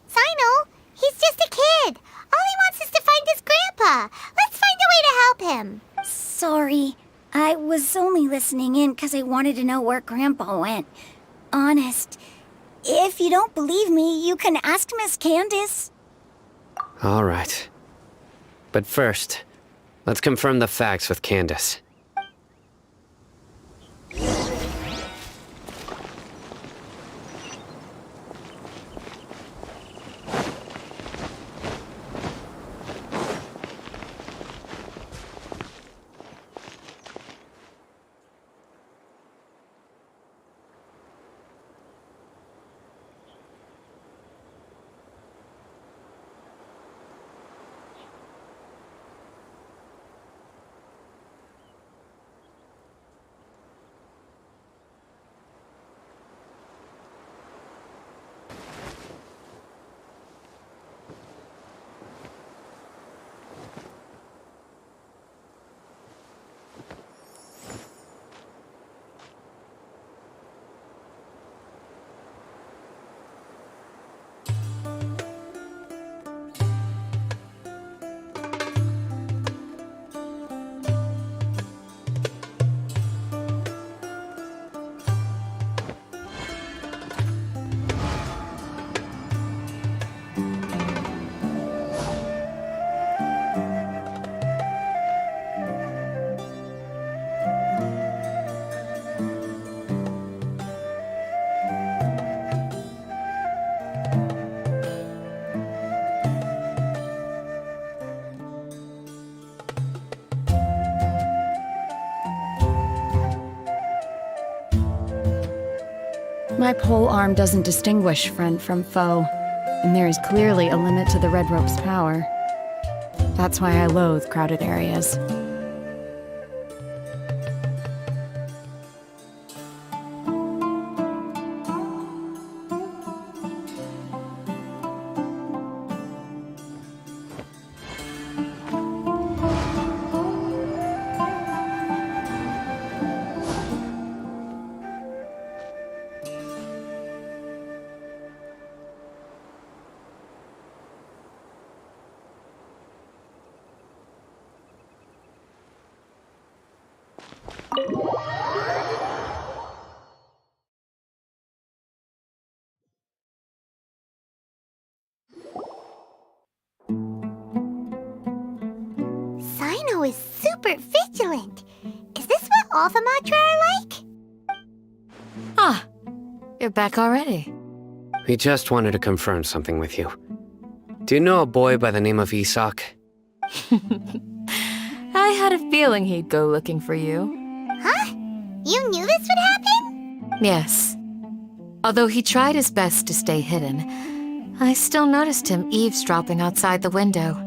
Sino, he's just a kid. All he wants is to find his grandpa. Let's find a way to help him. Sorry. I was only listening in because I wanted to know where Grandpa went. Honest. If you don't believe me, you can ask Miss Candace. All right. But first, let's confirm the facts with Candace. My pole arm doesn't distinguish friend from foe, and there is clearly a limit to the red rope's power. That's why I loathe crowded areas. Sino is super vigilant. Is this what all the Matra are like? Ah, you're back already. We just wanted to confirm something with you. Do you know a boy by the name of Isak? I had a feeling he'd go looking for you. Huh? You knew this would happen? Yes. Although he tried his best to stay hidden, I still noticed him eavesdropping outside the window.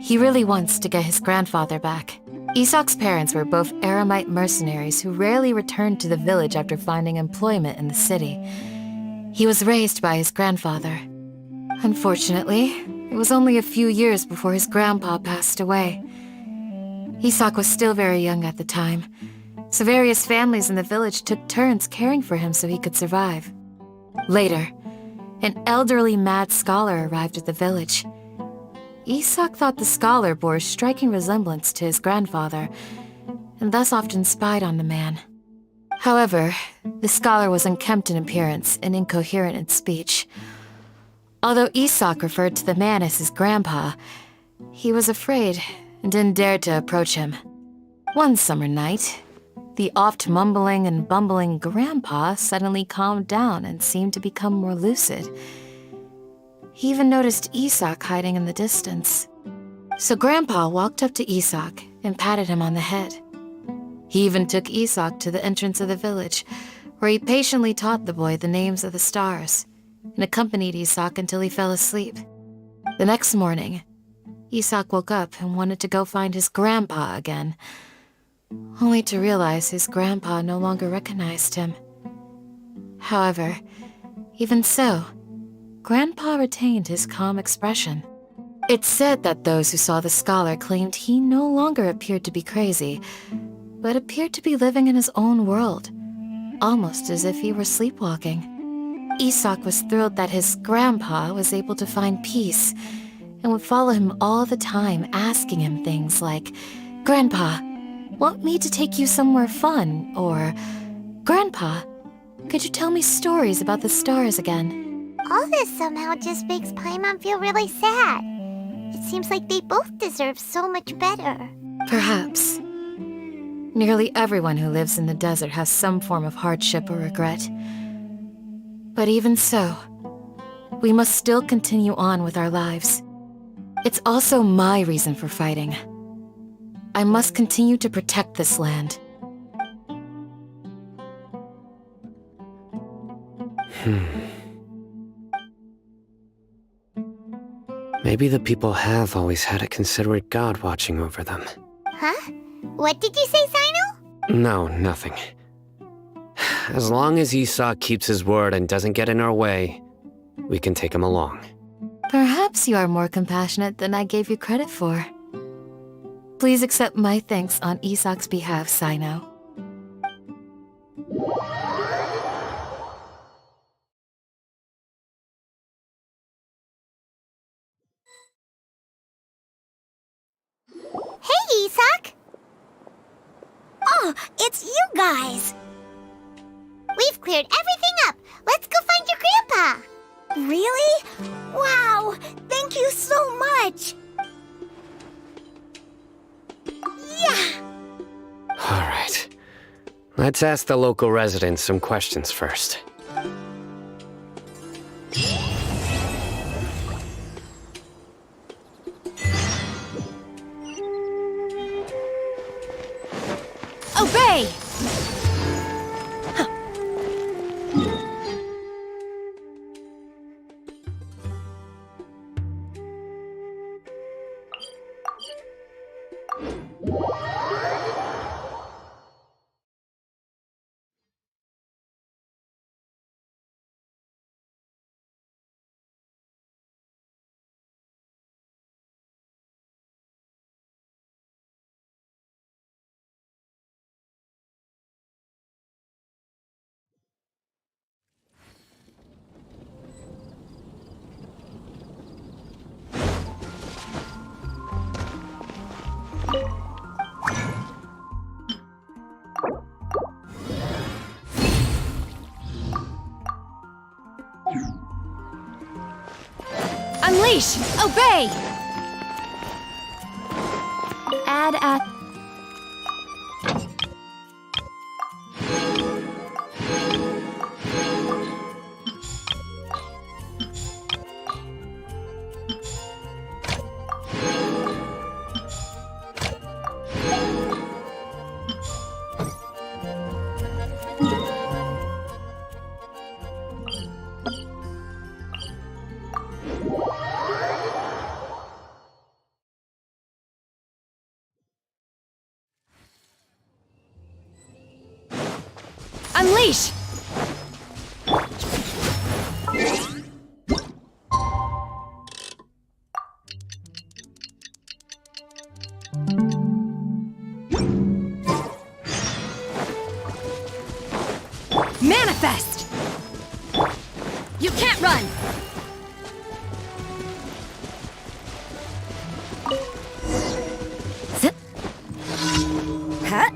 He really wants to get his grandfather back. Isak's parents were both Aramite mercenaries who rarely returned to the village after finding employment in the city. He was raised by his grandfather. Unfortunately, it was only a few years before his grandpa passed away. Isak was still very young at the time, so various families in the village took turns caring for him so he could survive. Later, an elderly mad scholar arrived at the village. Isak thought the scholar bore a striking resemblance to his grandfather, and thus often spied on the man. However, the scholar was unkempt in appearance and incoherent in speech. Although Isak referred to the man as his grandpa, he was afraid and didn't dare to approach him. One summer night, the oft mumbling and bumbling grandpa suddenly calmed down and seemed to become more lucid. He even noticed Isak hiding in the distance. So Grandpa walked up to Isak and patted him on the head. He even took Isak to the entrance of the village, where he patiently taught the boy the names of the stars, and accompanied Isak until he fell asleep. The next morning, Isak woke up and wanted to go find his grandpa again, only to realize his grandpa no longer recognized him. However, even so, Grandpa retained his calm expression. It's said that those who saw the scholar claimed he no longer appeared to be crazy, but appeared to be living in his own world, almost as if he were sleepwalking. Isak was thrilled that his grandpa was able to find peace and would follow him all the time, asking him things like, "Grandpa, want me to take you somewhere fun?" Or, "Grandpa, could you tell me stories about the stars again?" All this somehow just makes Paimon feel really sad. It seems like they both deserve so much better. Perhaps. Nearly everyone who lives in the desert has some form of hardship or regret. But even so, we must still continue on with our lives. It's also my reason for fighting. I must continue to protect this land. Maybe the people have always had a considerate god watching over them. Huh? What did you say, Sino? No, nothing. As long as Isak keeps his word and doesn't get in our way, we can take him along. Perhaps you are more compassionate than I gave you credit for. Please accept my thanks on Isak's behalf, Sino. Hey, Isak! Oh, it's you guys! We've cleared everything up. Let's go find your grandpa. Really? Wow! Thank you so much! Yeah! Alright. Let's ask the local residents some questions first. Obey! Unleash! Obey! Add at... Unleash! Manifest! You can't run! Huh?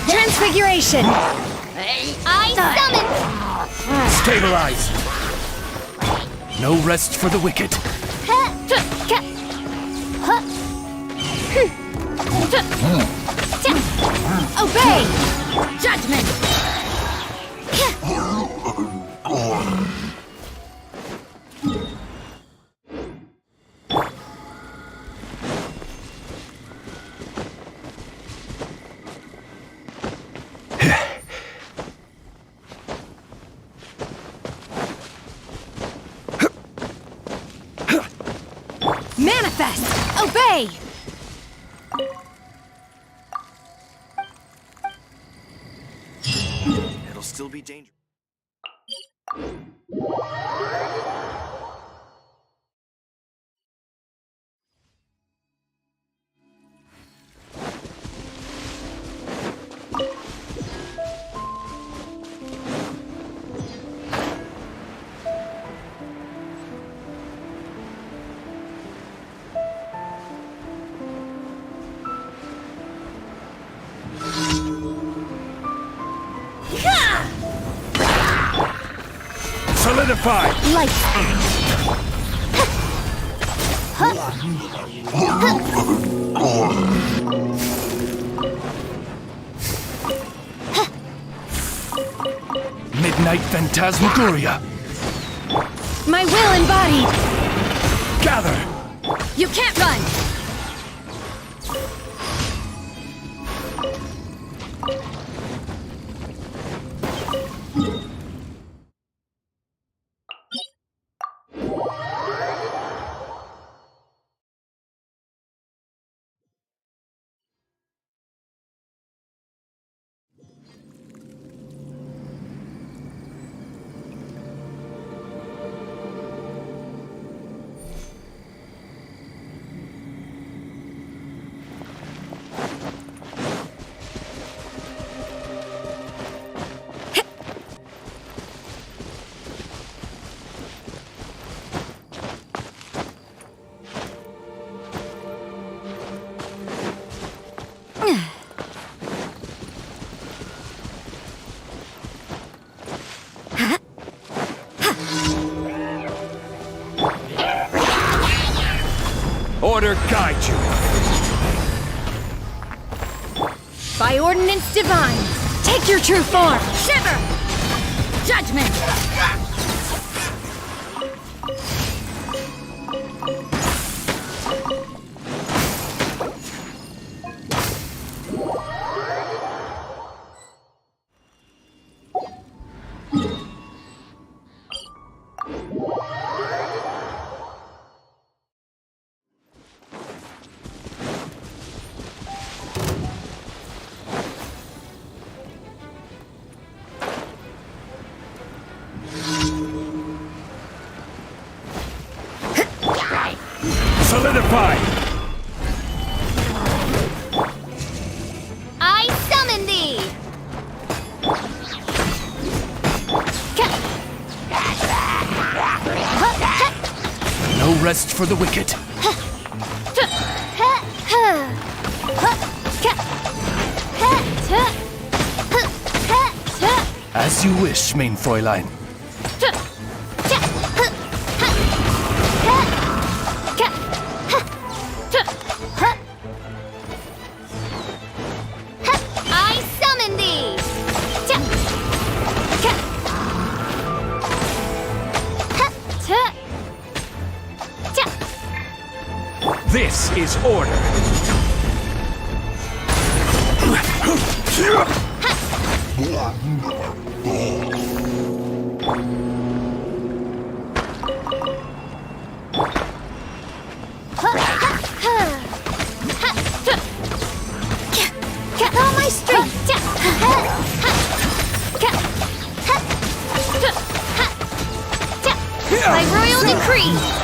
Transfiguration! I summon! Stabilize! No rest for the wicked. Obey! Judgment! Manifest! Obey! It'll still be dangerous. Solidify! Lights out! Midnight Phantasmagoria! My will embodied! Gather! You can't run! Order guide you. By ordinance divine, take your true form! Shiver! Judgment! Solidify! I summon thee! No rest for the wicked. As you wish, main Fräulein. I summon thee! This is order. With all my strength! By royal decree!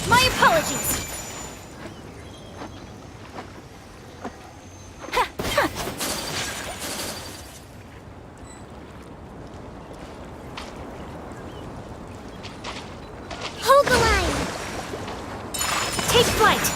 My apologies. Hold the line! Take flight.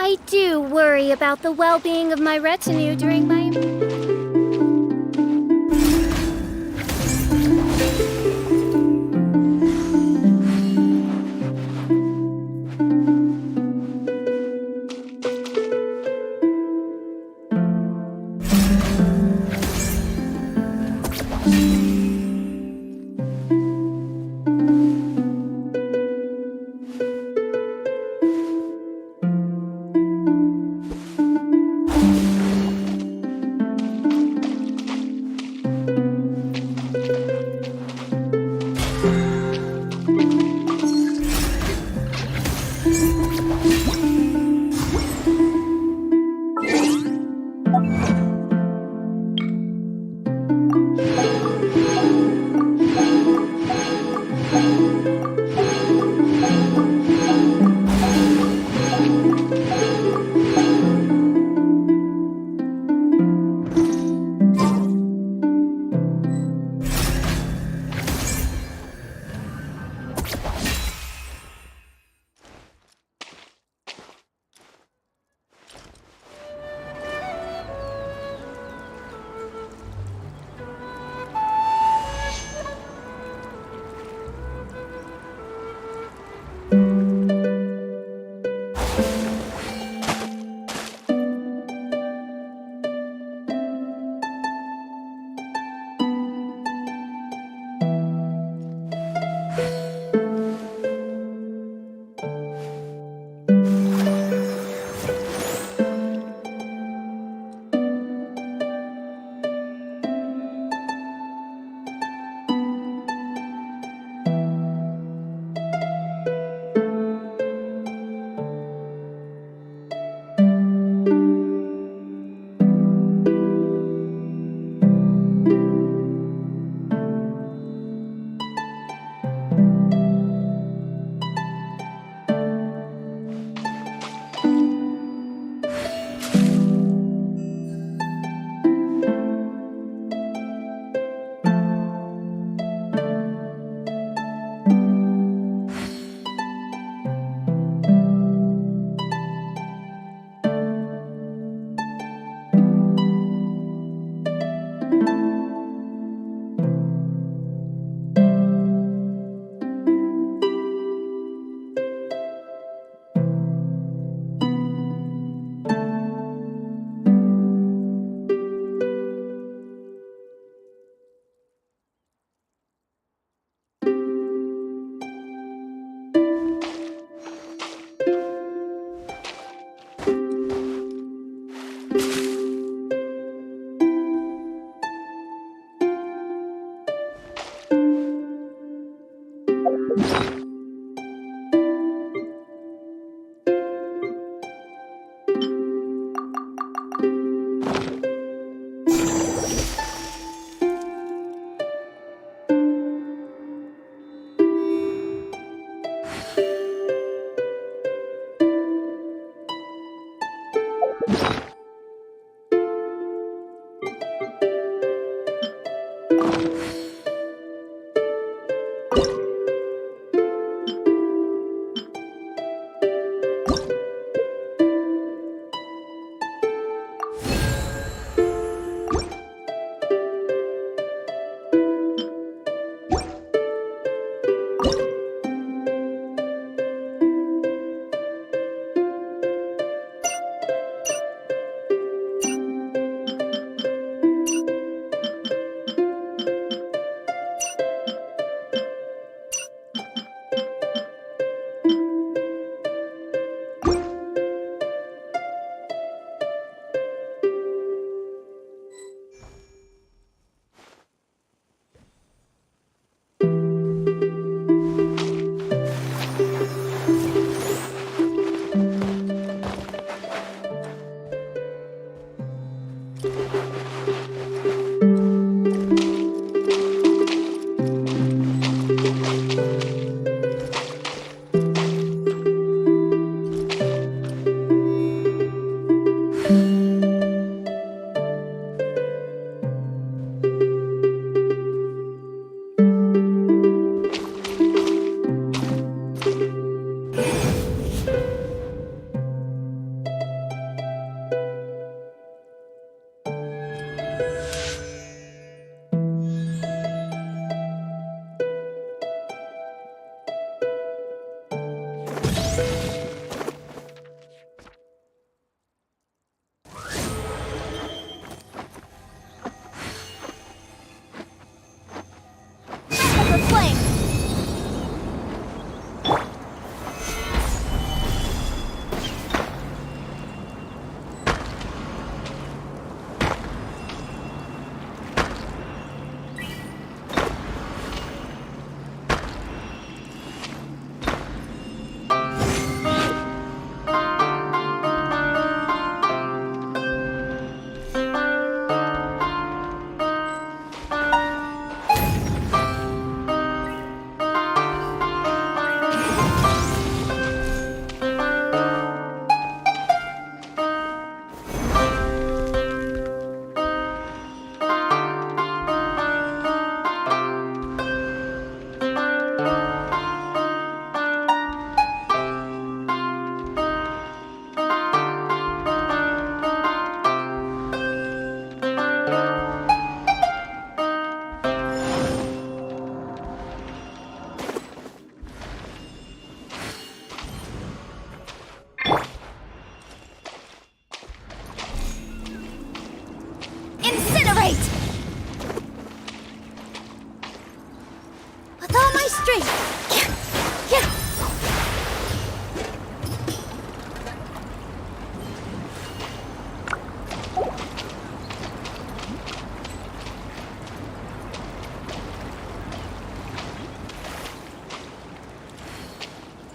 I do worry about the well-being of my retinue during my...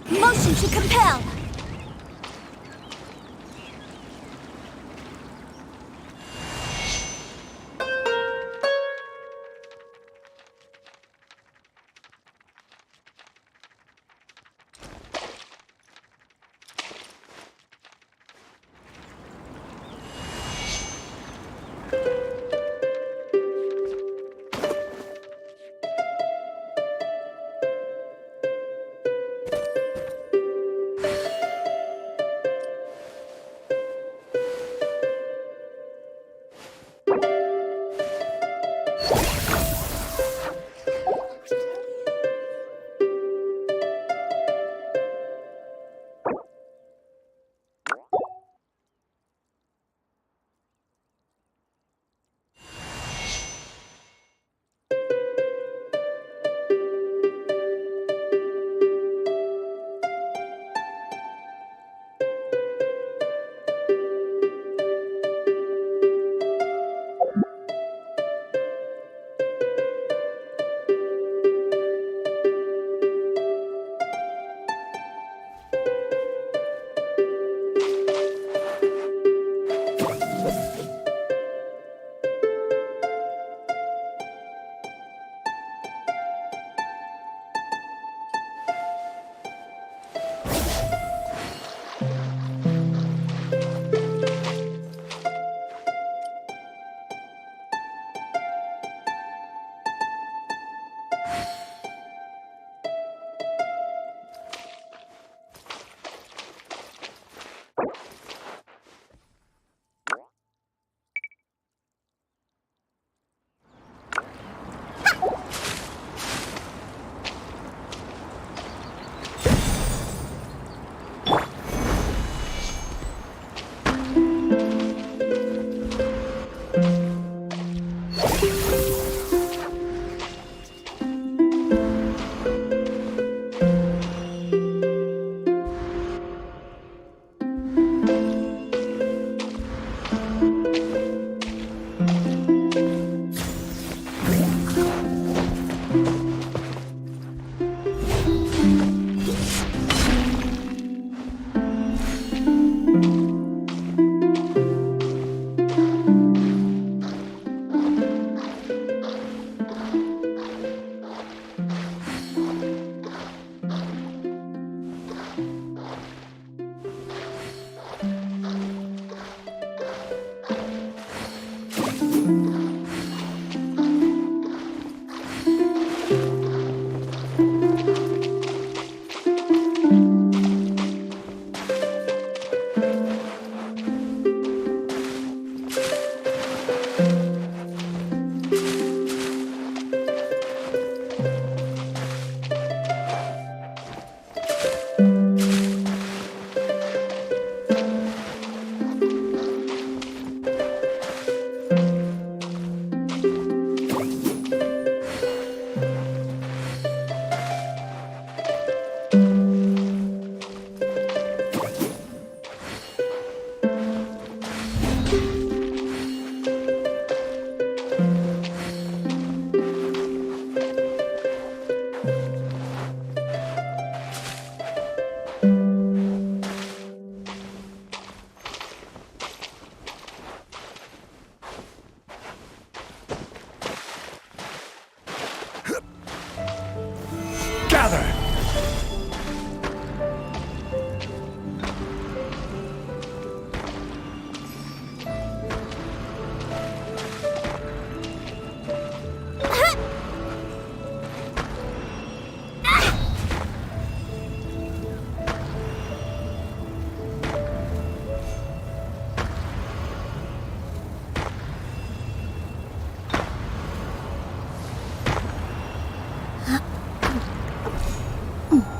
Motion to compel!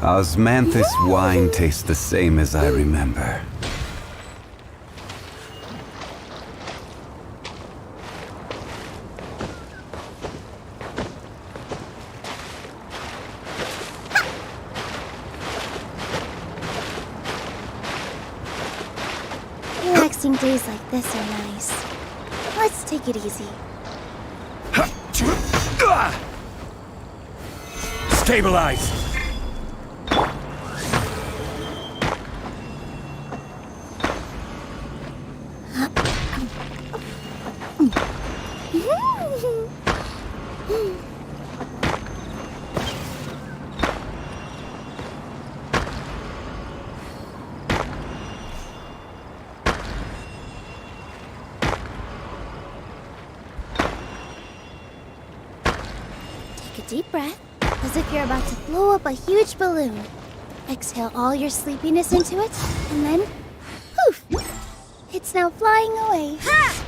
Osmanthus wine tastes the same as I remember. Relaxing days like this are nice. Let's take it easy. Stabilize! Take a deep breath, as if you're about to blow up a huge balloon. Exhale all your sleepiness into it, and then, poof! It's now flying away. Ha!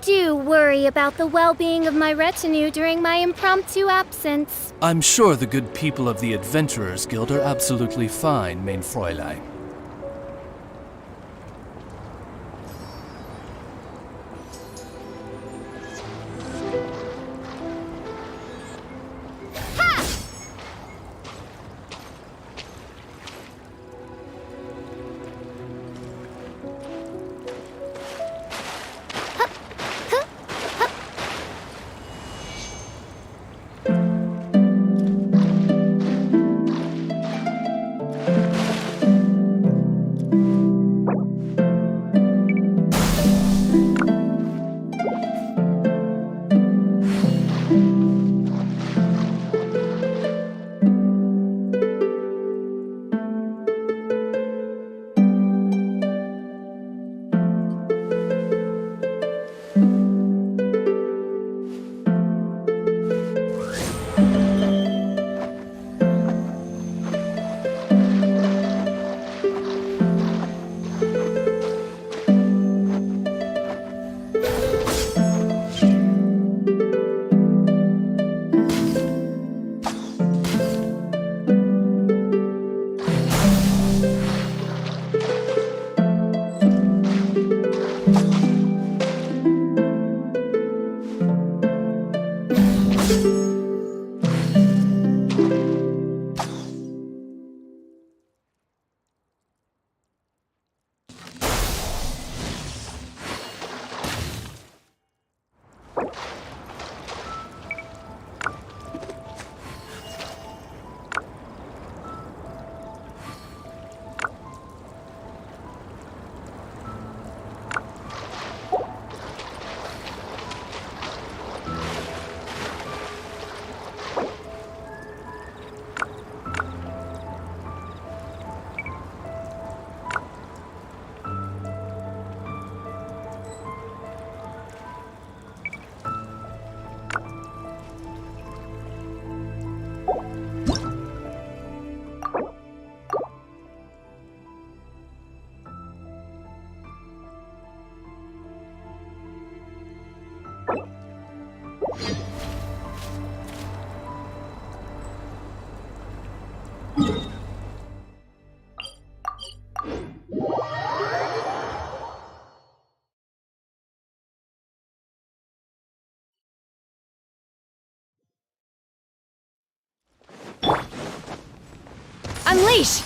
do worry about the well-being of my retinue during my impromptu absence. I'm sure the good people of the Adventurers Guild are absolutely fine, mein Fräulein. Unleash!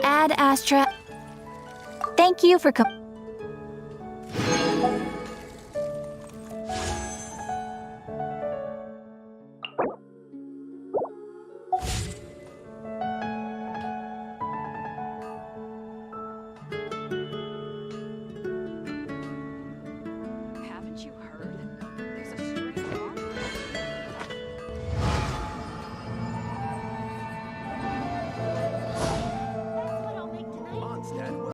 Ad Astra. Thank you for